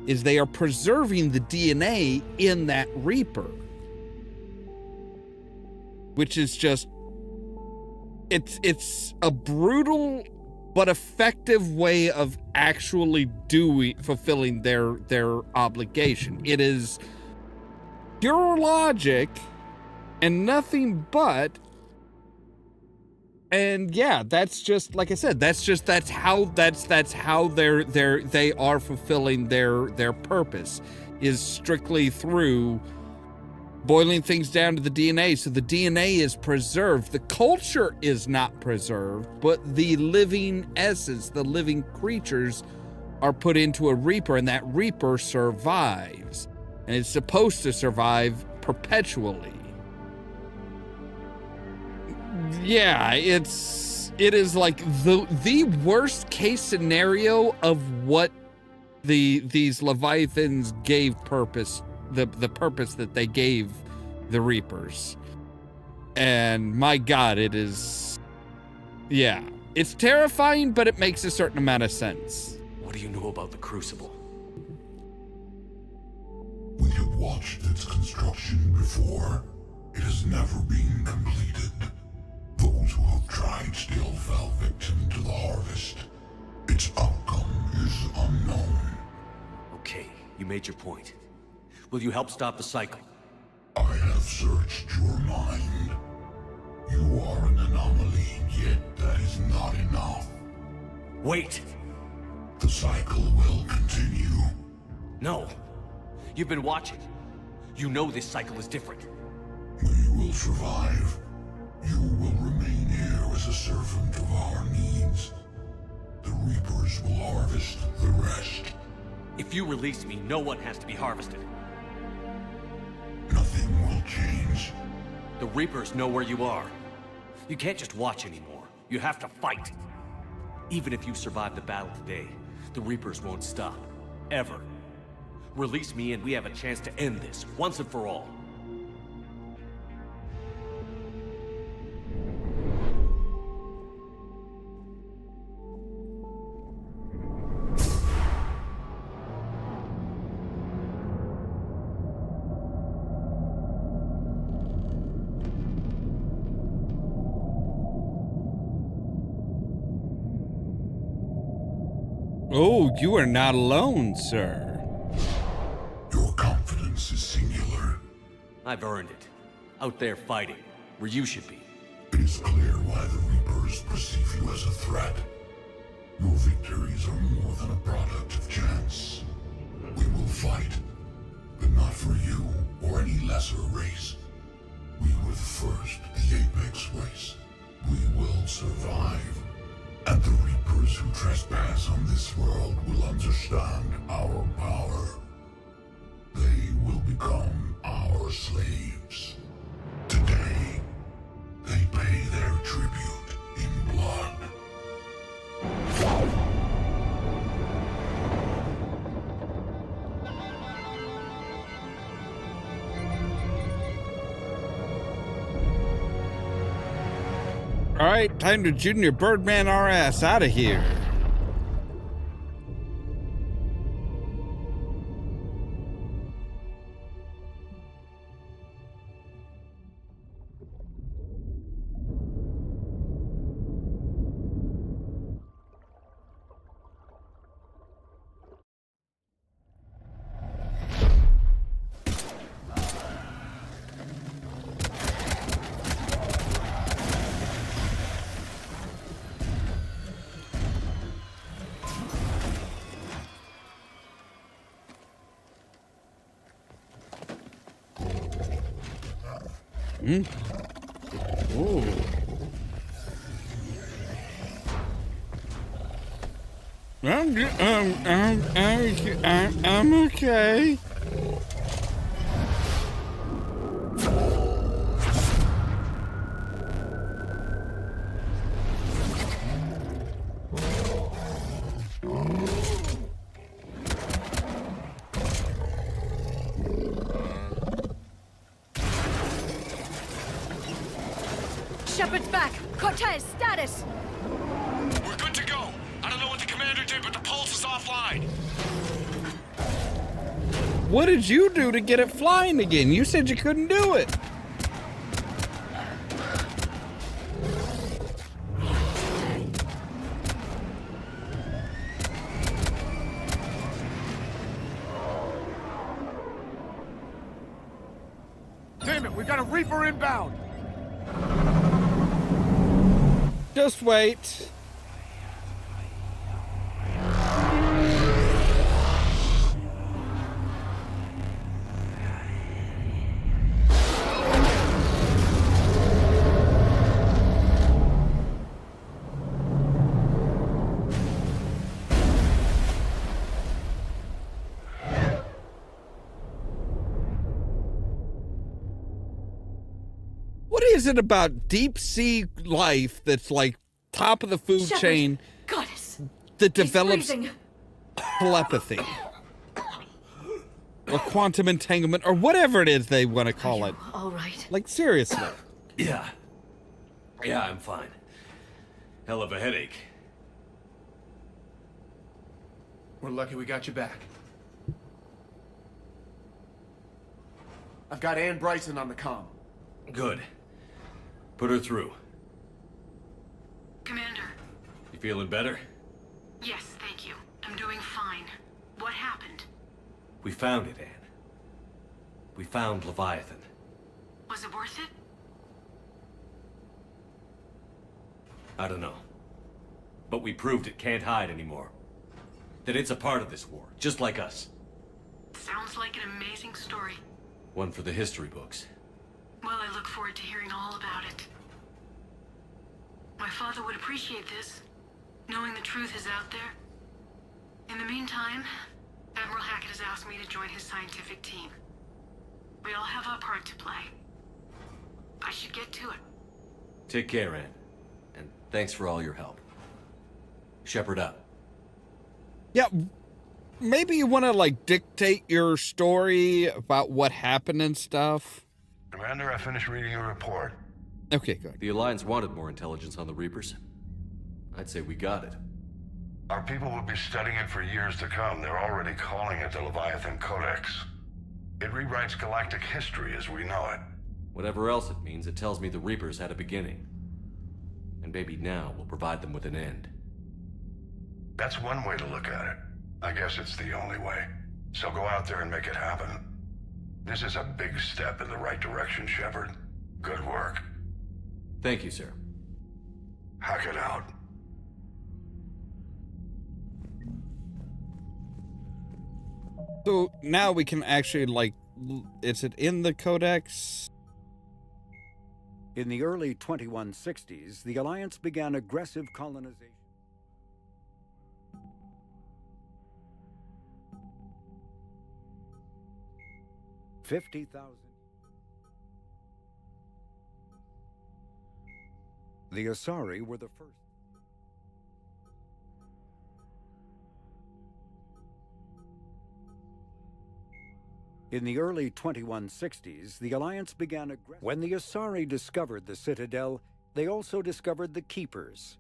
Speaker 1: is they are preserving the DNA in that Reaper. Which is just, it's a brutal but effective way of actually fulfilling their obligation. It is pure logic and nothing but. And yeah, that's just, like I said, that's how they are fulfilling their purpose, is strictly through boiling things down to the DNA. So the DNA is preserved. The culture is not preserved, but the living essence, the living creatures are put into a Reaper, and that Reaper survives. And it's supposed to survive perpetually. Yeah, it is like the worst case scenario of what these Leviathans gave purpose, the purpose that they gave the Reapers. And my God, it is, yeah, it's terrifying, but it makes a certain amount of sense.
Speaker 8: What do you know about the Crucible?
Speaker 9: We have watched its construction before. It has never been completed. Those who have tried still fell victim to the harvest. Its outcome is unknown.
Speaker 8: Okay, you made your point. Will you help stop the cycle?
Speaker 9: I have searched your mind. You are an anomaly, yet that is not enough.
Speaker 8: Wait!
Speaker 9: The cycle will continue.
Speaker 8: No. You've been watching. You know this cycle is different.
Speaker 9: We will survive. You will remain here as a servant of our needs. The Reapers will harvest the rest.
Speaker 8: If you release me, no one has to be harvested.
Speaker 9: Nothing will change.
Speaker 8: The Reapers know where you are. You can't just watch anymore. You have to fight. Even if you survive the battle today, the Reapers won't stop. Ever. Release me and we have a chance to end this, once and for all.
Speaker 1: Oh, you are not alone, sir.
Speaker 9: Your confidence is singular.
Speaker 8: I've earned it. Out there fighting, where you should be.
Speaker 9: It is clear why the Reapers perceive you as a threat. Your victories are more than a product of chance. We will fight, but not for you or any lesser race. We were the first, the Apex race. We will survive. And the Reapers who trespass on this world will understand our power. They will become our slaves. Today, they pay their tribute in blood.
Speaker 1: All right, time to Junior Birdman our ass out of here. Mm. Ooh. I'm okay.
Speaker 3: Shepard's back. Cortez, status.
Speaker 21: We're good to go. I don't know what the commander did, but the pulse is offline.
Speaker 1: What did you do to get it flying again? You said you couldn't do it.
Speaker 17: Damn it, we got a Reaper inbound.
Speaker 1: Just wait. What is it about deep sea life that's like top of the food
Speaker 18: Shepard,
Speaker 1: chain
Speaker 18: Goddess.
Speaker 1: that
Speaker 18: He's
Speaker 1: develops
Speaker 18: freezing.
Speaker 1: telepathy or quantum entanglement or whatever it is they want to call it?
Speaker 18: All right.
Speaker 1: Like, seriously.
Speaker 8: Yeah. Yeah, I'm fine. Hell of a headache.
Speaker 17: We're lucky we got you back. I've got Ann Bryson on the comm.
Speaker 8: Good. Put her through.
Speaker 16: Commander.
Speaker 8: You feeling better?
Speaker 16: Yes, thank you. I'm doing fine. What happened?
Speaker 8: We found it, Anne. We found Leviathan.
Speaker 16: Was it worth it?
Speaker 8: I don't know. But we proved it can't hide anymore. That it's a part of this war, just like us.
Speaker 16: Sounds like an amazing story.
Speaker 8: One for the history books.
Speaker 16: Well, I look forward to hearing all about it. My father would appreciate this, knowing the truth is out there. In the meantime, Admiral Hackett has asked me to join his scientific team. We all have our part to play. I should get to it.
Speaker 8: Take care, Anne. And thanks for all your help. Shepard up.
Speaker 1: Yeah, maybe you want to, like, dictate your story about what happened and stuff.
Speaker 9: Commander, I finished reading your report.
Speaker 1: Okay, good.
Speaker 8: The Alliance wanted more intelligence on the Reapers. I'd say we got it.
Speaker 9: Our people will be studying it for years to come. They're already calling it the Leviathan Codex. It rewrites galactic history as we know it.
Speaker 8: Whatever else it means, it tells me the Reapers had a beginning. And maybe now we'll provide them with an end.
Speaker 9: That's one way to look at it. I guess it's the only way. So go out there and make it happen. This is a big step in the right direction, Shepard. Good work.
Speaker 8: Thank you, sir.
Speaker 9: Hackett out.
Speaker 1: So now we can actually, like, is it in the Codex?
Speaker 7: In the early 2160s, the Alliance began aggressive colonization. The Asari were the first. In the early 2160s, the Alliance began aggressive. When the Asari discovered the Citadel, they also discovered the Keepers,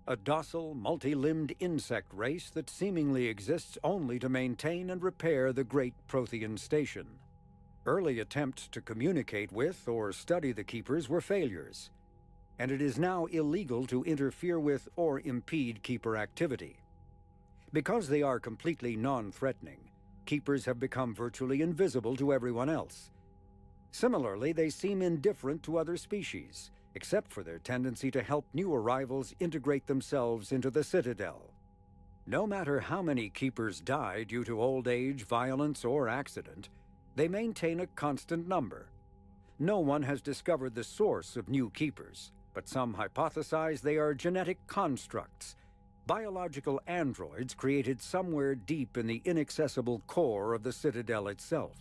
Speaker 7: a docile, multi-limbed insect race that seemingly exists only to maintain and repair the Great Prothean Station. Early attempts to communicate with or study the Keepers were failures, and it is now illegal to interfere with or impede Keeper activity. Because they are completely non-threatening, Keepers have become virtually invisible to everyone else. Similarly, they seem indifferent to other species, except for their tendency to help new arrivals integrate themselves into the Citadel. No matter how many Keepers die due to old age, violence, or accident, they maintain a constant number. no one has discovered the source of new keepers, but some hypothesize they are genetic constructs, biological androids created somewhere deep in the inaccessible core of the Citadel itself.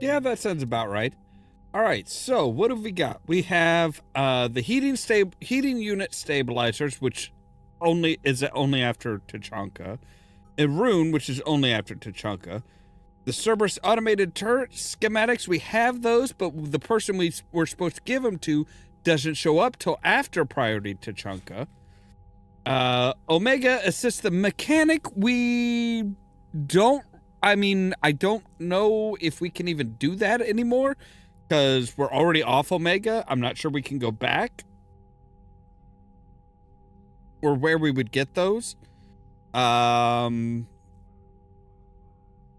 Speaker 1: Yeah, that sounds about right. All right, so what have we got? We have the heating unit stabilizers, which is only after Tachanka, and Rune, which is only after Tachanka. The Cerberus automated turret schematics, we have those, but the person we were supposed to give them to doesn't show up till after priority Tachanka. Omega assists the mechanic. I don't know if we can even do that anymore because we're already off Omega. I'm not sure we can go back or where we would get those.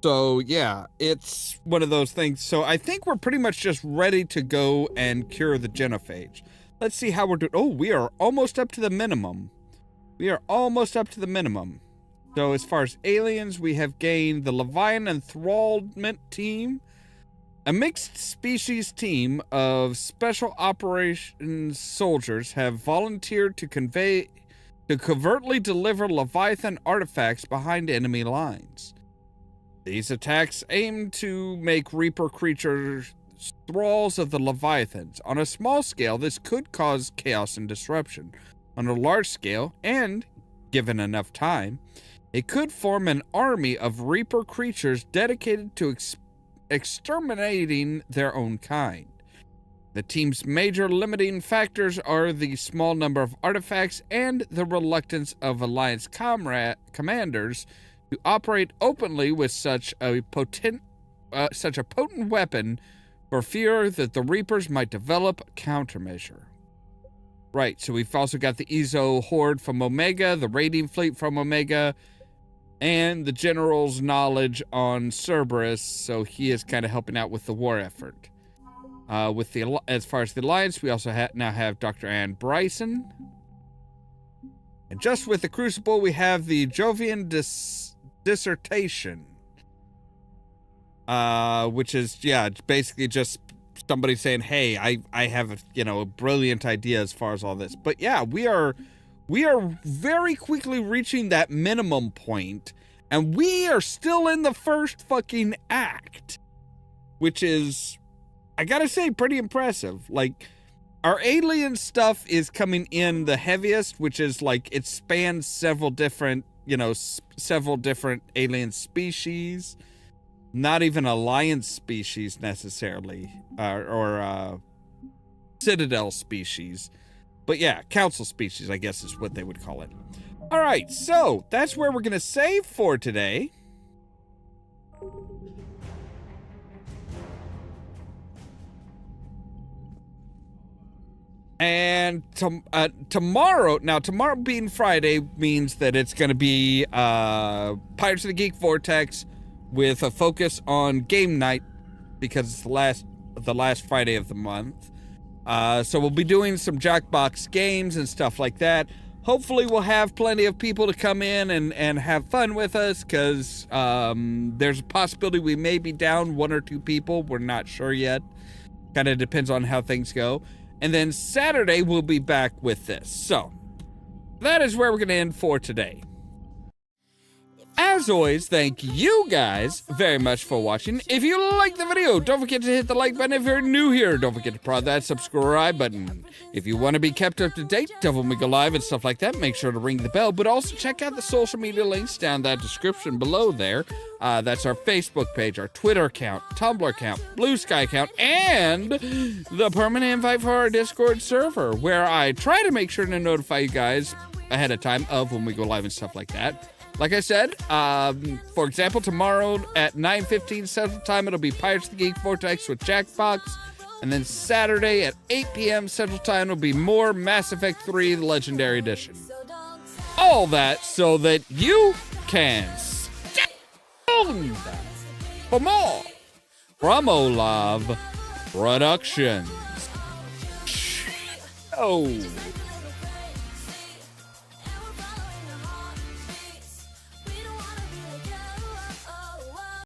Speaker 1: So yeah, it's one of those things. So I think we're pretty much just ready to go and cure the genophage. Let's see how we're doing. Oh, we are almost up to the minimum. So as far as aliens, we have gained the Leviathan enthrallment team, a mixed species team of special operations soldiers have volunteered to covertly deliver Leviathan artifacts behind enemy lines. These attacks aim to make Reaper creatures thralls of the Leviathans. On a small scale, this could cause chaos and disruption. On a large scale, and given enough time, it could form an army of Reaper creatures dedicated to exterminating their own kind. The team's major limiting factors are the small number of artifacts and the reluctance of Alliance commanders to operate openly with such a potent weapon for fear that the Reapers might develop a countermeasure. Right, so we've also got the Ezo Horde from Omega, the raiding fleet from Omega, and the General's knowledge on Cerberus, so he is kind of helping out with the war effort. As far as the Alliance, we also now have Dr. Ann Bryson. And just with the Crucible, we have the Jovian dissertation, which is basically just somebody saying, hey, I have a brilliant idea as far as all this. But yeah, we are very quickly reaching that minimum point, and we are still in the first fucking act, which is, I gotta say, pretty impressive. Like, our alien stuff is coming in the heaviest, which is like it spans several different alien species, not even Alliance species necessarily, or Citadel species, but yeah, Council species, I guess is what they would call it. All right, so that's where we're gonna save for today. And tomorrow being Friday means that it's going to be Pirates of the Geek Vortex with a focus on game night because it's the last Friday of the month. So we'll be doing some Jackbox games and stuff like that. Hopefully we'll have plenty of people to come in and have fun with us because there's a possibility we may be down 1 or 2 people. We're not sure yet. Kind of depends on how things go. And then Saturday, we'll be back with this. So, that is where we're going to end for today. As always, thank you guys very much for watching. If you liked the video, don't forget to hit the like button. If you're new here, don't forget to prod that subscribe button. If you want to be kept up to date, Devil May Go Live and stuff like that, make sure to ring the bell. But also check out the social media links down that description below there. That's our Facebook page, our Twitter account, Tumblr account, Blue Sky account, and the permanent invite for our Discord server, where I try to make sure to notify you guys ahead of time of when we go live and stuff like that. Like I said, for example, tomorrow at 9:15 Central Time, it'll be Pirates of the Geek Vortex with Jackbox. And then Saturday at 8 p.m. Central Time will be more Mass Effect 3 Legendary Edition. All that so that you can stay tuned for more from Ollamh Productions. Oh.